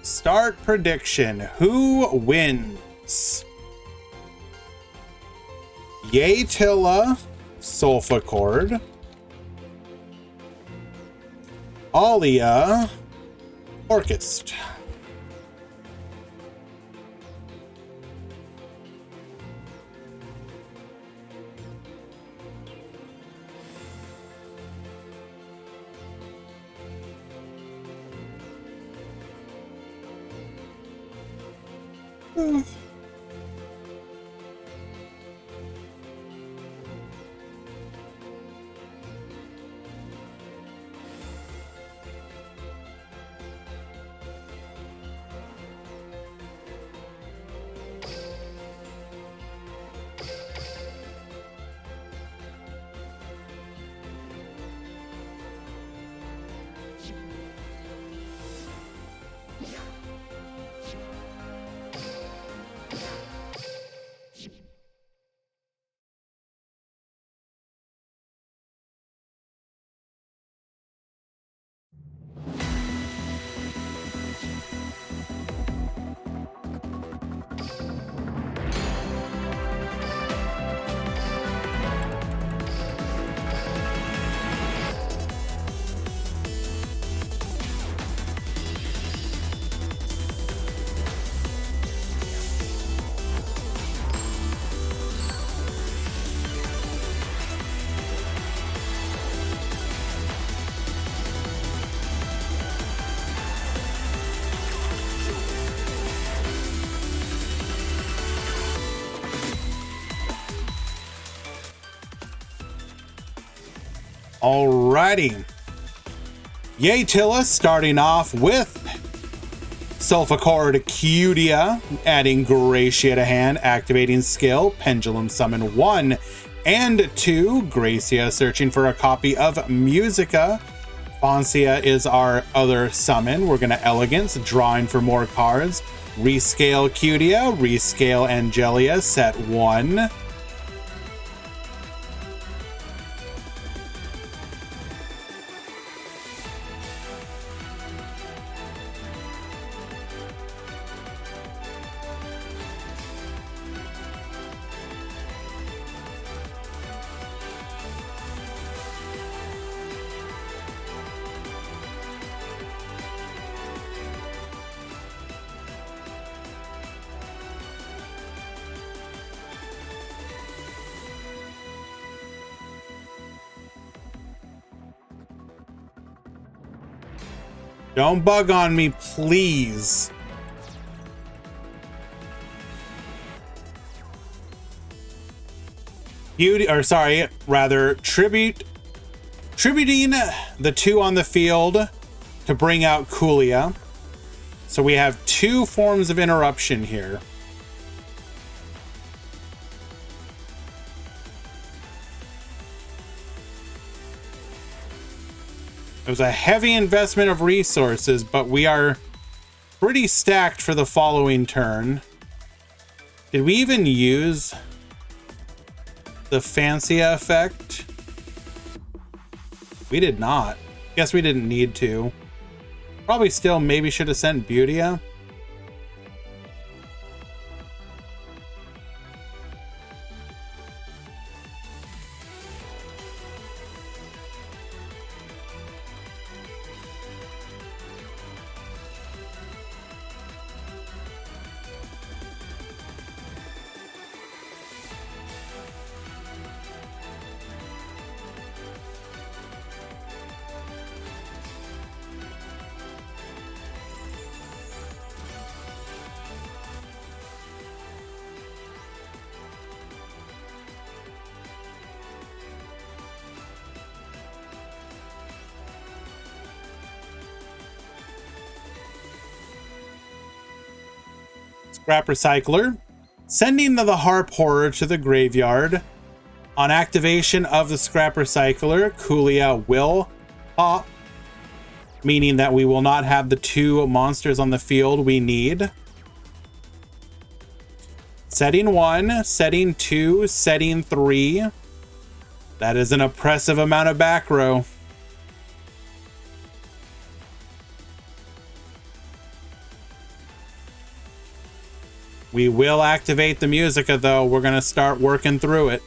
A: Start prediction. Who wins? Yatilla, Sulfachord. Alia, Orchist. Alrighty. Yatilla starting off with Sulfachord Cutia, adding Gracia to hand, activating skill, Pendulum Summon 1 and 2. Gracia searching for a copy of Musica. Foncia is our other summon. We're going to Elegance, drawing for more cards. Rescale Cutia, rescale Angelia, set 1. Don't bug on me, please. Beauty, or sorry, rather tributing the 2 on the field to bring out Kulia. So we have 2 forms of interruption here. It was a heavy investment of resources, but we are pretty stacked for the following turn. Did we even use the Fancy effect? We did not. Guess we didn't need to. Probably still maybe should have sent Beautia. Scrap Recycler, sending the Harp Horror to the graveyard. On activation of the Scrap Recycler, Kulia will pop, meaning that we will not have the 2 monsters on the field we need. Setting 1, setting 2, setting 3. That is an oppressive amount of back row. We will activate the Musica, though. We're going to start working through it.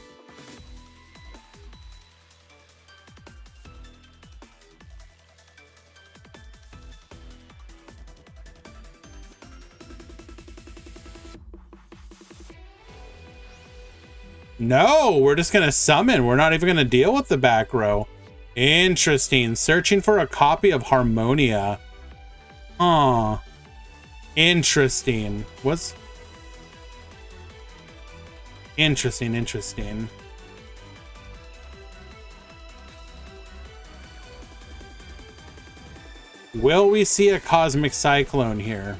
A: No, we're just going to summon. We're not even going to deal with the back row. Interesting. Searching for a copy of Harmonia. Huh. Interesting. What's... Interesting. Will we see a Cosmic Cyclone here?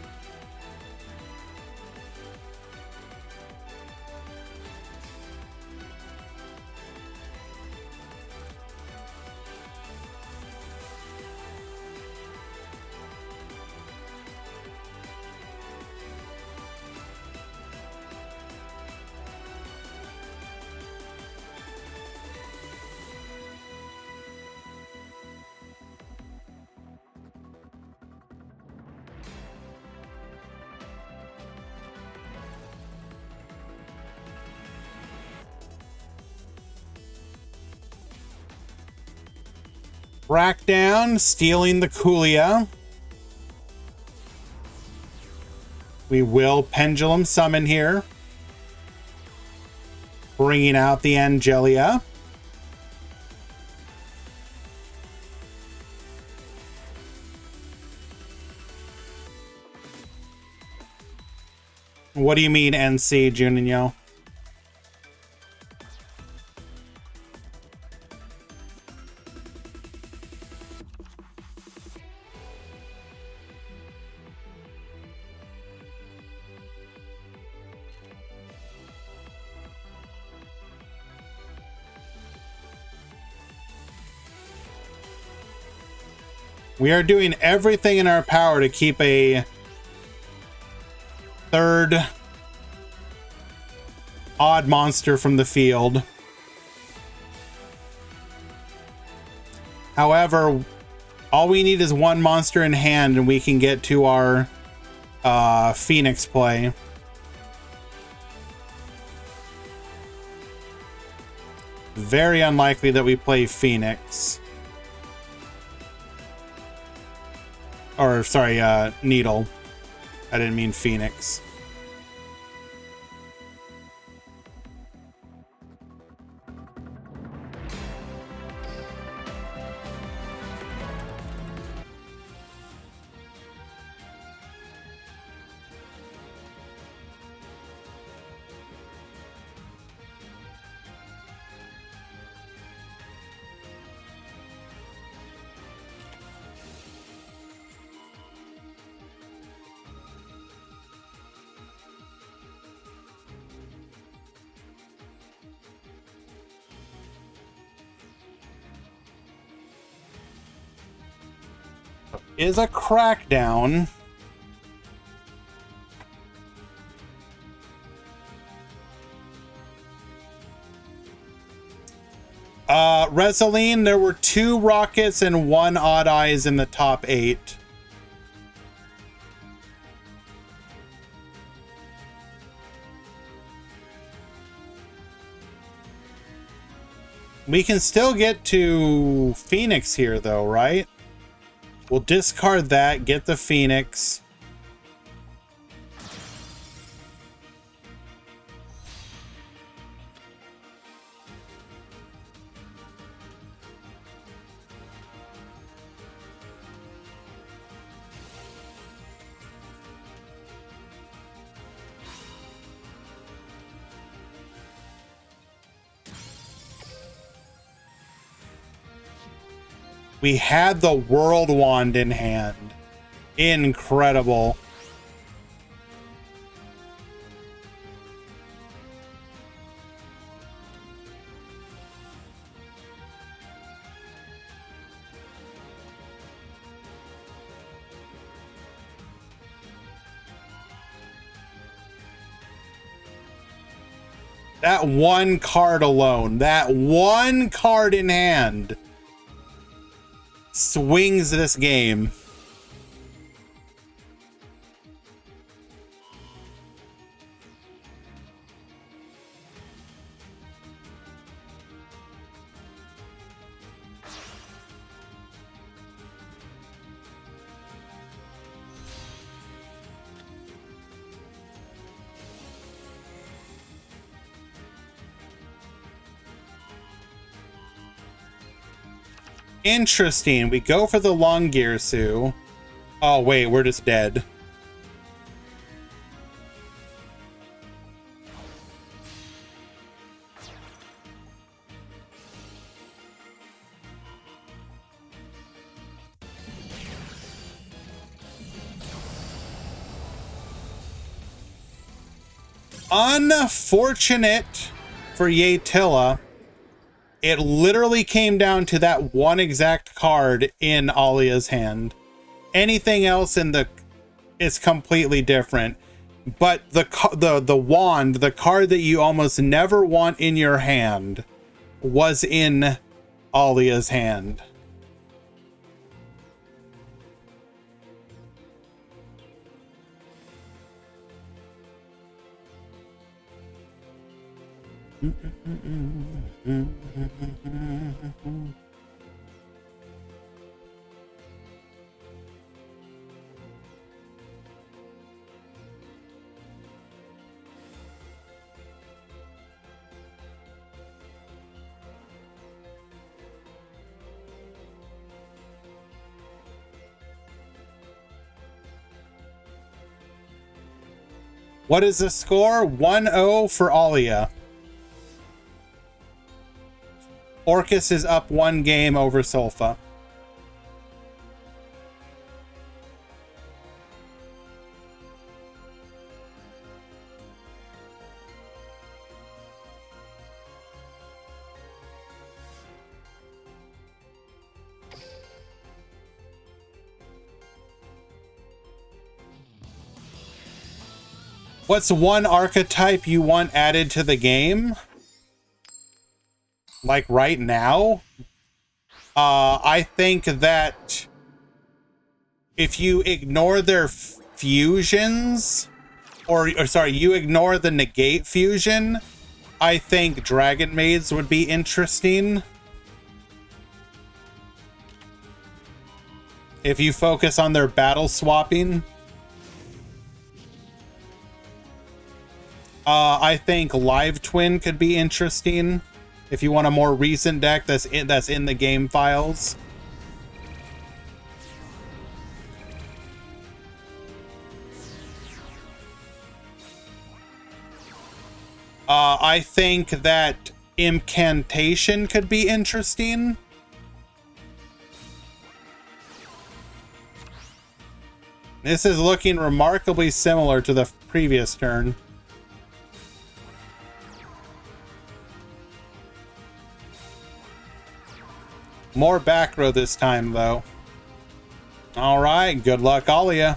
A: Rack down, stealing the Kulia. We will Pendulum Summon here. Bringing out the Angelia. What do you mean, NC, Juninho? We are doing everything in our power to keep a 3rd odd monster from the field. However, all we need is 1 monster in hand and we can get to our Phoenix play. Very unlikely that we play Phoenix. Or, sorry, Needle. I didn't mean Phoenix. Is a crackdown. Resoline, there were 2 rockets and 1 odd eyes in the top 8. We can still get to Phoenix here though, right? We'll discard that, get the Phoenix. We had the World Wand in hand. Incredible. That one card alone, that one card in hand swings this game. Interesting. We go for the long Gearsu. Oh, wait, we're just dead. Unfortunate for Yatilla. It literally came down to that one exact card in Alia's hand. Anything else in the is completely different. But the wand, the card that you almost never want in your hand, was in Alia's hand. What is the score? 1-0 for Alia. Orcus is up 1 game over Sulfa. What's one archetype you want added to the game? Like right now? I think that if you ignore their fusions, or sorry, you ignore the negate fusion, I think Dragon Maids would be interesting. If you focus on their battle swapping. I think Live Twin could be interesting if you want a more recent deck that's in the game files. I think that Incantation could be interesting. This is looking remarkably similar to the previous turn. More back row this time, though. All right, good luck, all of you.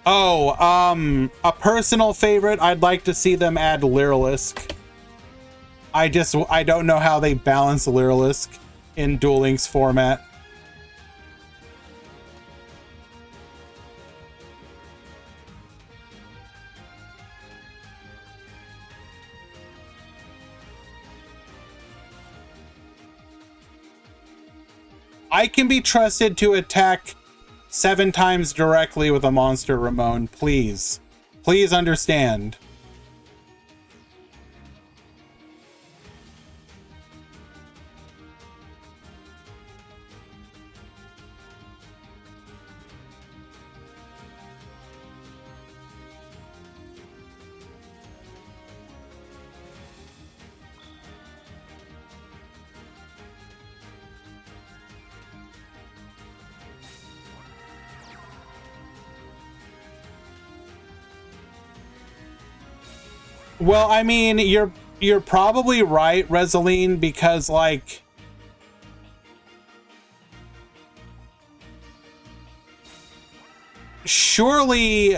A: Oh, a personal favorite, I'd like to see them add Lyrilisk. I don't know how they balance Lyrilisk in Duel Links format. I can be trusted to attack 7 times directly with a monster, Ramon. Please. Please understand. Well, I mean, you're probably right, Resaline, because like surely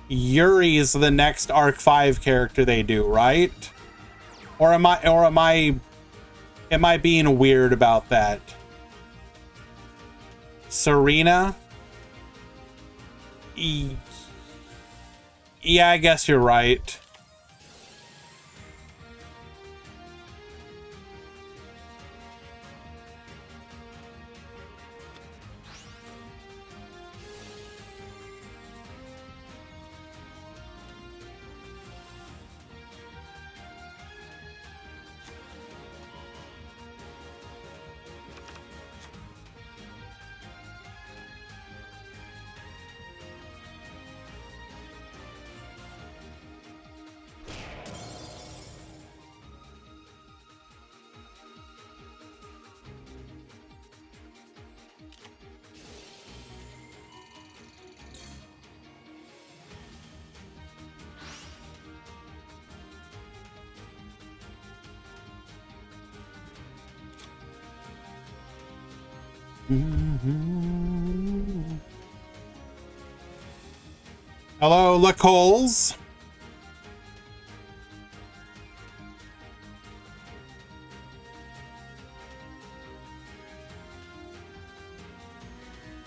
A: Yuri's the next Arc 5 character they do, right? Or am I being weird about that? Serena? Yeah, I guess you're right. Hello, Lacoles.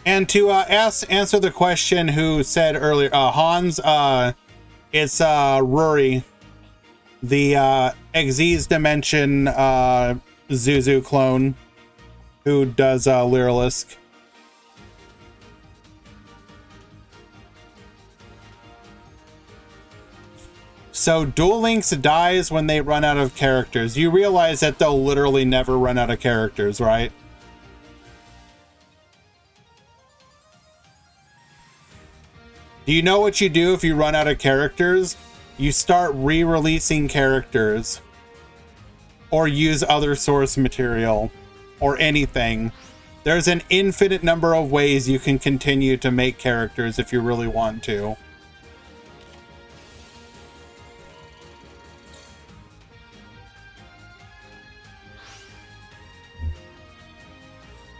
A: And to answer the question who said earlier, Hans, it's Rory, the Xyz Dimension Zuzu clone who does Lyrilisk. So Duel Links dies when they run out of characters. You realize that they'll literally never run out of characters, right? Do you know what you do if you run out of characters? You start re-releasing characters. Or use other source material. Or anything. There's an infinite number of ways you can continue to make characters if you really want to.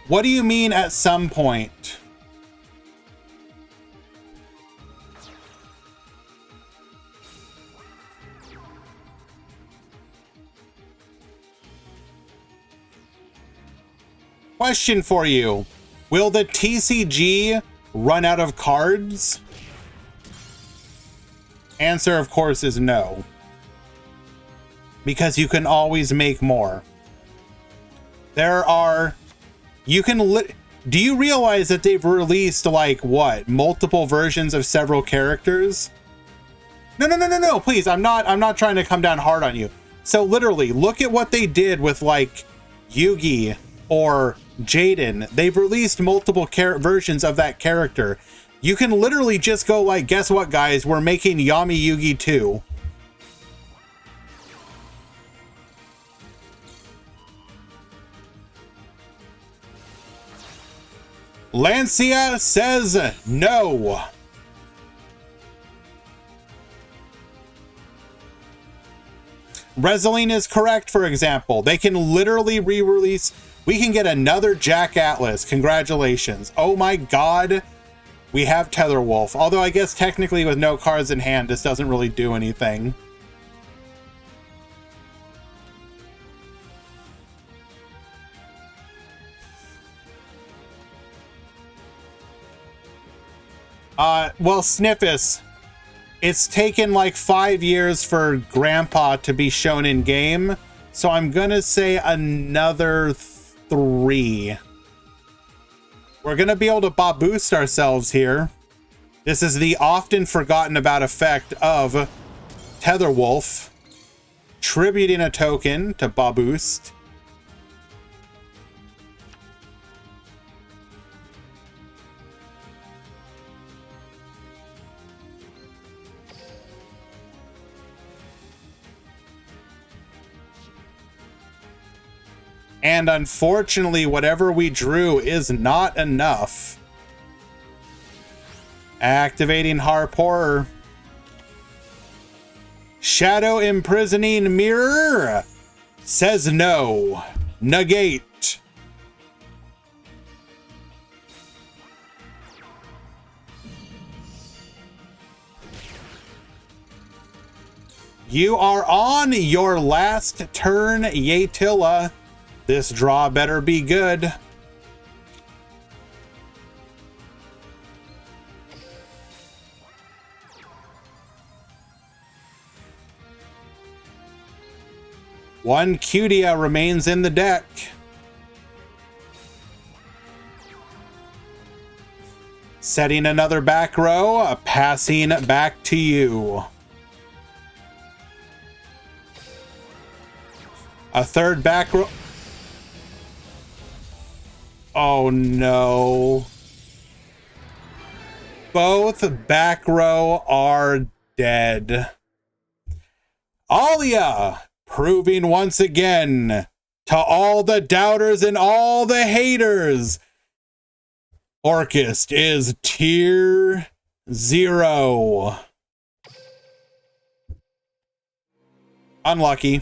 A: What do you mean at some point? Question for you. Will the TCG run out of cards? Answer, of course, is no. Because you can always make more. There are... You can... Do you realize that they've released, like, what? Multiple versions of several characters? No, please. I'm not trying to come down hard on you. So, literally, look at what they did with, like, Yugi or Jaden. They've released multiple versions of that character. You can literally just go like, guess what, guys? We're making Yami Yugi 2. Lancia says no. Resolene is correct, for example. They can literally re-release. We can get another Jack Atlas. Congratulations. Oh my god. We have Tetherwolf. Although I guess technically with no cards in hand, this doesn't really do anything. Well, Sniffus, it's taken like 5 years for Grandpa to be shown in game, so I'm gonna say another 3. We're gonna be able to boost ourselves here. This is the often forgotten about effect of Tetherwolf, tributing a token to boost. And unfortunately, whatever we drew is not enough. Activating Harp Horror. Shadow Imprisoning Mirror says no. Negate. You are on your last turn, Yatilla. This draw better be good. One Cutia remains in the deck. Setting another back row, passing back to you. A third back row. Oh no. Both back row are dead. Alia proving once again to all the doubters and all the haters, Orcust is tier 0. Unlucky.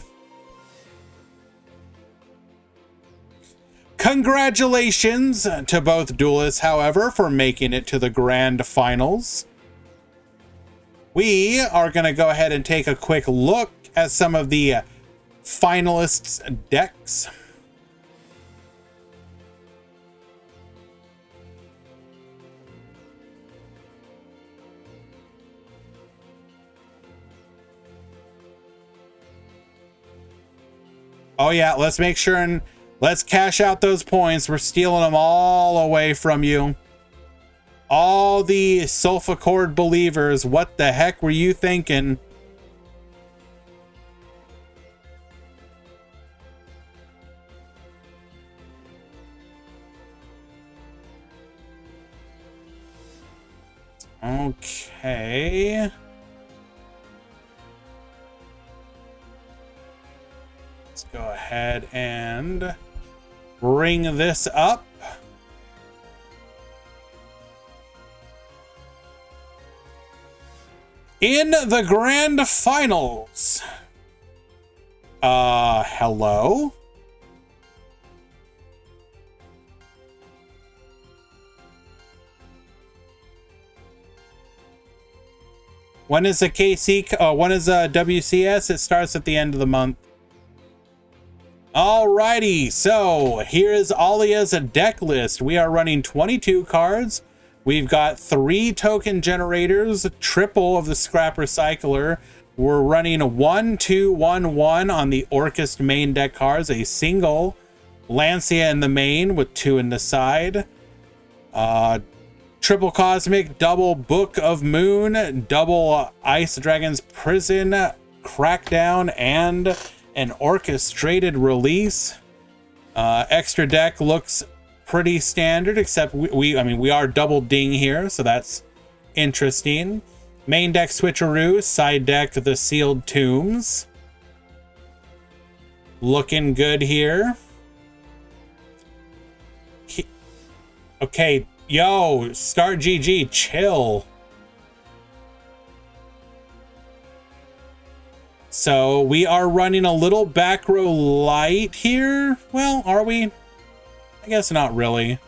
A: Congratulations to both duelists, however, for making it to the grand finals. We are going to go ahead and take a quick look at some of the finalists' decks. Oh yeah, let's make sure and let's cash out those points. We're stealing them all away from you. All the Sulfur believers, what the heck were you thinking? Okay. Let's go ahead and bring this up. In the grand finals. Hello? When is a KC? When is a WCS? It starts at the end of the month. Alrighty, so here is Alia's deck list. We are running 22 cards. We've got 3 token generators, triple of the Scrap Recycler. We're running a 1-2-1-1 on the Orcust main deck cards, a single Lancia in the main with 2 in the side. Triple Cosmic, double Book of Moon, double Ice Dragon's Prison, Crackdown, and an orchestrated release. Extra deck looks pretty standard, except we are double ding here, so that's interesting. Main deck switcheroo, side deck the Sealed Tombs. Looking good here. Okay, yo, start GG, chill. So we are running a little back row light here. Well, are we? I guess not really.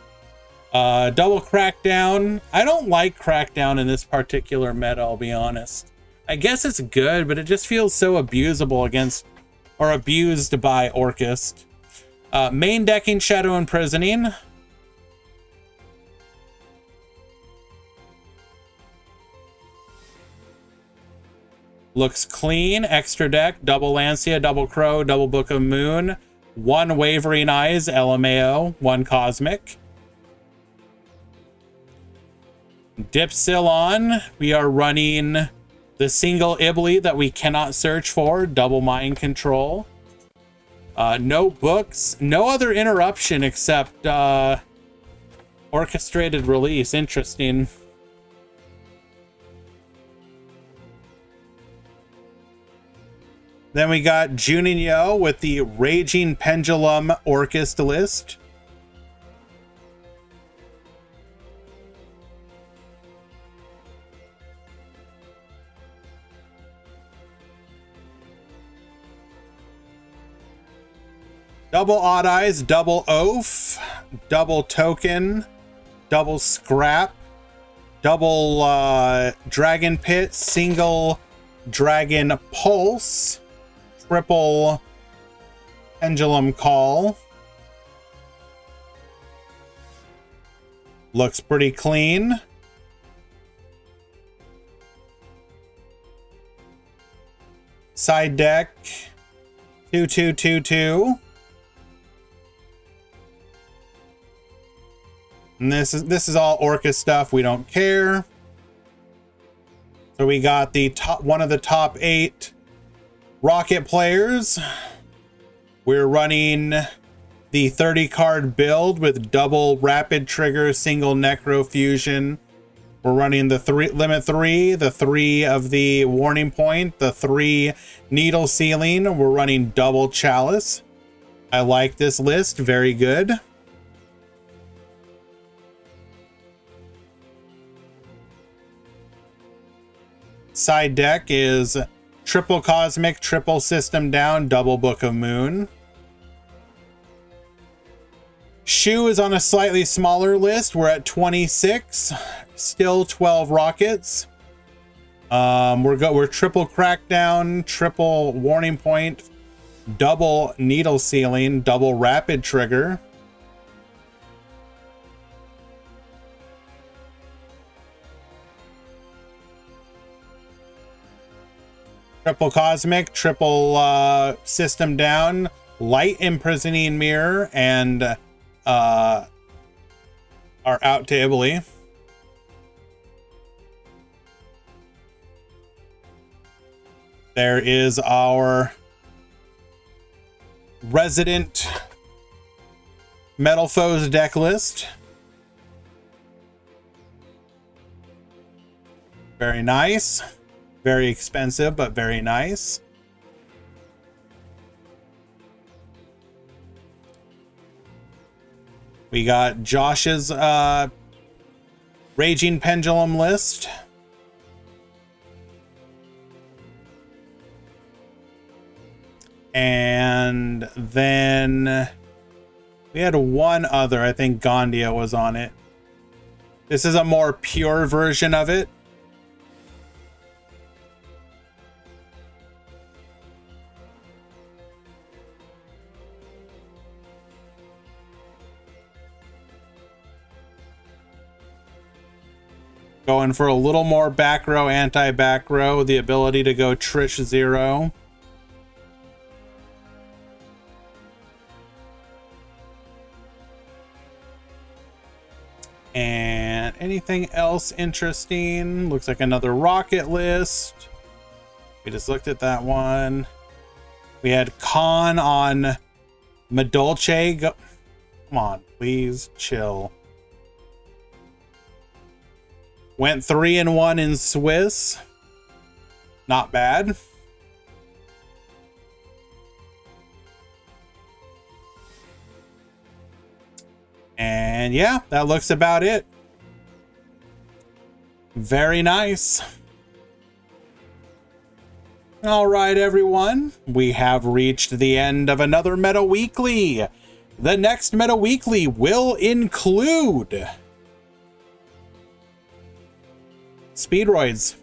A: Double Crackdown. I don't like Crackdown in this particular meta, I'll be honest. I guess it's good, but it just feels so abusable against, or abused by Orcust. Main decking Shadow Imprisoning. Looks clean. Extra deck, double Lancia, double Crow, double Book of Moon, one Wavering Eyes, LMAO, one Cosmic. Dipsil on. We are running the single Ibly that we cannot search for, double Mind Control. No books, no other interruption except orchestrated release. Interesting. Then we got Juninho with the Raging Pendulum Orcust list. Double Odd Eyes, double Oath, double Token, double Scrap, double Dragon Pit, single Dragon Pulse, triple Pendulum Call. Looks pretty clean. Side deck 2222. And this is all Orca stuff. We don't care. So we got the top, one of the top 8 Rocket players. We're running the 30 card build with double Rapid Trigger, single Necro Fusion. We're running the limit 3, the 3 of the Warning Point, the 3 Needle Ceiling. We're running double Chalice. I like this list. Very good. Side deck is triple Cosmic, triple System Down, double Book of Moon. Shu is on a slightly smaller list. We're at 26, still 12 Rockets. We're triple Crackdown, triple Warning Point, double Needle Ceiling, double Rapid Trigger. Triple Cosmic, triple System Down, light Imprisoning Mirror, and our out to Ibly. There is our resident Metal Foes deck list. Very nice. Very expensive, but very nice. We got Josh's Raging Pendulum list. And then we had one other. I think Gandia was on it. This is a more pure version of it. Going for a little more back row, anti-back row, the ability to go Trish 0. And anything else interesting? Looks like another Rocket list. We just looked at that one. We had Khan on Madolche. Come on, please chill. Went 3-1 in Swiss. Not bad. And yeah, that looks about it. Very nice. All right, everyone. We have reached the end of another Meta Weekly. The next Meta Weekly will include Speedroids.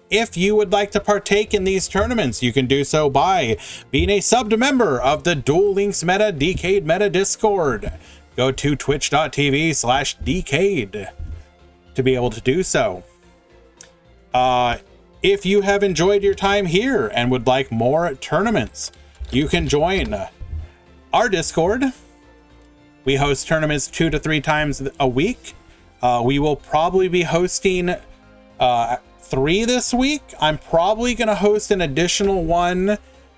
A: If you would like to partake in these tournaments, you can do so by being a subbed member of the Duel Links Meta Decade Meta Discord. Go to twitch.tv/decade to be able to do so. If you have enjoyed your time here and would like more tournaments, you can join our Discord. We host tournaments 2 to 3 times a week. We will probably be hosting 3 this week. I'm probably going to host an additional one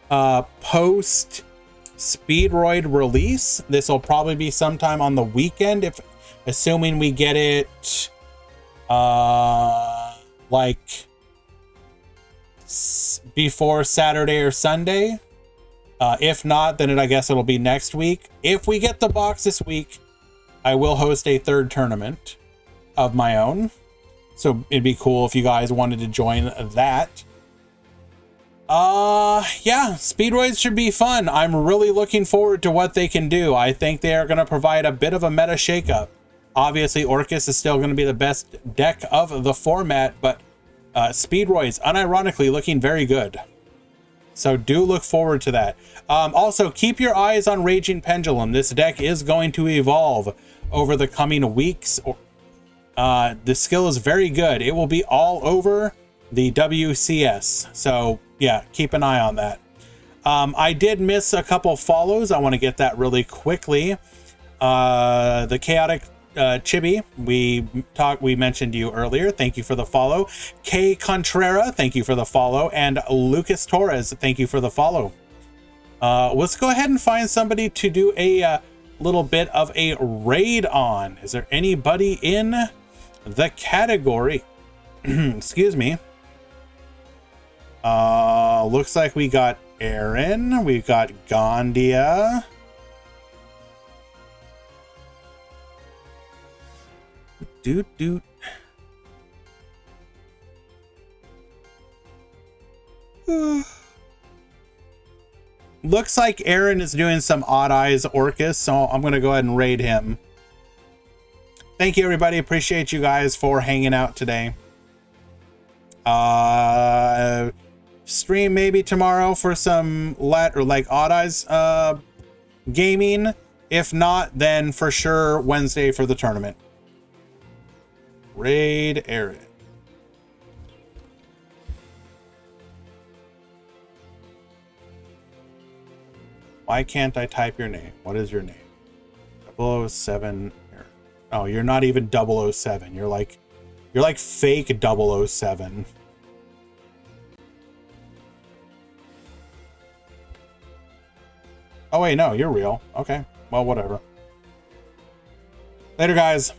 A: post Speedroid release. This will probably be sometime on the weekend, if assuming we get it like before Saturday or Sunday. If not, then I guess it'll be next week. If we get the box this week, I will host a 3rd tournament of my own. So it'd be cool if you guys wanted to join that. Yeah, Speedroids should be fun. I'm really looking forward to what they can do. I think they are going to provide a bit of a meta shakeup. Obviously, Orcus is still going to be the best deck of the format, but Speedroids, unironically, looking very good. So do look forward to that. Also, keep your eyes on Raging Pendulum. This deck is going to evolve over the coming weeks. The skill is very good. It will be all over the WCS. So yeah, keep an eye on that. I did miss a couple follows. I want to get that really quickly. The Chaotic Chibi, we mentioned you earlier. Thank you for the follow. K Contrera, thank you for the follow. And Lucas Torres, thank you for the follow. Let's go ahead and find somebody to do a little bit of a raid on. Is there anybody in the category? Excuse me. Looks like we got Aaron, we've got Gondia. Doot. Looks like Aaron is doing some Odd Eyes Orcus, so I'm going to go ahead and raid him. Thank you, everybody. Appreciate you guys for hanging out today. Stream maybe tomorrow for some Odd Eyes gaming. If not, then for sure Wednesday for the tournament. Raid Aaron. Why can't I type your name? What is your name? 007. Oh, you're not even 007. You're like fake 007. Oh wait, no, you're real. Okay, well, whatever. Later, guys.